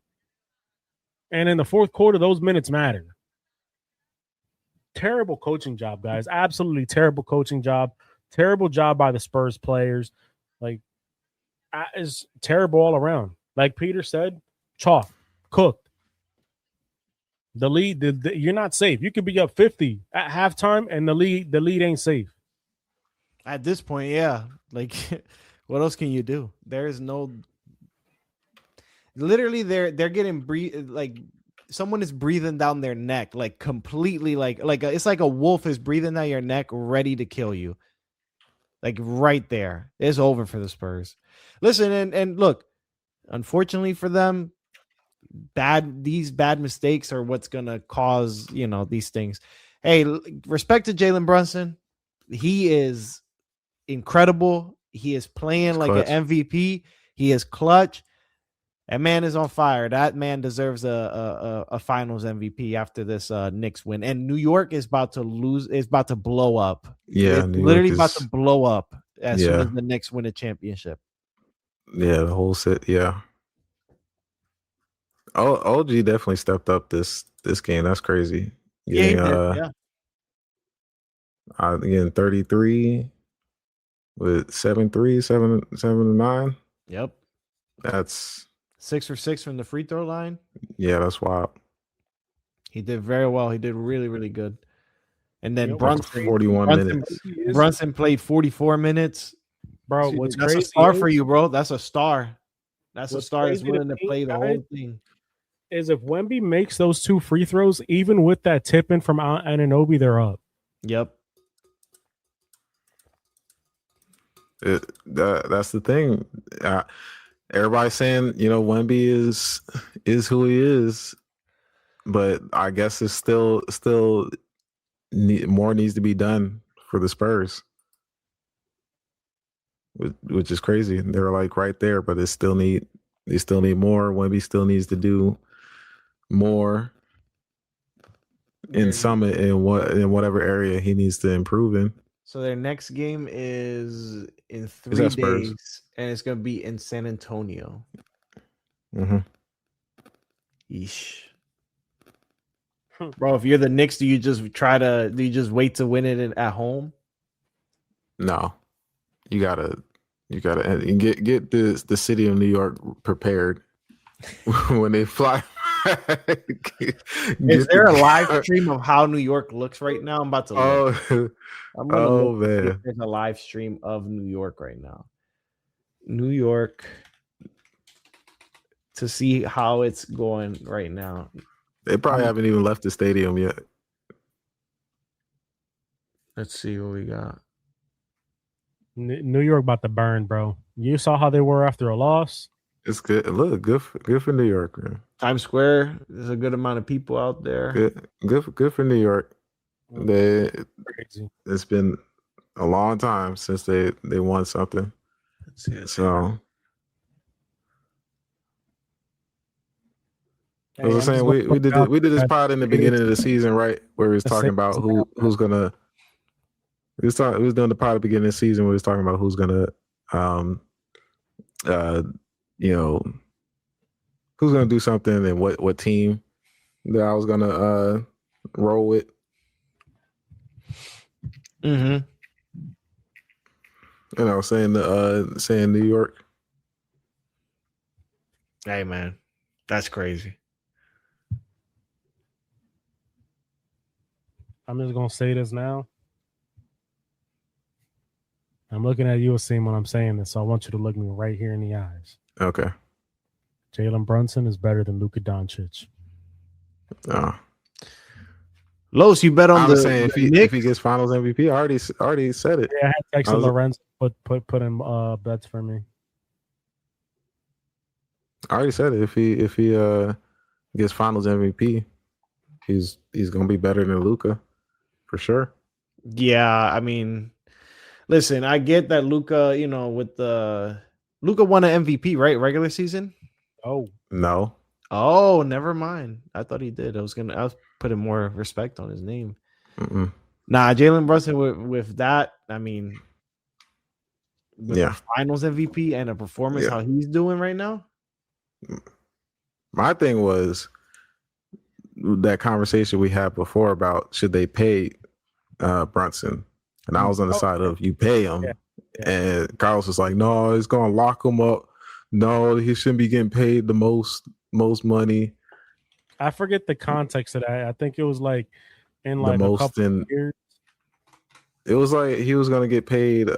And in the fourth quarter, those minutes matter. Terrible coaching job, guys. Absolutely terrible coaching job. Terrible job by the Spurs players. Like, is terrible all around. Like Peter said, chalk, cooked. The lead, you're not safe. You could be up 50 at halftime, and the lead ain't safe. At this point, yeah. Like, what else can you do? There is no. Literally, they're getting like someone is breathing down their neck, like completely, like it's like a wolf is breathing down your neck, ready to kill you. Like right there, it's over for the Spurs. Listen, and look, unfortunately for them, these bad mistakes are what's gonna cause these things. Hey, respect to Jalen Brunson, he is incredible. He is playing like an MVP. He is clutch. That man is on fire. That man deserves a Finals MVP after this Knicks win. And New York is about to lose. It's about to blow up. Yeah, it's literally about to blow up as soon as the Knicks win a championship. Yeah, the whole set. Yeah. OG definitely stepped up this game. That's crazy. Getting, Again, 33 with 7 threes, 7 to 9. Yep. That's 6 for 6 from the free throw line. Yeah, that's wild. He did very well. He did really, really good. And then Brunson, 41 minutes. Brunson played 44 minutes. Bro, what's that's crazy a star for you, bro. That's a star. That's a star that's willing to play the whole thing. Is if Wemby makes those 2 free throws, even with that tip in from Anunoby, they're up. Yep. That's the thing. Everybody's saying, Wemby is who he is, but I guess it's still more needs to be done for the Spurs, which is crazy. They're like right there, but they still need more. Wemby still needs to do more in whatever area he needs to improve in. So their next game is in 3 days, and it's going to be in San Antonio. Mm-hmm. Yeesh. Bro, if you're the Knicks, do you just wait to win it at home? No, you gotta get the city of New York prepared when they fly. Is there a live stream of how New York looks right now? I'm about to look. Man, there's a live stream of New York right now. New York, to see how it's going right now. They probably haven't even left the stadium yet. Let's see what we got. New York about to burn, bro. You saw how they were after a loss. It's good. Look, good for New York, man. Times Square, there's a good amount of people out there. Good for New York. It's been a long time since they won something. Let's see. So I was saying we did this pod in the beginning of the season, right? Where we was talking about who's gonna. We was doing the pod at the beginning of the season. Where we was talking about who's gonna, who's gonna do something and what team that I was gonna roll with. Mm-hmm. Saying New York. Hey man, that's crazy. I'm just gonna say this now. I'm looking at you, Aseem, when I'm saying this, so I want you to look me right here in the eyes. Okay. Jalen Brunson is better than Luka Doncic. Los, you bet on I'm saying if he gets Finals MVP, I already said it. Yeah, I had texted Lorenzo put in bets for me. I already said it. If he gets Finals MVP, he's gonna be better than Luka for sure. Yeah, I mean, listen, I get that Luka, with the Luka won an MVP, right? Regular season. Oh, No, Oh, never mind. I thought he did. I was putting more respect on his name. Mm-mm. Nah, Jalen Brunson with that. I mean, with a Yeah, Finals MVP and a performance yeah. how he's doing right now. My thing was that conversation we had before about should they pay Brunson, and I was on the side of you pay him, yeah, yeah. and Carlos was like, no, it's gonna lock him up. No, he shouldn't be getting paid the most money, I forget the context of that. I think it was like in the like a most, couple and of years. it was like he was gonna get paid.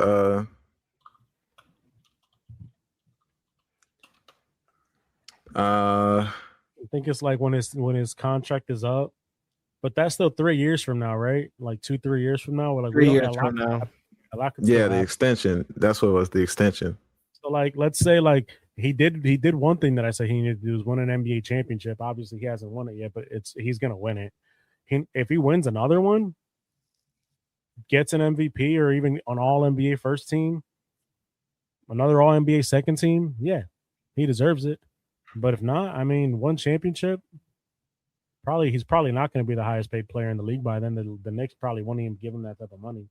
I think it's like when his contract is up, but that's still 3 years from now, right? Like 2-3 years from now. We're like 3 we don't years from now. a lot could still Yeah, the happen. extension. That's what it was. The extension. So like let's say like he did one thing that I said he needed to do is win an NBA championship. Obviously he hasn't won it yet, but he's gonna win it. If he wins another one, gets an MVP or even an all NBA first team, another all NBA second team, yeah, he deserves it. But if not, I mean, one championship, he's probably not going to be the highest paid player in the league by then. The Knicks probably won't even give him that type of money.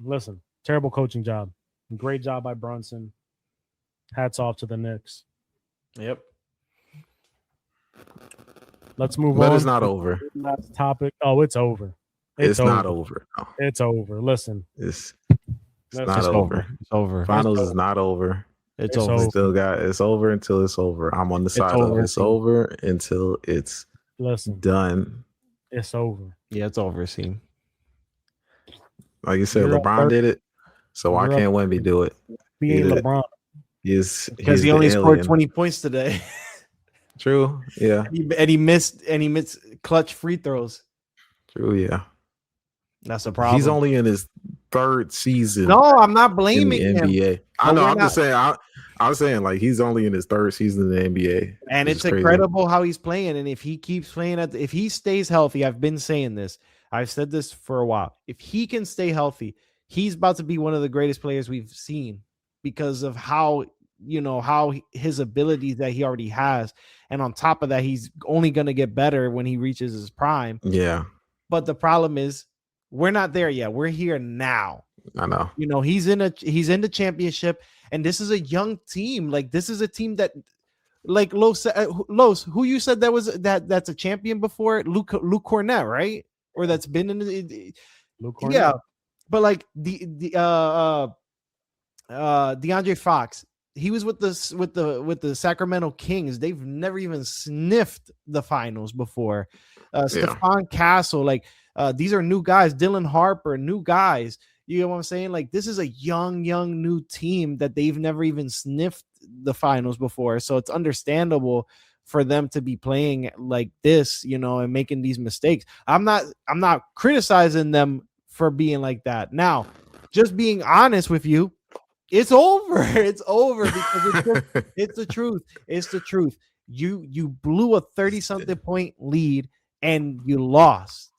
Listen, terrible coaching job. Great job by Brunson. Hats off to the Knicks. Yep. Let's move But on. it's not over. Last topic. Oh, it's over. It's not over. No. It's over. Listen, It's That's not just over. It's over. Finals It's is not over. It's It's over. over. Still got it's over until it's over. I'm on the side over. of it's over until it's listen. done. It's over. Yeah, it's over, Aseem. Like you said, You're up LeBron 30. did it. So why You're up can't Wemby do it? He ain't did it. LeBron. Because he only scored 20 points today. True. Yeah. and he missed clutch free throws. True. Yeah. That's a problem. He's only in his third season. No, I'm not in blaming the him. NBA. I know. I'm just saying. I'm saying like he's only in his third season in the NBA, and it's incredible how he's playing. And if he keeps playing if he stays healthy, I've been saying this. I've said this for a while. If he can stay healthy, he's about to be one of the greatest players we've seen because of how his abilities that he already has, and on top of that, he's only going to get better when he reaches his prime. Yeah. But the problem is, we're not there yet. We're here now. I know. He's in the championship, and this is a young team. Like this is a team that, like Los, who you said that's a champion before? Luke Cornett, right? Or that's been in the Luke Cornett. yeah. But like DeAndre Fox, he was with the Sacramento Kings. They've never even sniffed the finals before. Stephon Castle, like these are new guys. Dylan Harper, new guys. You know what I'm saying? Like this is a young new team that they've never even sniffed the finals before. So it's understandable for them to be playing like this, and making these mistakes. I'm not criticizing them for being like that. Now, just being honest with you, it's over. It's over because it's the truth. It's the truth. You blew a 30-something point lead and you lost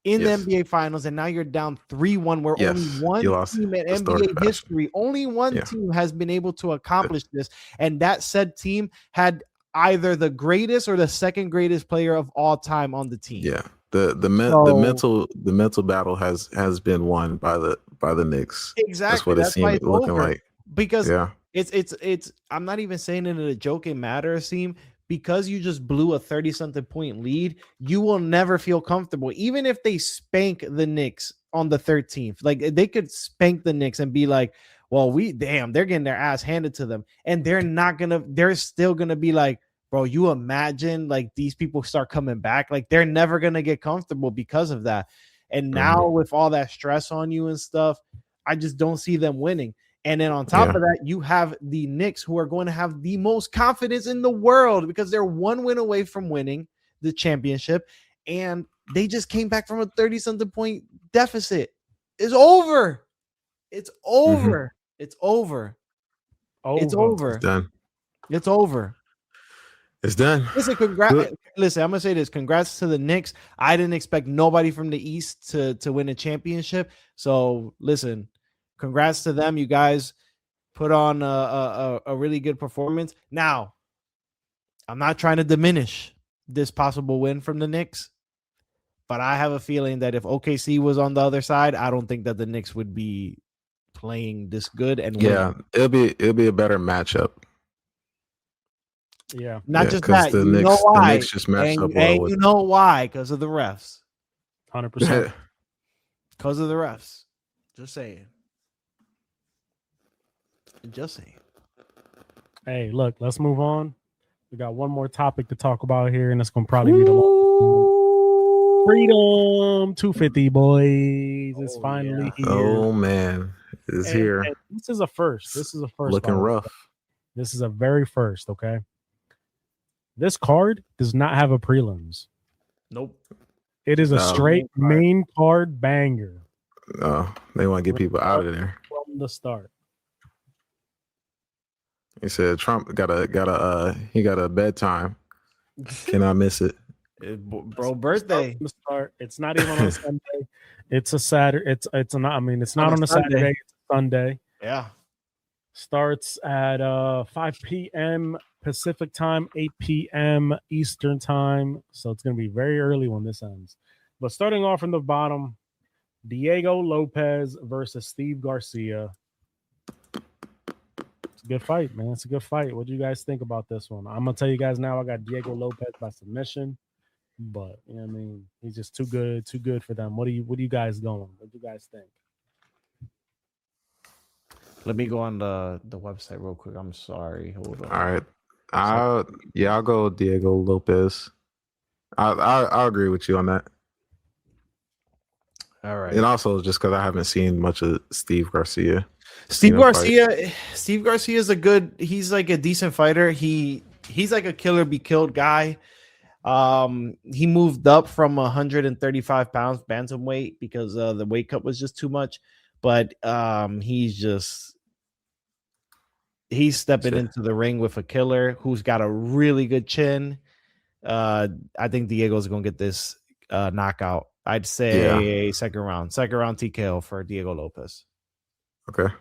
in the NBA Finals, and now you're down 3-1. Where only one team in NBA history, only one team has been able to accomplish this, and that said team had either the greatest or the second greatest player of all time on the team. Yeah. The mental battle has been won by the Knicks. Exactly. That's what it seemed looking like. Because it's I'm not even saying it in a joking matter, Aseem. Because you just blew a 30-something point lead, you will never feel comfortable. Even if they spank the Knicks on the 13th, like they could spank the Knicks and be like, well, they're getting their ass handed to them. And they're still gonna be like, bro, you imagine like these people start coming back. Like they're never gonna get comfortable because of that. And now with all that stress on you and stuff, I just don't see them winning. And then on top of that, you have the Knicks, who are going to have the most confidence in the world because they're one win away from winning the championship. And they just came back from a 30-something point deficit. It's over. It's over. It's over. It's over. It's done. It's over. It's done. Listen, congrats. Listen, I'm gonna say this. Congrats to the Knicks. I didn't expect nobody from the East to win a championship. So listen, congrats to them. You guys put on a really good performance. Now, I'm not trying to diminish this possible win from the Knicks, but I have a feeling that if OKC was on the other side, I don't think that the Knicks would be playing this good and Yeah, winning. it'll be a better matchup. Yeah. Not Yeah, just 'cause that, the you know Knicks why? just matched up And well with you know why? Because of the refs. 100%. Because of the refs. Just saying. Just saying. Hey, look, let's move on. We got one more topic to talk about here, and it's gonna probably be the Freedom 250, boys. It's finally here. Oh man, it's here. And this is a first. This is a first. Looking rough. This is a very first. Okay. This card does not have a prelims. Nope. It is a straight main card banger. They want to get people out of there from the start. He said Trump got a bedtime. Cannot miss it. Bro, birthday. It's not even on a Sunday. It's a Saturday. It's not. I mean, it's not on a Saturday. It's a Sunday. Yeah. Starts at 5 p.m. Pacific time, 8 p.m. Eastern time. So it's going to be very early when this ends. But starting off from the bottom, Diego Lopez versus Steve Garcia. It's a good fight, man. It's a good fight. What do you guys think about this one? I'm going to tell you guys now, I got Diego Lopez by submission. But, you know what I mean? He's just too good for them. What are you guys going? What do you guys think? Let me go on the website real quick. I'm sorry. Hold on. All right. I'll go Diego Lopez. I'll agree with you on that. All right. And also just because I haven't seen much of Steve Garcia. Steve Garcia is he's like a decent fighter. He's like a killer be killed guy. He moved up from 135 pounds bantamweight because the weight cut was just too much. But he's stepping into the ring with a killer who's got a really good chin. I think Diego's gonna get this knockout. I'd say second round TKO for Diego Lopez. Okay.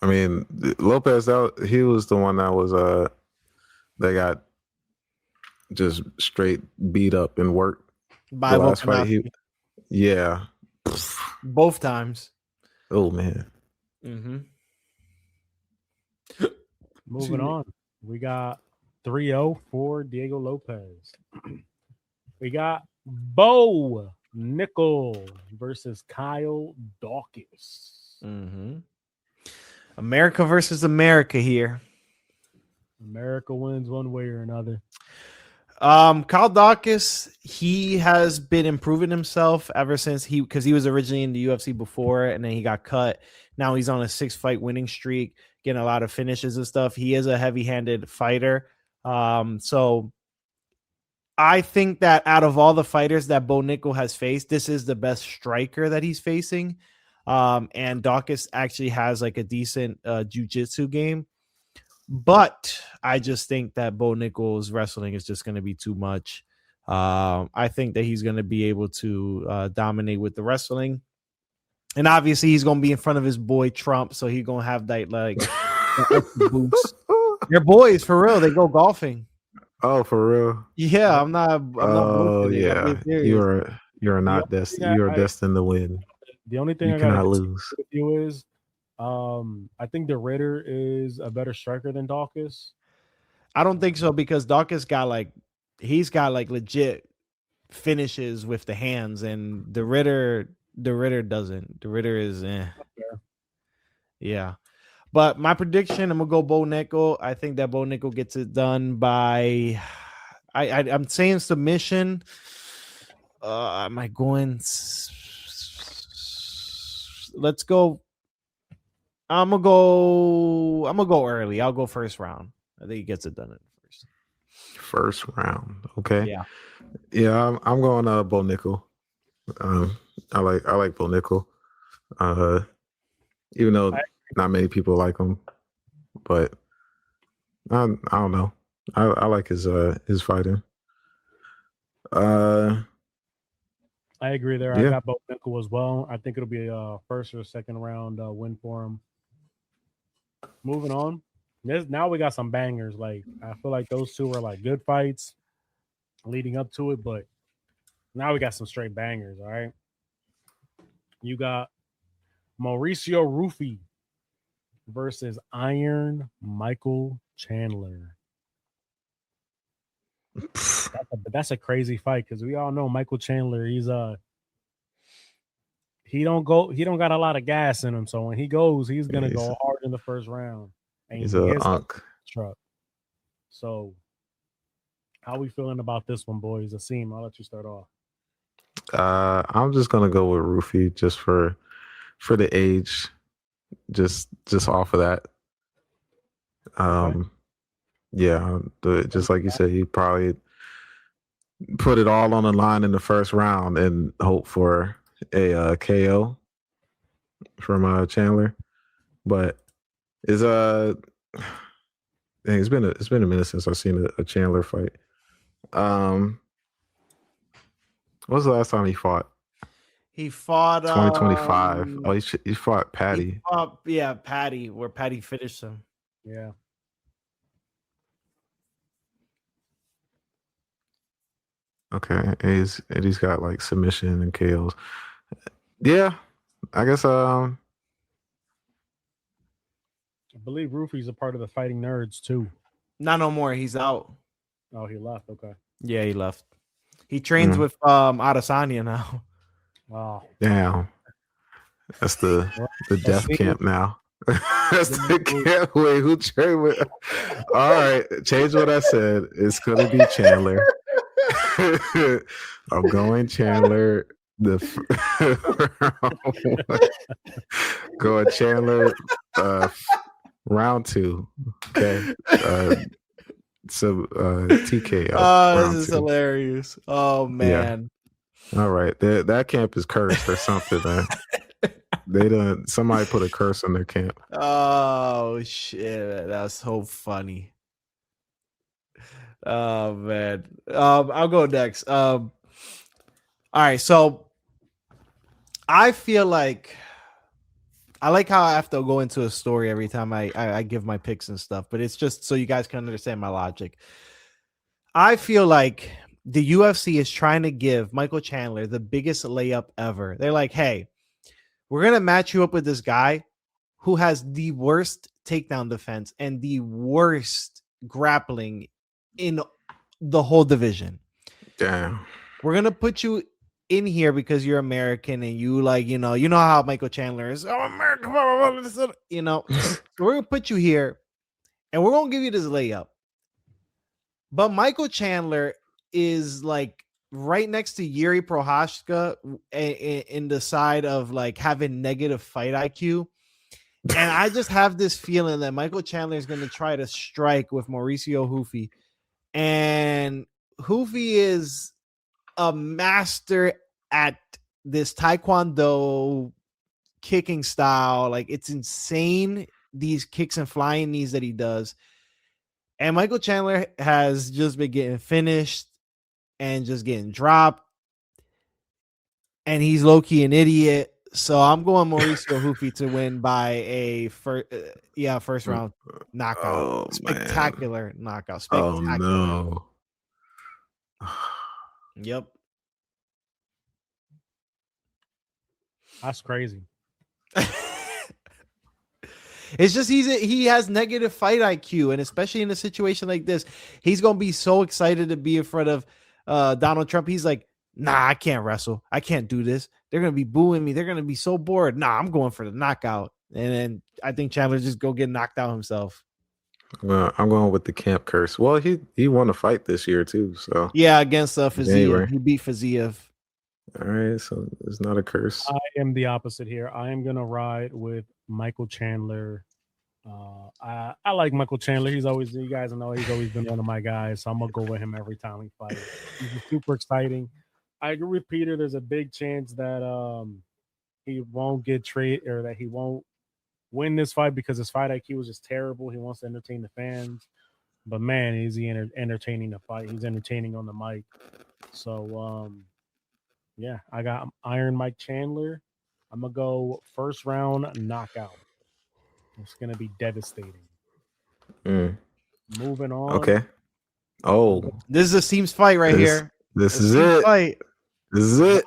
I mean, Lopez, he was the one that was that got just straight beat up and worked by the last fight. Both times. Oh man. Mm-hmm. Moving on, we got 3-0 for Diego Lopez. We got Bo Nickel versus Kyle Dawkins. Mm-hmm. America versus America here. America wins one way or another. Kyle Dawkins, he has been improving himself ever since because he was originally in the UFC before and then he got cut. Now he's on a 6-fight winning streak, getting a lot of finishes and stuff. He is a heavy-handed fighter. So I think that out of all the fighters that Bo Nickel has faced, this is the best striker that he's facing. And Dawkins actually has like a decent jiu-jitsu game. But I just think that Bo Nickel's wrestling is just going to be too much. I think that he's going to be able to dominate with the wrestling. And obviously he's going to be in front of his boy Trump. So he's going to have that like boots. They're boys for real. They go golfing. Oh, for real? Yeah, I'm not. Oh, yeah. You're destined to win. The only thing you cannot lose with you is, I think the Ritter is a better striker than Dawkins. I don't think so because Dawkins got legit finishes with the hands, and the Ritter doesn't. The Ritter is yeah. But my prediction, I'm gonna go Bo Nickel. I think that Bo Nickel gets it done by I'm saying submission. Am I going? Let's go. I'm gonna go early. I'll go first round. I think he gets it done in first round. Okay. Yeah. I'm going Bo Nickel. I like Bo Nickel. Even though not many people like him, but I don't know. I like his fighting. Uh, I agree there. I yeah. got both Nickel as well. I think it'll be a first or second round win for him. Moving on. Now we got some bangers. Like I feel like those two were like good fights leading up to it, but now we got some straight bangers. All right. You got Mauricio Rufy versus Iron Michael Chandler. That's a crazy fight because we all know Michael Chandler. He don't got a lot of gas in him. So when he goes, he's gonna He's go hard in the first round he's and a his unk. truck. So how we feeling about this one, boys? Aseem, I'll let you start off. I'm just gonna go with Rufy just for the age, just off of that. Okay. Yeah, just like you said, he probably put it all on the line in the first round and hope for a KO from Chandler. But is it's been a minute since I've seen a Chandler fight. When was the last time he fought? He fought 2025. Oh, he fought Patty. Patty, where Patty finished him. Yeah. Okay, and he's got like submission and KOs. Yeah, I guess. I believe Rufy's a part of the Fighting Nerds too. Not no more. He's out. Oh, he left. Okay. Yeah, he left. He trains with Adesanya now. Wow. Damn, that's the death camp now. That's the camp. Wait, who trained with? All right, change what I said. It's gonna be Chandler. I'm going Chandler. Going Chandler. Round 2. Okay. TKO. Oh, this is hilarious. Oh man. Yeah. All right. That camp is cursed or something, man. Somebody put a curse on their camp. Oh shit. That's so funny. Oh man. I'll go next. All right, so I feel like I like how I have to go into a story every time I give my picks and stuff, but it's just so you guys can understand my logic. I feel like the UFC is trying to give Michael Chandler the biggest layup ever. They're like, hey, we're going to match you up with this guy who has the worst takedown defense and the worst grappling in the whole division. Damn. We're going to put you in here because you're American and you like, you know how Michael Chandler is. Oh, American, so we're going to put you here and we're going to give you this layup. But Michael Chandler is like right next to Yuri Prochazka in the side of like having negative fight IQ. And I just have this feeling that Michael Chandler is going to try to strike with Mauricio Rufy. And Rufy is a master at this Taekwondo kicking style. Like it's insane, these kicks and flying knees that he does. And Michael Chandler has just been getting finished and just getting dropped. And he's low-key an idiot. So I'm going Mauricio Rufy to win by a first round knockout. Oh, Spectacular knockout. Spectacular. Oh no. Yep. That's crazy. It's just he has negative fight IQ, and especially in a situation like this, he's gonna be so excited to be in front of Donald Trump. He's like, nah, I can't wrestle. I can't do this. They're gonna be booing me. They're gonna be so bored. Nah, I'm going for the knockout. And then I think Chandler just go get knocked out himself. Well, I'm going with the camp curse. Well, he won a fight this year too, so yeah, against Fiziev. He beat Fiziev. All right, so it's not a curse. I am the opposite here. I am gonna ride with Michael Chandler. I like Michael Chandler. You guys know he's always been one of my guys, so I'm gonna go with him every time we fight. He's super exciting. I agree with Peter. There's a big chance that he won't get traded or that he won't win this fight because his fight IQ is just terrible. He wants to entertain the fans. But man, is he entertaining the fight? He's entertaining on the mic. So yeah, I got Iron Mike Chandler. I'm gonna go first round knockout. It's gonna be devastating. Mm, Moving on. okay. Oh, This is Aseem's fight right here. This is Aseem's it. fight. This is it.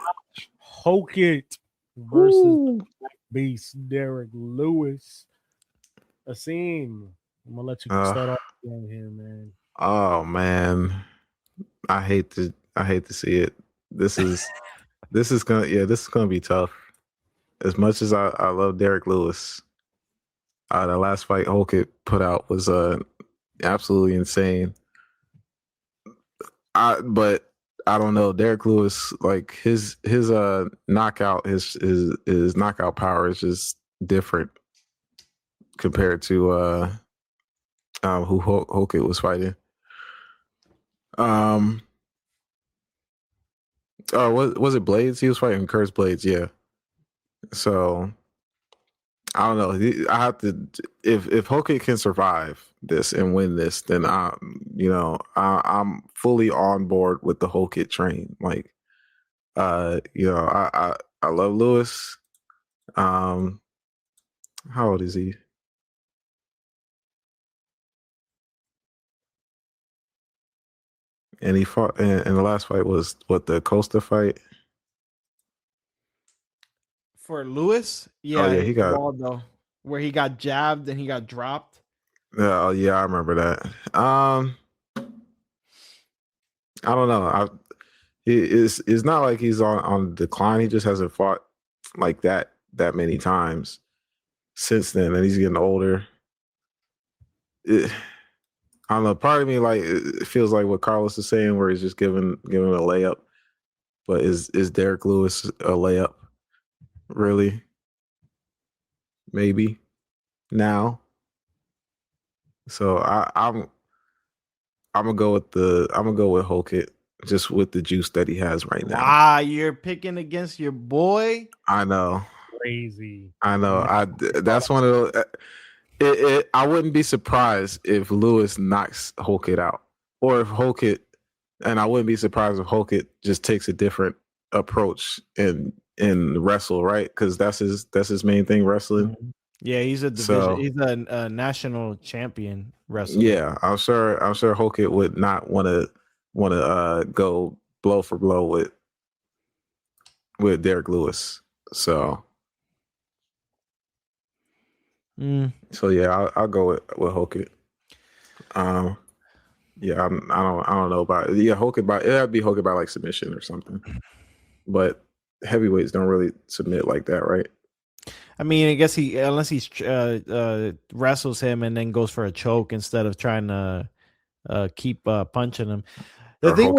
Hokit versus Ooh. Black Beast Derek Lewis. Aseem, I'm gonna let you start off again here, man. Oh man, I hate to see it. This is gonna be tough. As much as I love Derek Lewis, the last fight Holkett put out was absolutely insane. But I don't know, Derek Lewis, like his knockout, his knockout power is just different compared to who Holkett was fighting. Was it Blades? He was fighting Curse Blades, yeah. So I don't know. I have to if Holkett can survive this and win this, then I'm fully on board with the Holkett train. Like, I love Lewis. How old is he? And he fought, and the last fight was what, the Costa fight? For Lewis, yeah, he got Waldo, where he got jabbed and he got dropped. Yeah, I remember that. I don't know. It's not like he's on decline. He just hasn't fought like that many times since then, and he's getting older. I don't know. Part of me, like, it feels like what Carlos is saying, where he's just giving a layup. But is Derek Lewis a layup? Really? Maybe now. So I'm gonna go with Holkett, just with the juice that he has right now. Ah, you're picking against your boy. I know. Crazy. I know. That's one of the. I wouldn't be surprised if Lewis knocks Holkett out, or if Holkett, and I wouldn't be surprised if Holkett just takes a different approach and wrestle, right? Because that's his main thing, wrestling. Yeah, he's a division. He's a national champion wrestler. Yeah, I'm sure Holkett would not want to go blow for blow with Derek Lewis. So. So yeah, I'll go with Holkett. Yeah, I don't know about it. Yeah, Holkett it'd be Holkett by like submission or something. But heavyweights don't really submit like that, right? I mean, I guess unless he wrestles him and then goes for a choke instead of trying to keep punching him. The thing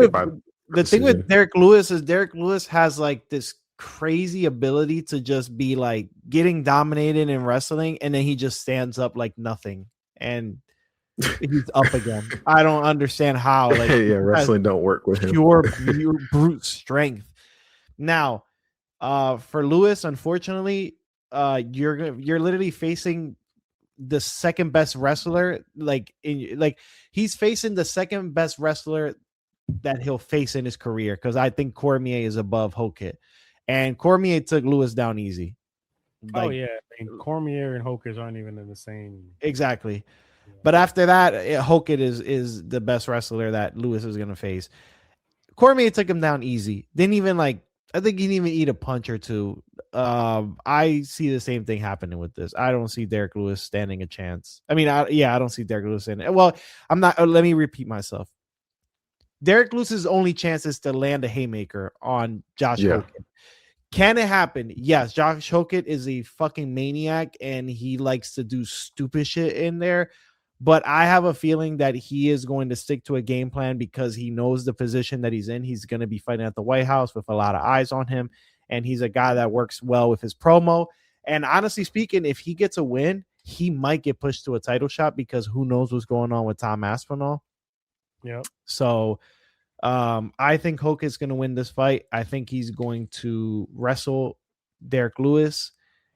with Derek Lewis is Derek Lewis has like this crazy ability to just be like getting dominated in wrestling, and then he just stands up like nothing and he's up again. I don't understand how. Like, yeah, wrestling don't work with him. Pure brute strength. Now, for Lewis, unfortunately, you're literally facing the second best wrestler. He's facing the second best wrestler that he'll face in his career, because I think Cormier is above Holkett, and Cormier took Lewis down easy. I mean, Cormier and Holkett aren't even in the same. Exactly. Yeah. But after that, Holkett is the best wrestler that Lewis is going to face. Cormier took him down easy. I think he didn't even eat a punch or two. I see the same thing happening with this. I don't see Derek Lewis standing a chance. I mean, I don't see Derek Lewis standing. Well, I'm not. Let me repeat myself. Derek Lewis's only chance is to land a haymaker on Josh Holkett. Can it happen? Yes. Josh Holkett is a fucking maniac, and he likes to do stupid shit in there. But I have a feeling that he is going to stick to a game plan, because he knows the position that he's in. He's going to be fighting at the White House with a lot of eyes on him, and he's a guy that works well with his promo. And honestly speaking, if he gets a win, he might get pushed to a title shot, because who knows what's going on with Tom Aspinall. Yeah. So I think Holkett's going to win this fight. I think he's going to wrestle Derek Lewis,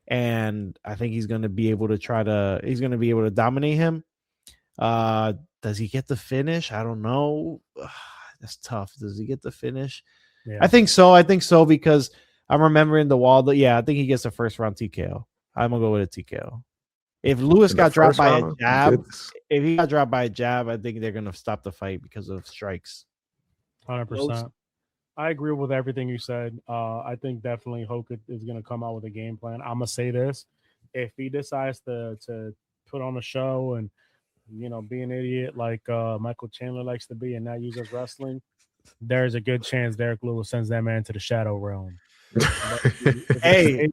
and I think he's going to be able to dominate him. Does he get the finish? I don't know. That's tough. Does he get the finish? Yeah. I think so because I'm remembering the wall. Yeah, I think he gets a first round TKO. I'm gonna go with a TKO. If Lewis In the got dropped first by a round? jab, Goodness. if he got dropped by a jab, I think they're gonna stop the fight because of strikes. 100%. I agree with everything you said. I think definitely Hoka is going to come out with a game plan. I'm gonna say this: if he decides to put on a show and be an idiot like Michael Chandler likes to be, and not use his wrestling, there's a good chance Derek Lewis sends that man to the shadow realm. But if he Hey, stays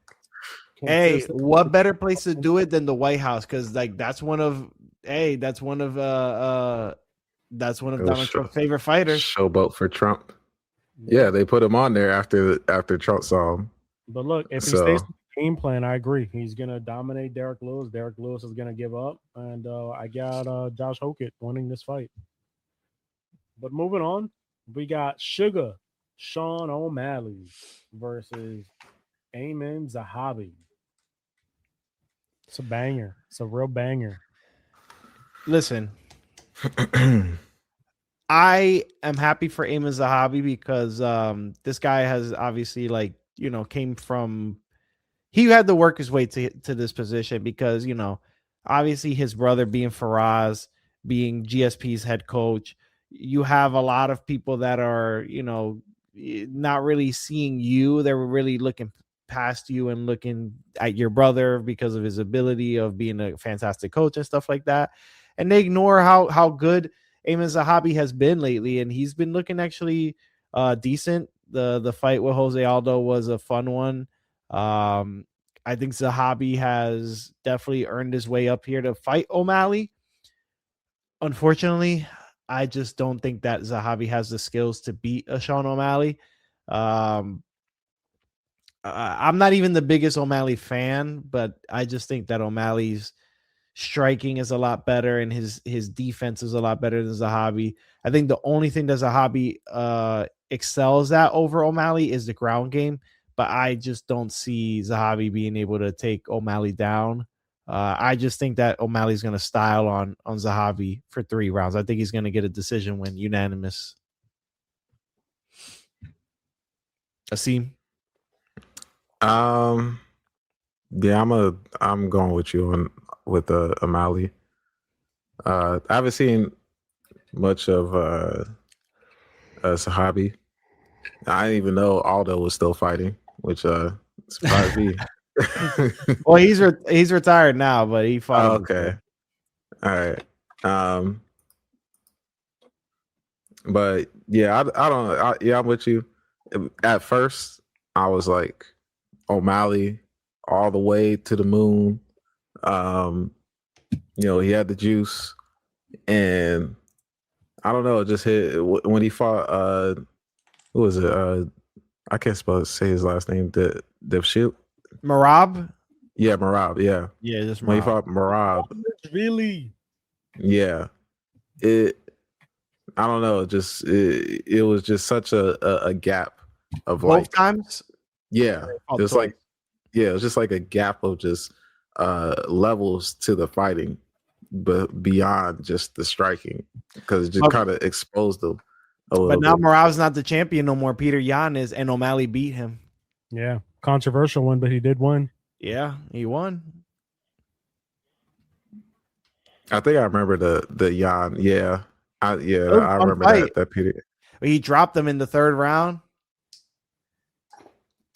hey, consistent, what better place to do it than the White House? Because like that's one of Donald Trump's favorite fighters. Showboat for Trump. Yeah, they put him on there after Trump saw him. But look, if he So- stays with the game plan, I agree. He's gonna dominate Derek Lewis. Derek Lewis is gonna give up, and I got Josh Hokett winning this fight. But moving on, we got Sugar Sean O'Malley versus Amen Zahabi. It's a banger. It's a real banger. Listen, I am happy for Amin Zahabi because this guy has obviously came from, he had to work his way to this position because obviously his brother being Faraz, being GSP's head coach, you have a lot of people that are not really seeing you. They were really looking past you and looking at your brother because of his ability of being a fantastic coach and stuff like that, and they ignore how good Amin Zahabi has been lately, and he's been looking actually decent. The fight with Jose Aldo was a fun one. I think Zahabi has definitely earned his way up here to fight O'Malley. Unfortunately, I just don't think that Zahabi has the skills to beat a Sean O'Malley. I'm not even the biggest O'Malley fan, but I just think that O'Malley's striking is a lot better and his defense is a lot better than Zahabi. I think the only thing that Zahabi excels at over O'Malley is the ground game, but I just don't see Zahabi being able to take O'Malley down. I just think that O'Malley's going to style on Zahabi for 3 rounds. I think he's going to get a decision win, unanimous. Aseem? Yeah, I'm going with you with O'Malley. I haven't seen much of Zahabi. I didn't even know Aldo was still fighting, which surprised me. Well, he's retired now, but he fought. Okay. All right. But yeah, I'm with you. At first, I was like O'Malley all the way to the moon. He had the juice, and I don't know, it just hit when he fought. Who was it? I can't say his last name. Devshil. Marab? Yeah, Marab. Yeah. Yeah, just When he Marab. fought Marab. Really? Yeah. I don't know. It was just such a gap of Both times? Yeah. Oh, It was twice. it was just like a gap of just levels to the fighting, but beyond just the striking, because it just kind of exposed them a little But now bit. Marab's not the champion no more. Peter Yan is, and O'Malley beat him. Yeah. Controversial one, but he did win. Yeah, he won. I think I remember the Yan. Yeah. I remember fight. that Peter. He dropped him in the 3rd round.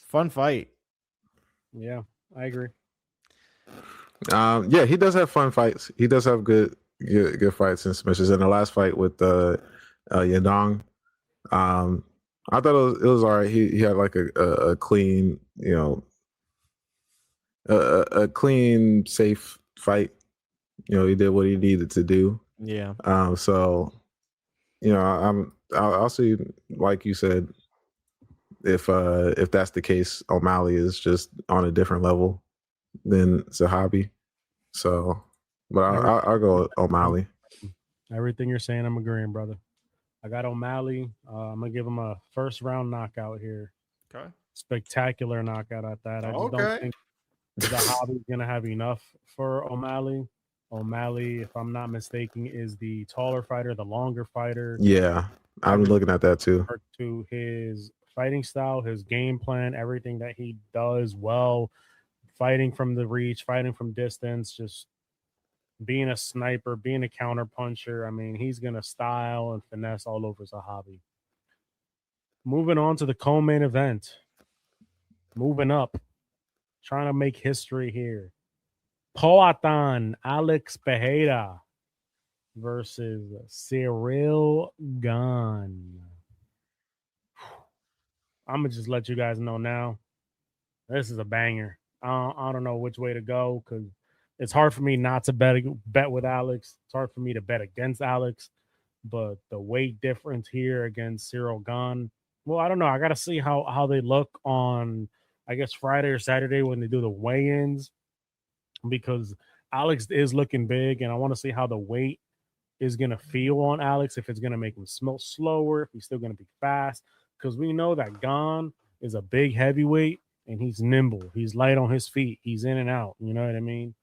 Fun fight. Yeah, I agree. Yeah, he does have fun fights. He does have good fights and submissions. In the last fight with Yadong, I thought it was all right. He had like a clean, a clean, safe fight. He did what he needed to do. Yeah. So, I'll see, like you said, if that's the case, O'Malley is just on a different level than Zahabi. So, but I'll go with O'Malley. Everything you're saying, I'm agreeing, brother. I got O'Malley. I'm gonna give him a 1st round knockout here. Okay. Spectacular knockout at that. I just don't think Zahabi's gonna have enough for O'Malley. O'Malley, if I'm not mistaken, is the taller fighter, the longer fighter. Yeah, I'm looking at that too. To his fighting style, his game plan, everything that he does well, fighting from the reach, fighting from distance, just being a sniper, being a counter puncher. I mean, he's going to style and finesse all over Zahabi. Moving on to the co-main event. Moving up. Trying to make history here. Poatan Alex Pereira versus Cyril Gane. I'm going to just let you guys know now. This is a banger. I don't know which way to go because it's hard for me not to bet with Alex. It's hard for me to bet against Alex. But the weight difference here against Cyril Gane, well, I don't know. I got to see how they look on, I guess, Friday or Saturday when they do the weigh-ins, because Alex is looking big, and I want to see how the weight is going to feel on Alex, if it's going to make him smell slower, if he's still going to be fast, because we know that Gane is a big heavyweight, and he's nimble. He's light on his feet. He's in and out. You know what I mean?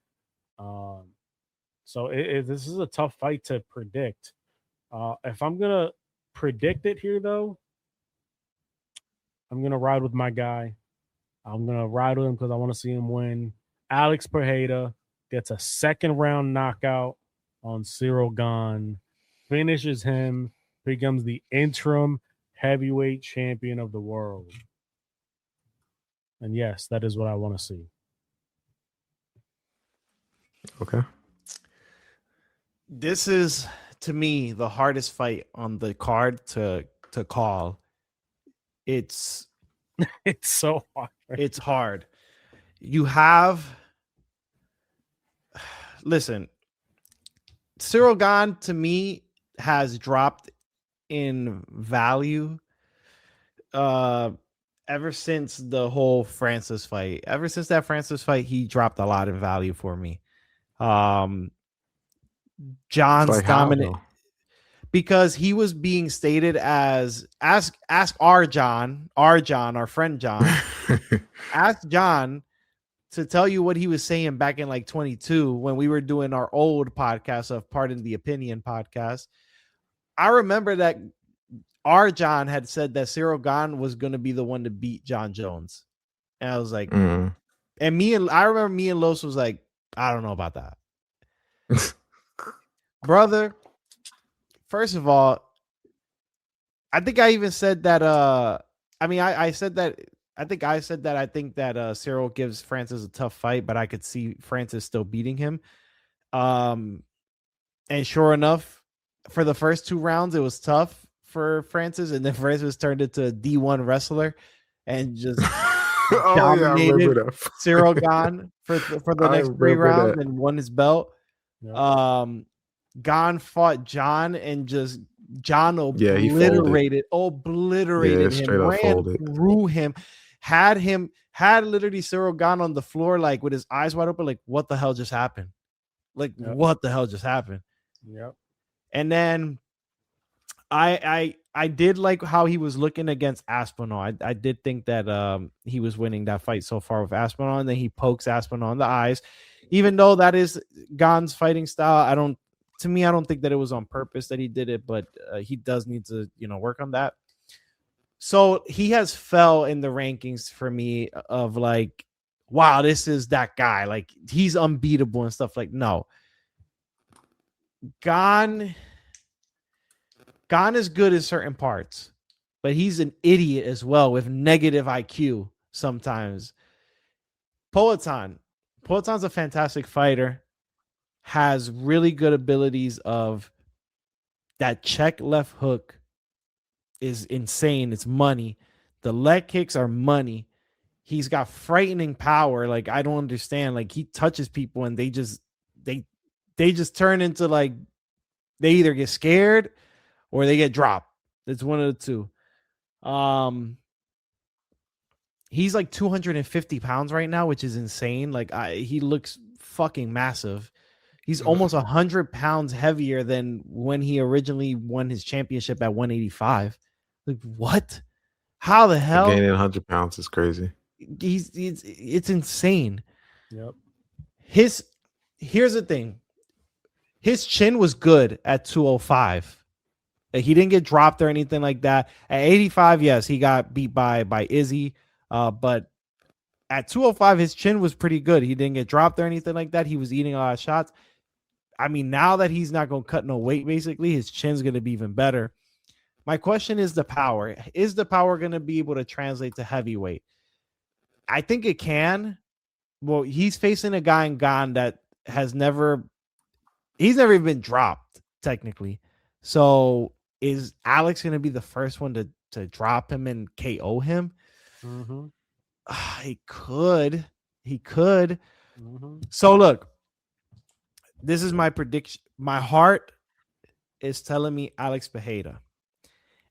So this is a tough fight to predict. If I'm going to predict it here, though, I'm going to ride with my guy. I'm going to ride with him because I want to see him win. Alex Pereira gets a second-round knockout on Cyril Gane, finishes him, becomes the interim heavyweight champion of the world. And yes, that is what I want to see. Okay. This is, to me, the hardest fight on the card to call. It's so hard. It's hard. You have, listen, Cyril Gane to me has dropped in value ever since the whole Francis fight. Ever since that Francis fight, he dropped a lot in value for me. John's like dominant because he was being stated as ask our John, our friend John. Ask John to tell you what he was saying back in like 22 when we were doing our old podcast of Pardon the Opinion podcast. I remember that our John had said that Cyril Gane was going to be the one to beat John Jones. And I was like, and I remember me and Los was like, I don't know about that. Brother, first of all, I think I even said that, I said that I think that Cyril gives Francis a tough fight, but I could see Francis still beating him. And sure enough, for the first 2 rounds, it was tough for Francis, and then Francis turned into a D1 wrestler and just dominated Cyril Gane for the next 3 rounds and won his belt. Yep. Gane fought John and just John obliterated him, ran through him, had literally Cyril Gane on the floor, like with his eyes wide open, like what the hell just happened? What the hell just happened? Yep. And then I did like how he was looking against Aspinall. I did think that he was winning that fight so far with Aspinall, and then he pokes Aspinall in the eyes. Even though that is Gane's fighting style, I don't think that it was on purpose that he did it, but he does need to, work on that. So he has fell in the rankings for me of like, wow, this is that guy. Like he's unbeatable and stuff. Like, no. Gane is good in certain parts, but he's an idiot as well with negative IQ sometimes. Poatan's a fantastic fighter, has really good abilities of that check left hook is insane. It's money. The leg kicks are money. He's got frightening power. Like, I don't understand. Like, he touches people and they just turn into like, they either get scared or they get dropped. It's one of the two. He's like 250 pounds right now, which is insane. Like he looks fucking massive. He's almost 100 pounds heavier than when he originally won his championship at 185. Like what? How the hell? Gaining 100 pounds is crazy. It's insane. Yep. Here's the thing. his chin was good at 205. He didn't get dropped or anything like that. At 85, yes, he got beat by Izzy. But at 205, his chin was pretty good. He didn't get dropped or anything like that. He was eating a lot of shots. I mean, now that he's not going to cut no weight, basically, his chin's going to be even better. My question is the power. Is the power going to be able to translate to heavyweight? I think it can. Well, he's facing a guy in Ghana that he's never even been dropped, technically. So is Alex going to be the first one to drop him and KO him? Mm-hmm. He could. Mm-hmm. So look, this is my prediction. My heart is telling me Alex Pereira.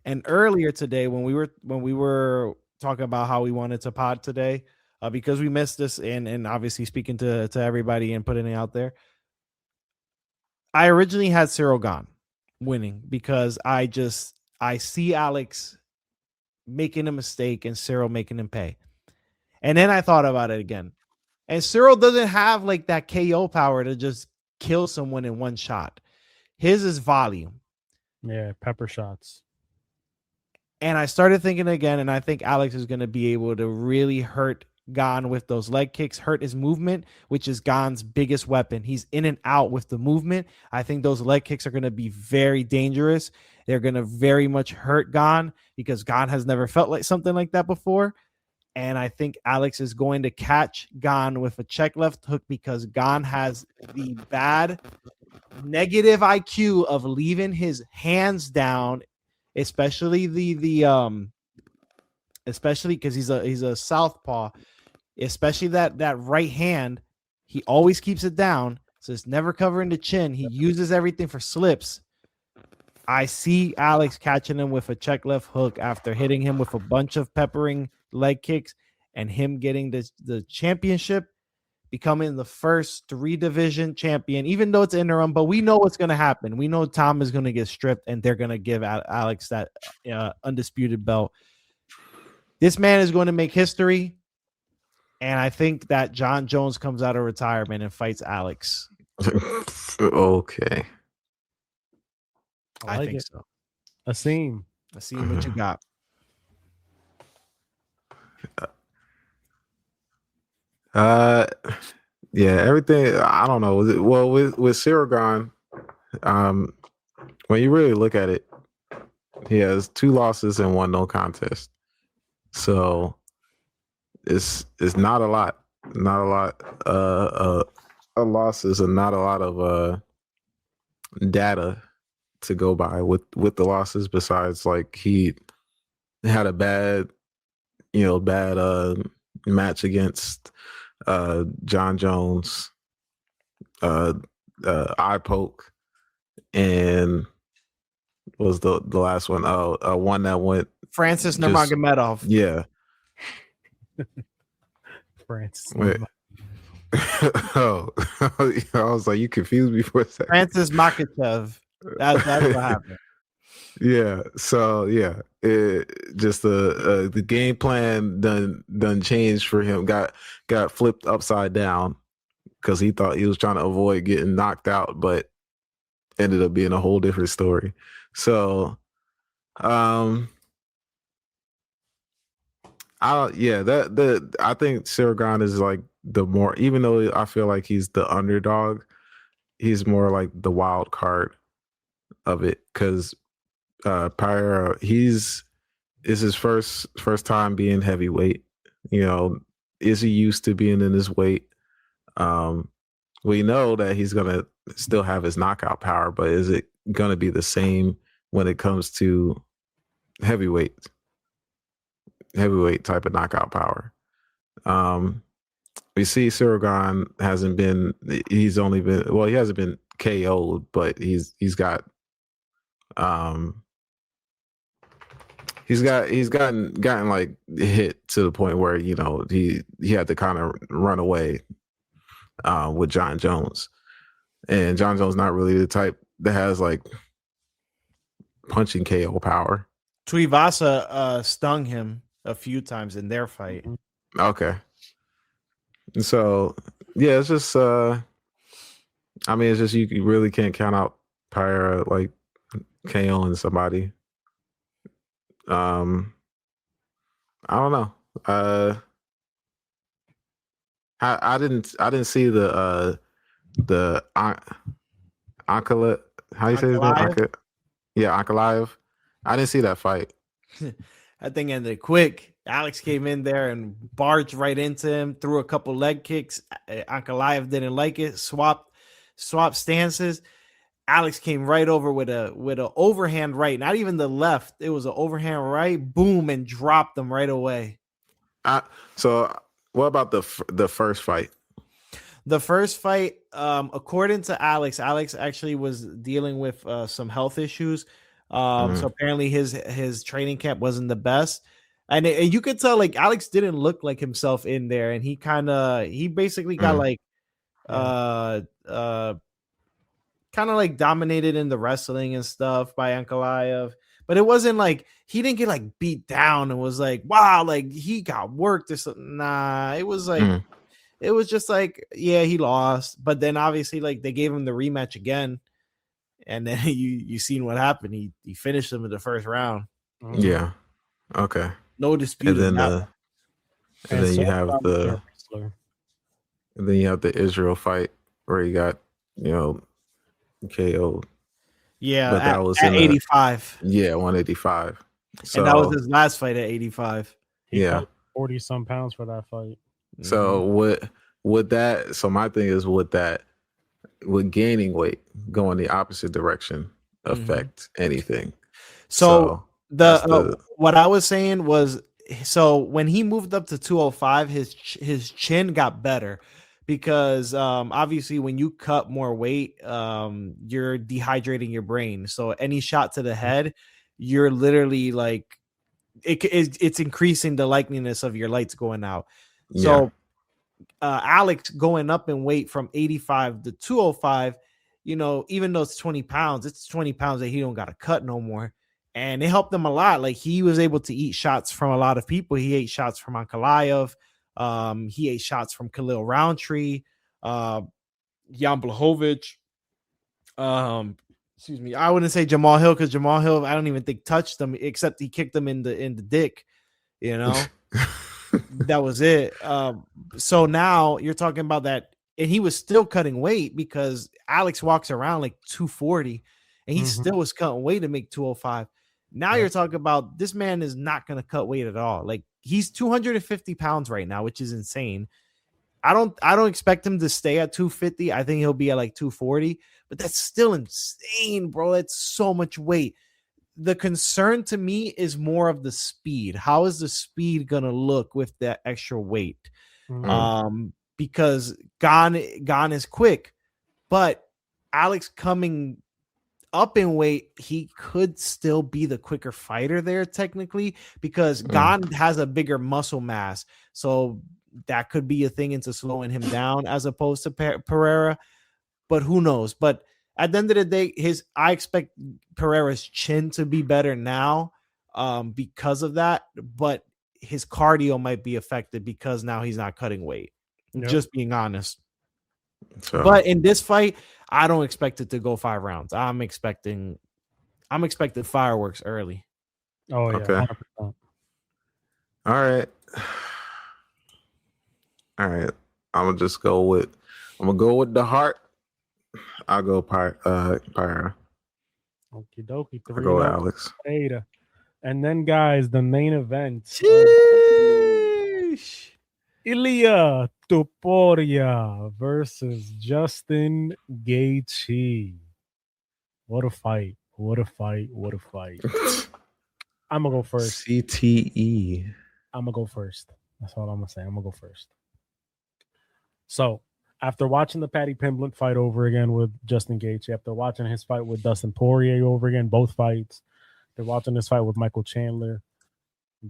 And earlier today, when we were talking about how we wanted to pod today, because we missed this, and obviously speaking to everybody and putting it out there, I originally had Cyril Gane winning because I see Alex making a mistake and Cyril making him pay. And then I thought about it again. And Cyril doesn't have like that KO power to just kill someone in one shot. His is volume. Yeah, pepper shots. And I started thinking again, and I think Alex is going to be able to really hurt Gane with those leg kicks, hurt his movement, which is Gane's biggest weapon. He's in and out with the movement. I think those leg kicks are going to be very dangerous. They're going to very much hurt Gane because Gane has never felt like something like that before. And I think Alex is going to catch Gane with a check left hook because Gane has the bad negative IQ of leaving his hands down, especially especially because he's a southpaw, especially that right hand. He always keeps it down, so it's never covering the chin. He uses everything for slips. I see Alex catching him with a check left hook after hitting him with a bunch of peppering leg kicks and him getting the championship, becoming the first 3-division champion, even though it's interim. But we know what's going to happen. We know Tom is going to get stripped and they're going to give Alex that undisputed belt. This man is going to make history. And I think that John Jones comes out of retirement and fights Alex. Okay. I think so. Aseem. Aseem, what you got? Yeah, everything. I don't know. Well, with Cyril Gane, when you really look at it, he has 2 losses and 1 no contest. So it's not a lot, of losses and not a lot of data to go by with the losses. Besides, like, he had a bad match against John Jones, eye poke, and was the last one? One that went Francis Nurmagomedov. Yeah. Francis. Oh, I was like, you confused me for a second. Francis Makachev. That's what happened. Yeah. So yeah, just the game plan done changed for him. Got flipped upside down because he thought he was trying to avoid getting knocked out, but ended up being a whole different story. So, I think Cyril Gane is like the more, even though I feel like he's the underdog, he's more like the wild card of it because Pereira, is his first time being heavyweight. Is he used to being in his weight? We know that he's gonna still have his knockout power, but is it gonna be the same when it comes to heavyweight type of knockout power? We see Cyril Gane he hasn't been KO'd, but he's gotten like hit to the point where he had to kind of run away with John Jones, and John Jones not really the type that has like punching KO power. Tuivasa stung him a few times in their fight. Okay. So yeah, it's just I mean, it's just you really can't count out Pereira like KOing somebody. I don't know. I didn't see the Ankala. How you say his name? Ankalaev? Yeah, Ankalaev. I didn't see that fight. That thing ended quick. Alex came in there and barged right into him, threw a couple leg kicks. Ankalaev didn't like it. Swap stances. Alex came right over with a overhand right, not even the left. It was an overhand right, boom, and dropped him right away. So what about the first fight? The first fight, according to Alex actually was dealing with some health issues. So apparently his training camp wasn't the best. And you could tell like Alex didn't look like himself in there, and he basically got like kind of like dominated in the wrestling and stuff by Ankalaev. But it wasn't like he didn't get like beat down and was like, wow, like he got worked or something. Nah, it was like it was just like, yeah, he lost. But then obviously like they gave him the rematch again. And then you seen what happened. He finished him in the first round. Yeah. Okay. No dispute. And then you have the Israel fight where he got, KO. Yeah, but that was at 85. 185. So and that was his last fight at 85. He cut 40 some pounds for that fight. So would that? So my thing is, would gaining weight going the opposite direction affect anything? So what I was saying was, so when he moved up to 205, his chin got better because obviously when you cut more weight, you're dehydrating your brain. So any shot to the head, you're literally like it's increasing the likeliness of your lights going out. So Alex going up in weight from 85 to 205, even though it's 20 pounds, it's 20 pounds that he don't got to cut no more. And it helped him a lot. Like he was able to eat shots from a lot of people. He ate shots from Ankalaev. He ate shots from Khalil Roundtree, Jan Blachowicz. Excuse me. I wouldn't say Jamal Hill because Jamal Hill, I don't even think touched him except he kicked him in the dick. That was it. So now you're talking about that, and he was still cutting weight because Alex walks around like 240, and he still was cutting weight to make 205. Now you're talking about this man is not going to cut weight at all. Like he's 250 pounds right now, which is insane. I don't expect him to stay at 250. I think he'll be at like 240, but that's still insane, bro. That's so much weight. The concern to me is more of the speed. How is the speed gonna look with that extra weight? Because Gane is quick, but Alex coming up in weight, he could still be the quicker fighter there technically because Gane has a bigger muscle mass, so that could be a thing into slowing him down as opposed to Pereira. But who knows? But at the end of the day, I expect Pereira's chin to be better now because of that. But his cardio might be affected because now he's not cutting weight. Just being honest. But in this fight, I don't expect it to go 5 rounds. I'm expecting fireworks early. Oh yeah. Okay. 100%. All right. I'm gonna go with the heart. I'll go Pereira. Okie dokie. I'll go with Alex. And then, guys, the main event. Ilia Topuria versus Justin Gaethje. What a fight. I'm going to go first. CTE. I'm going to go first. That's all I'm going to say. I'm going to go first. So, after watching the Paddy Pimblett fight over again with Justin Gaethje, after watching his fight with Dustin Poirier over again, both fights, after watching this fight with Michael Chandler,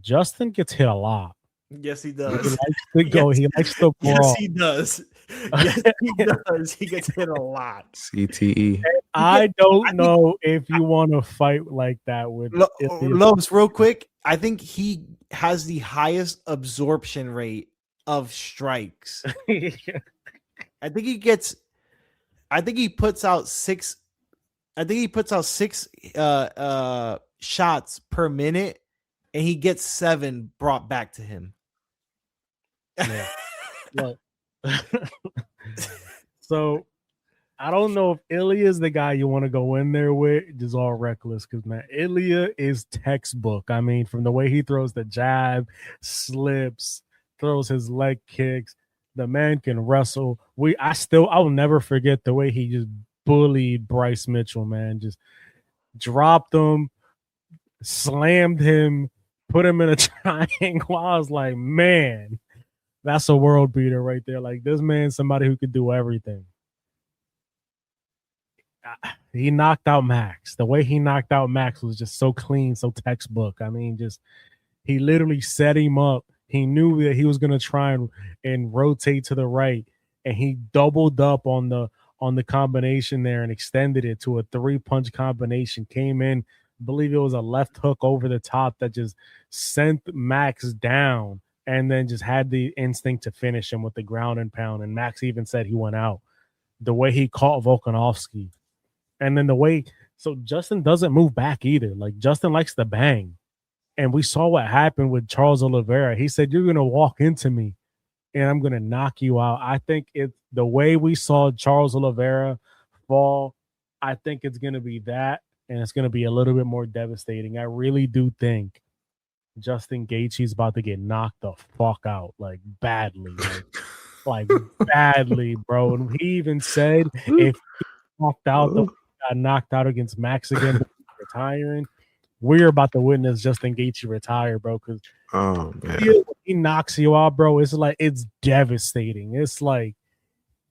Justin gets hit a lot. Yes, he does. He likes to go. He likes to brawl. Yes, he does. Yes, he does. He gets hit a lot. CTE. I don't know if you want to fight like that with Lopes. Real quick, I think he has the highest absorption rate of strikes. I think he gets I think he puts out six. I think he puts out six shots per minute, and he gets 7 brought back to him. Yeah. Look. So I don't know if Ilya is the guy you want to go in there with, just all reckless, because man, Ilya is textbook. I mean, from the way he throws the jab, slips, throws his leg kicks, the man can wrestle. I'll never forget the way he just bullied Bryce Mitchell, man. Just dropped him, slammed him, put him in a triangle. I was like, man, that's a world beater right there. Like, this man's somebody who could do everything. He knocked out Max. The way he knocked out Max was just so clean, so textbook. I mean, just he literally set him up. He knew that he was going to try and rotate to the right, and he doubled up on the combination there and extended it to a 3-punch combination. Came in, I believe it was a left hook over the top that just sent Max down, and then just had the instinct to finish him with the ground and pound. And Max even said he went out. The way he caught Volkanovski. And then the way, so Justin doesn't move back either. Like, Justin likes to bang. And we saw what happened with Charles Oliveira. He said, you're going to walk into me and I'm going to knock you out. I think it's the way we saw Charles Oliveira fall. I think it's going to be that. And it's going to be a little bit more devastating. I really do think Justin Gaethje's about to get knocked the fuck out, like badly. Like badly, bro. And he even said if he knocked out, got knocked out against Max again, retiring, we're about to witness Justin Gaethje retire, bro. Because he knocks you out, bro. It's like, it's devastating. It's like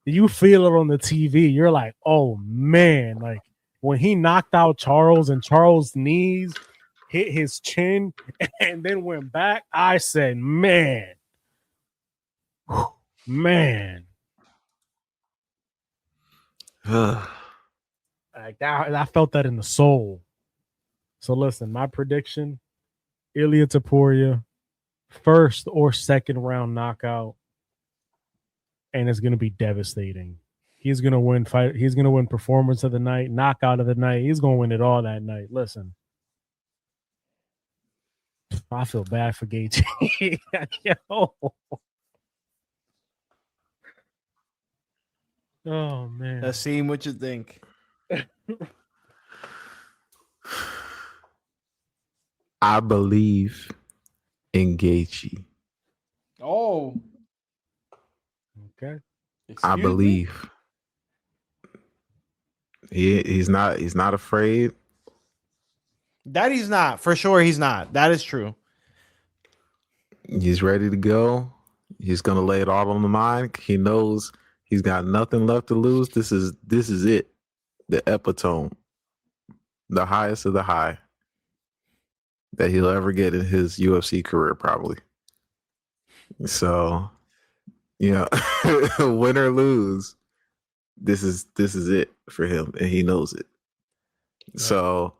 you feel it on the TV. You're like, oh man, like when he knocked out Charles and Charles' knees hit his chin and then went back, I said, man. Man, like that, I felt that in the soul. So listen, my prediction: Ilia Topuria, first or second round knockout, and it's going to be devastating. He's going to win fight. He's going to win performance of the night, knockout of the night. He's going to win it all that night. Listen, I feel bad for Gaethje. Yo. Oh man, Aseem, what you think? I believe in Gaethje. Oh, okay. I believe he's not afraid. That he's not, for sure. He's not. That is true. He's ready to go. He's gonna lay it all on the line. He knows he's got nothing left to lose. This is it. The epitome. The highest of the high that he'll ever get in his UFC career, probably. So, you know, win or lose, this is it for him, and he knows it. Right. So,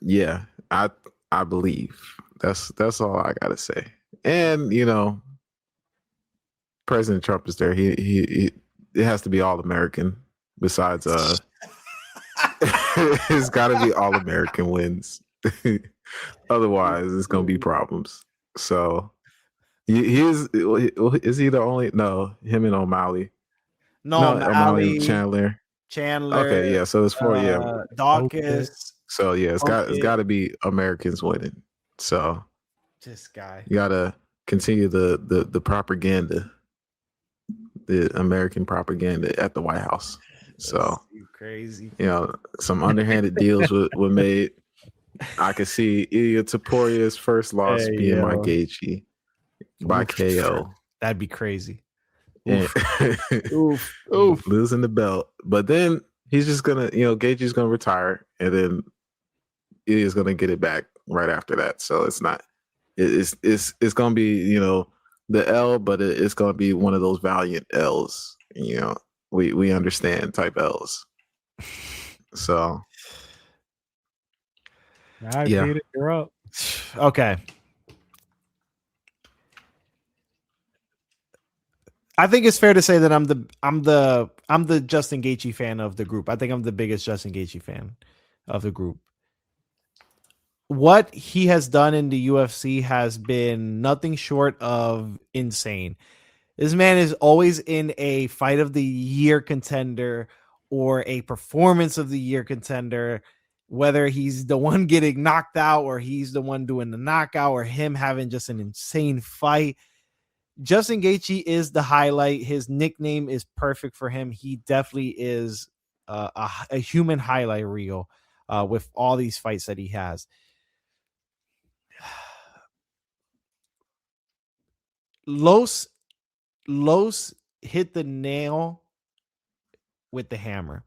yeah, I believe that's all I gotta say. And you know, President Trump is there. He it has to be all American. Besides, it's got to be all American wins. Otherwise, it's gonna be problems. So, is he the only? No, him and O'Malley. No, O'Malley, Chandler. Okay, yeah. So it's 4. Dawkins. So yeah, it's got to be Americans winning. So this guy, you got to continue the propaganda, the American propaganda at the White House. So crazy, you know, some underhanded deals were made. I could see Ilia Topuria's first loss being my Gaethje by KO. That'd be crazy. Oof. Losing the belt, but then he's just gonna, Gaethje's gonna retire, and then Ilia's gonna get it back right after that. So it's not, it's gonna be, the L, but it's gonna be one of those valiant L's. We understand type L's. So. All right, yeah. Peter, you're up. Okay. I think it's fair to say that I'm the I'm the Justin Gaethje fan of the group. I think I'm the biggest Justin Gaethje fan of the group. What he has done in the UFC has been nothing short of insane. This man is always in a fight of the year contender or a performance of the year contender, whether he's the one getting knocked out or he's the one doing the knockout or him having just an insane fight. Justin Gaethje is the highlight. His nickname is perfect for him. He definitely is a human highlight reel with all these fights that he has. Los hit the nail with the hammer.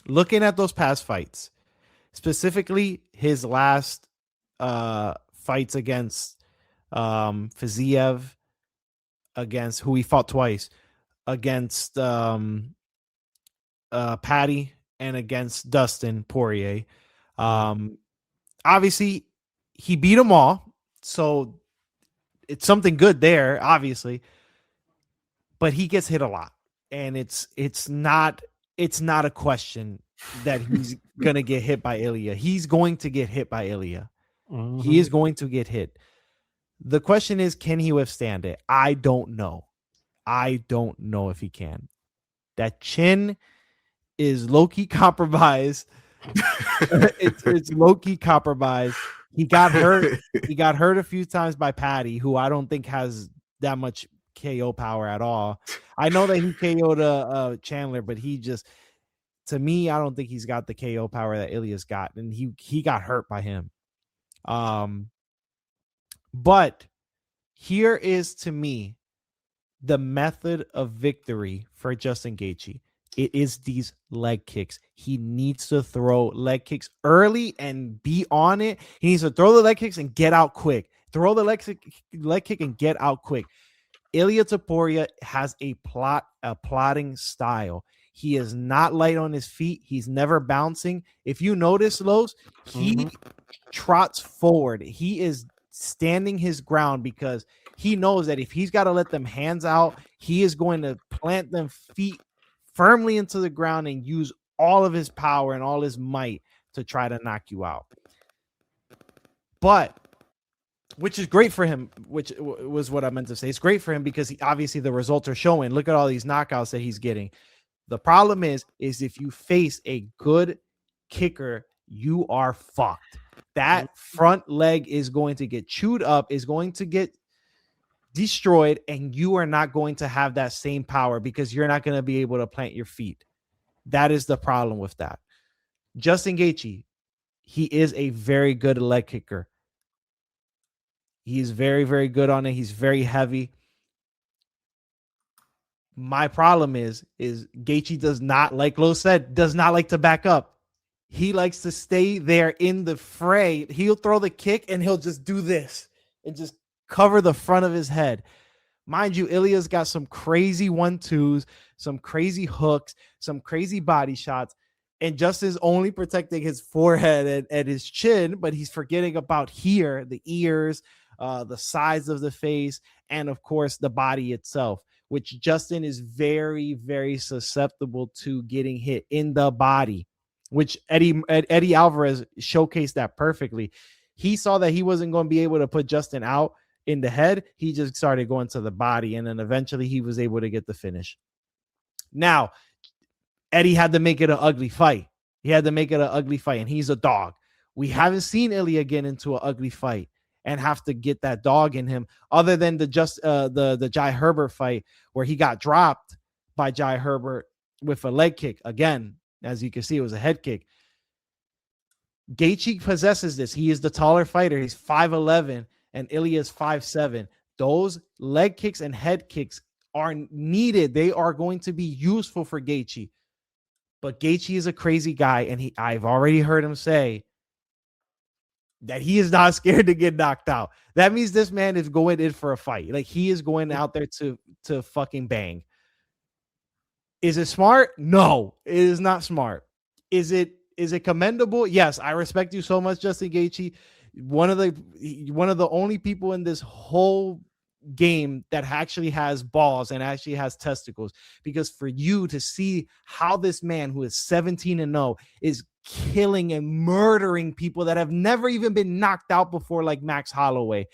Looking at those past fights, specifically his last fights against Fiziev, against who he fought twice, against Patty, and against Dustin Poirier. Obviously, he beat them all, so it's something good there, obviously. But he gets hit a lot, and it's not a question that he's gonna get hit by Ilya. He's going to get hit by Ilya. Mm-hmm. He is going to get hit. The question is, can he withstand it? I don't know. I don't know if he can. That chin is low-key compromised. it's low-key compromised. He got hurt. He got hurt a few times by Patty, who I don't think has that much KO power at all. I know that he KO'd Chandler, but he just, to me, I don't think he's got the KO power that Ilya's got, and he got hurt by him. But here is, to me, the method of victory for Justin Gaethje. It is these leg kicks. He needs to throw leg kicks early and be on it. He needs to throw the leg kicks and get out quick. Throw the leg kick and get out quick. Ilia Topuria has a plotting style. He is not light on his feet. He's never bouncing. If you notice, Los, he trots forward. He is standing his ground because he knows that if he's got to let them hands out, he is going to plant them feet firmly into the ground and use all of his power and all his might to try to knock you out. But, which is great for him, which was what I meant to say. It's great for him because obviously the results are showing. Look at all these knockouts that he's getting. The problem is if you face a good kicker, you are fucked. That front leg is going to get chewed up, is going to get destroyed, and you are not going to have that same power because you're not going to be able to plant your feet. That is the problem with that. Justin Gaethje, he is a very good leg kicker. He is very, very good on it. He's very heavy. My problem is Gaethje does not, like Lo said, does not like to back up. He likes to stay there in the fray. He'll throw the kick and he'll just do this and just cover the front of his head. Mind you, Ilya's got some crazy 1-2s, some crazy hooks, some crazy body shots, and Justin's only protecting his forehead and his chin, but he's forgetting about here, the ears, the sides of the face, and of course the body itself, which Justin is very, very susceptible to getting hit in the body, which Eddie Alvarez showcased that perfectly. He saw that he wasn't going to be able to put Justin out in the head. He just started going to the body, and then eventually he was able to get the finish. Now, Eddie had to make it an ugly fight. And he's a dog. We haven't seen Ilya get into an ugly fight and have to get that dog in him, other than the Jai Herbert fight where he got dropped by Jai Herbert with a leg kick. Again, as you can see, it was a head kick. Gaethje possesses this. He is the taller fighter. He's 5'11", and Ilya is 5'7". Those leg kicks and head kicks are needed. They are going to be useful for Gaethje. But Gaethje is a crazy guy, and I've already heard him say that he is not scared to get knocked out. That means this man is going in for a fight. Like, he is going out there to fucking bang. Is it smart? No, it is not smart. Is it commendable? Yes, I respect you so much, Justin Gaethje. One of the only people in this whole game that actually has balls and actually has testicles, because for you to see how this man who is 17-0 is killing and murdering people that have never even been knocked out before, like Max Holloway,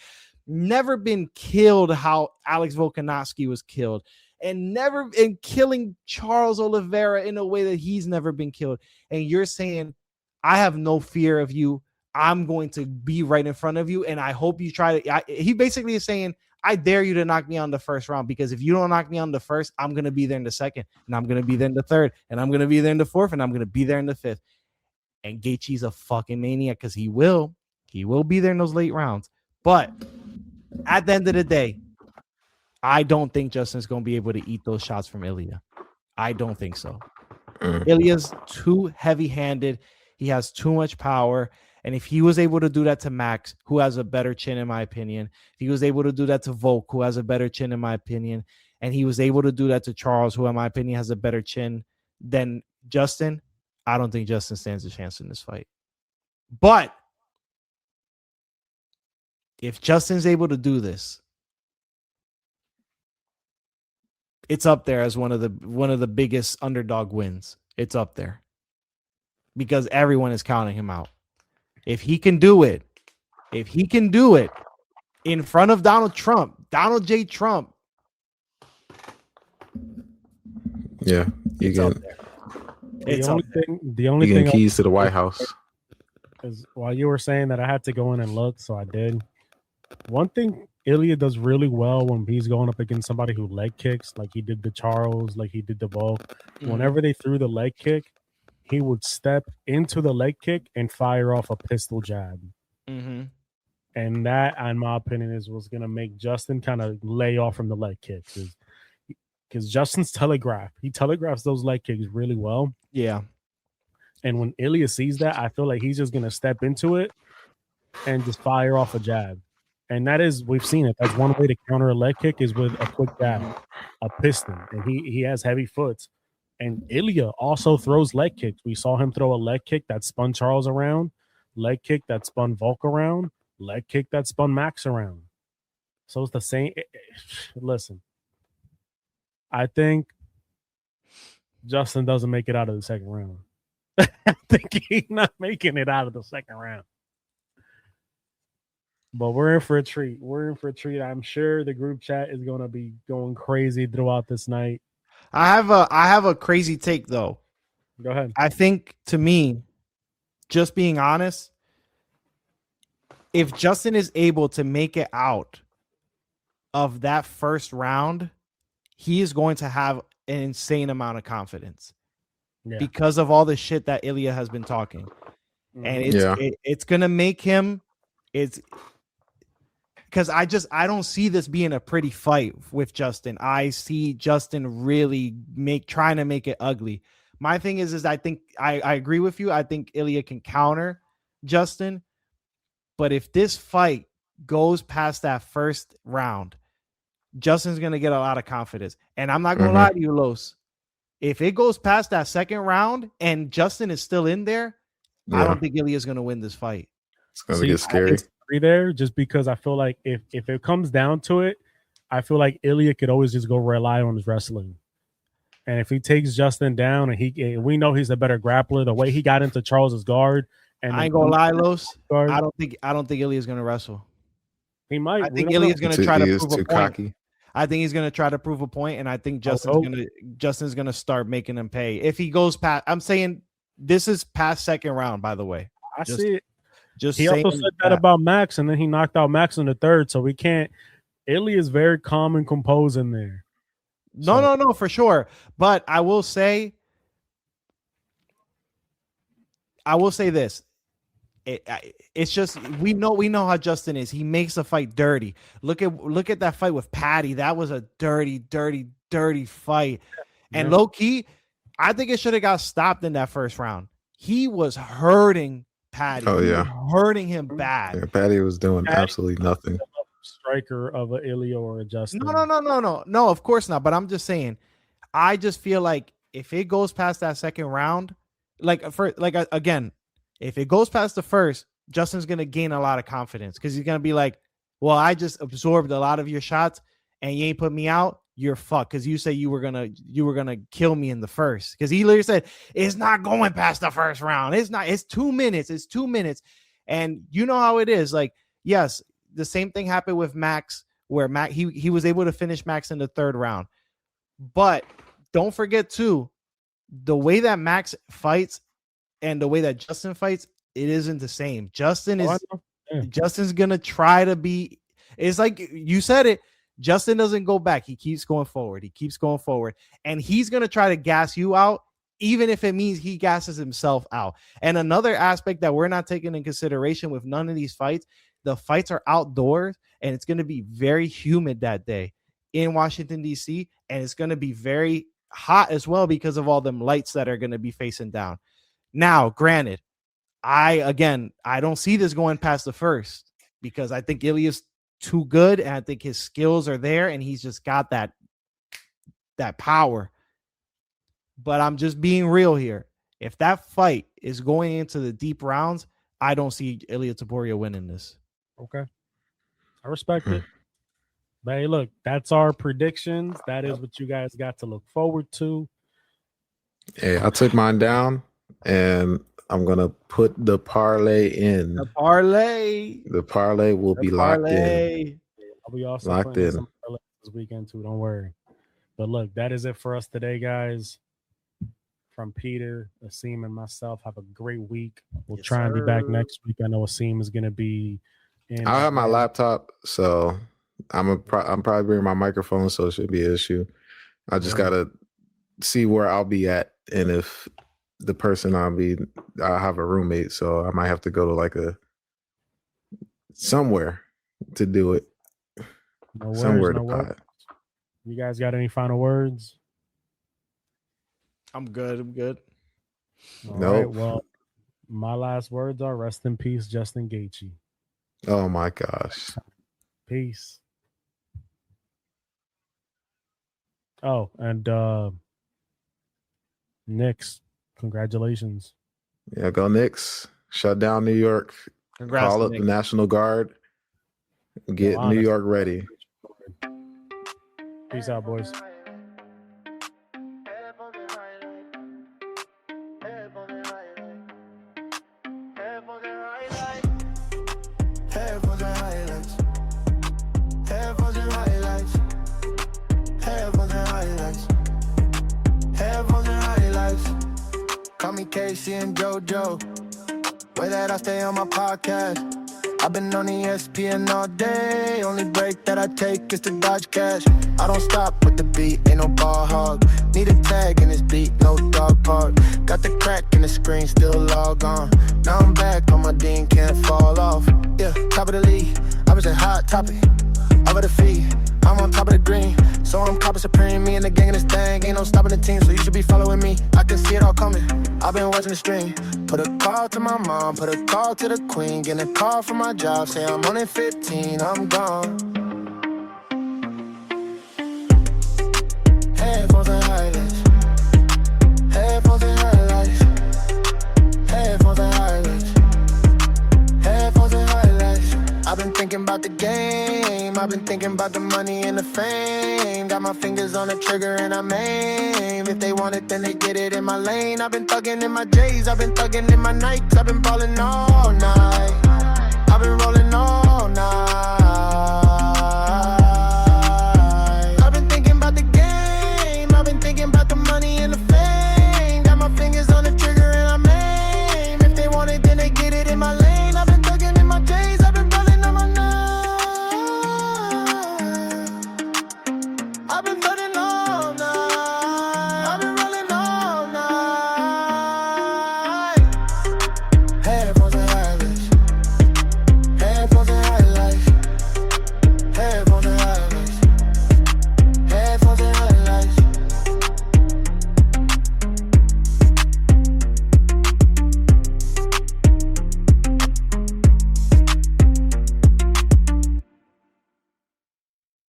never been killed how Alex Volkanovski was killed, and never in killing Charles Oliveira in a way that he's never been killed. And you're saying, I have no fear of you. I'm going to be right in front of you. And I hope you try to, he basically is saying, I dare you to knock me on the first round, because if you don't knock me on the first, I'm going to be there in the second, and I'm going to be there in the third, and I'm going to be there in the fourth, and I'm going to be there in the fifth. And Gaethje's a fucking maniac, because he will be there in those late rounds. But at the end of the day, I don't think Justin's going to be able to eat those shots from Ilya. I don't think so. Ilya's too heavy-handed. He has too much power. And if he was able to do that to Max, who has a better chin, in my opinion, if he was able to do that to Volk, who has a better chin, in my opinion, and he was able to do that to Charles, who, in my opinion, has a better chin than Justin, I don't think Justin stands a chance in this fight. But if Justin's able to do this, it's up there as one of the biggest underdog wins. It's up there because everyone is counting him out. If he can do it in front of Donald J. Trump. Yeah, you get the only thing keys to the White House. Is while you were saying that, I had to go in and look, so I did. One thing Ilya does really well when he's going up against somebody who leg kicks, like he did to Charles, like he did to Volk. Whenever they threw the leg kick, he would step into the leg kick and fire off a pistol jab. And that, in my opinion, is what's going to make Justin kind of lay off from the leg kicks. Because Justin's he telegraphs those leg kicks really well. Yeah. And when Ilya sees that, I feel like he's just going to step into it and just fire off a jab. And that is, we've seen it. That's one way to counter a leg kick is with a quick jab, a piston. And he has heavy foots. And Ilya also throws leg kicks. We saw him throw a leg kick that spun Charles around, leg kick that spun Volk around, leg kick that spun Max around. So it's the same. Listen, I think Justin doesn't make it out of the second round. I think he's not making it out of the second round. But we're in for a treat. I'm sure the group chat is going to be going crazy throughout this night. I have a crazy take, though. Go ahead. I think, to me, just being honest, if Justin is able to make it out of that first round, he is going to have an insane amount of confidence because of all the shit that Ilya has been talking. And it's going to make him because I don't see this being a pretty fight with Justin. I see Justin really trying to make it ugly. My thing is I think I agree with you. I think Ilya can counter Justin. But if this fight goes past that first round, Justin's going to get a lot of confidence. And I'm not going to lie to you, Los. If it goes past that second round and Justin is still in there, I don't think Ilya is going to win this fight. It's going to get scary. There, just because I feel like if it comes down to it, I feel like Ilya could always just go rely on his wrestling. And if he takes Justin down and we know he's a better grappler, the way he got into Charles's guard. And I ain't gonna lie, Los. I don't think Ilya's gonna wrestle. He might. I think Ilya's gonna try to prove a point. Cocky. I think he's gonna try to prove a point, and I think Justin's gonna start making him pay. If he goes past, I'm saying this is past second round, by the way. I see it. He also said that about Max, and then he knocked out Max in the third, so we can't. Ilya is very calm and composed in there. No, for sure. But I will say this. It's just we know how Justin is. He makes the fight dirty. Look at that fight with Patty. That was a dirty fight. And low key, I think it should have got stopped in that first round. He was hurting Patty. Oh yeah, hurting him bad. Yeah, Patty was doing absolutely nothing. Striker of a Ilya or a Justin. No, of course not. But I'm just saying, I just feel like if it goes past that second round, again, if it goes past the first, Justin's gonna gain a lot of confidence because he's gonna be like, well, I just absorbed a lot of your shots and you ain't put me out, you're fucked. Because you say you were gonna kill me in the first. Because he literally said it's not going past the first round. It's not. It's 2 minutes. It's 2 minutes. And you know how it is. Like, yes, the same thing happened with Max, where he was able to finish Max in the 3rd round. But don't forget too, the way that Max fights and the way that Justin fights, it isn't the same. Justin's gonna try to be. It's like you said it. Justin doesn't go back. He keeps going forward. He keeps going forward, and he's gonna try to gas you out, even if it means he gasses himself out. And another aspect that we're not taking in consideration with none of these fights, the fights are outdoors, and it's gonna be very humid that day in Washington D.C., and it's gonna be very hot as well because of all them lights that are gonna be facing down. Now, granted, I don't see this going past the first because I think Ilya's too good and I think his skills are there and he's just got that power. But I'm just being real here. If that fight is going into the deep rounds, I don't see Ilia Topuria winning this. Okay. I respect it. But hey, look, that's our predictions. That is what you guys got to look forward to. Hey, I took mine down. And I'm gonna put the parlay in. The parlay will be locked in. I'll be also locked putting in some parlays this weekend too. Don't worry. But look, that is it for us today, guys. From Peter, Aseem, and myself, have a great week. We'll try and be back next week. I know Aseem is gonna be in. I'll have my laptop, so I'm probably bringing my microphone, so it should be an issue. I just gotta see where I'll be at, and if the person I have a roommate, so I might have to go to like somewhere to do it. No worries, somewhere no to worries. pot. You guys got any final words? I'm good. All Nope. right, well, my last words are rest in peace, Justin Gaethje. Oh my gosh. Peace. Oh, and Knicks, congratulations. Yeah, go Knicks. Shut down New York. Congrats, Call up Nick. the National Guard. Get New York ready. Peace out, boys. Call me Casey and JoJo. Way that I stay on my podcast. I've been on ESPN all day. Only break that I take is to dodge cash. I don't stop with the beat, ain't no ball hog. Need a tag in this beat, no dog park. Got the crack in the screen, still log on. Now I'm back on my Dean, can't fall off. Yeah, top of the league, I was a hot topic. Over the feet, I'm on top of the green. So I'm copper supreme, me and the gang in this thing. Ain't no stopping the team, so you should be following me. I can see it all coming, I've been watching the stream. Put a call to my mom, put a call to the queen. Get a call from my job, say I'm on at 15, I'm gone. Headphones and highlights. Headphones and highlights. Headphones and highlights. Headphones and highlights. I've been thinking about the game. I've been thinking about the money and the fame. Got my fingers on the trigger and I'm aim. If they want it, then they get it in my lane. I've been thugging in my J's. I've been thugging in my Nikes. I've been balling all night. I've been rolling all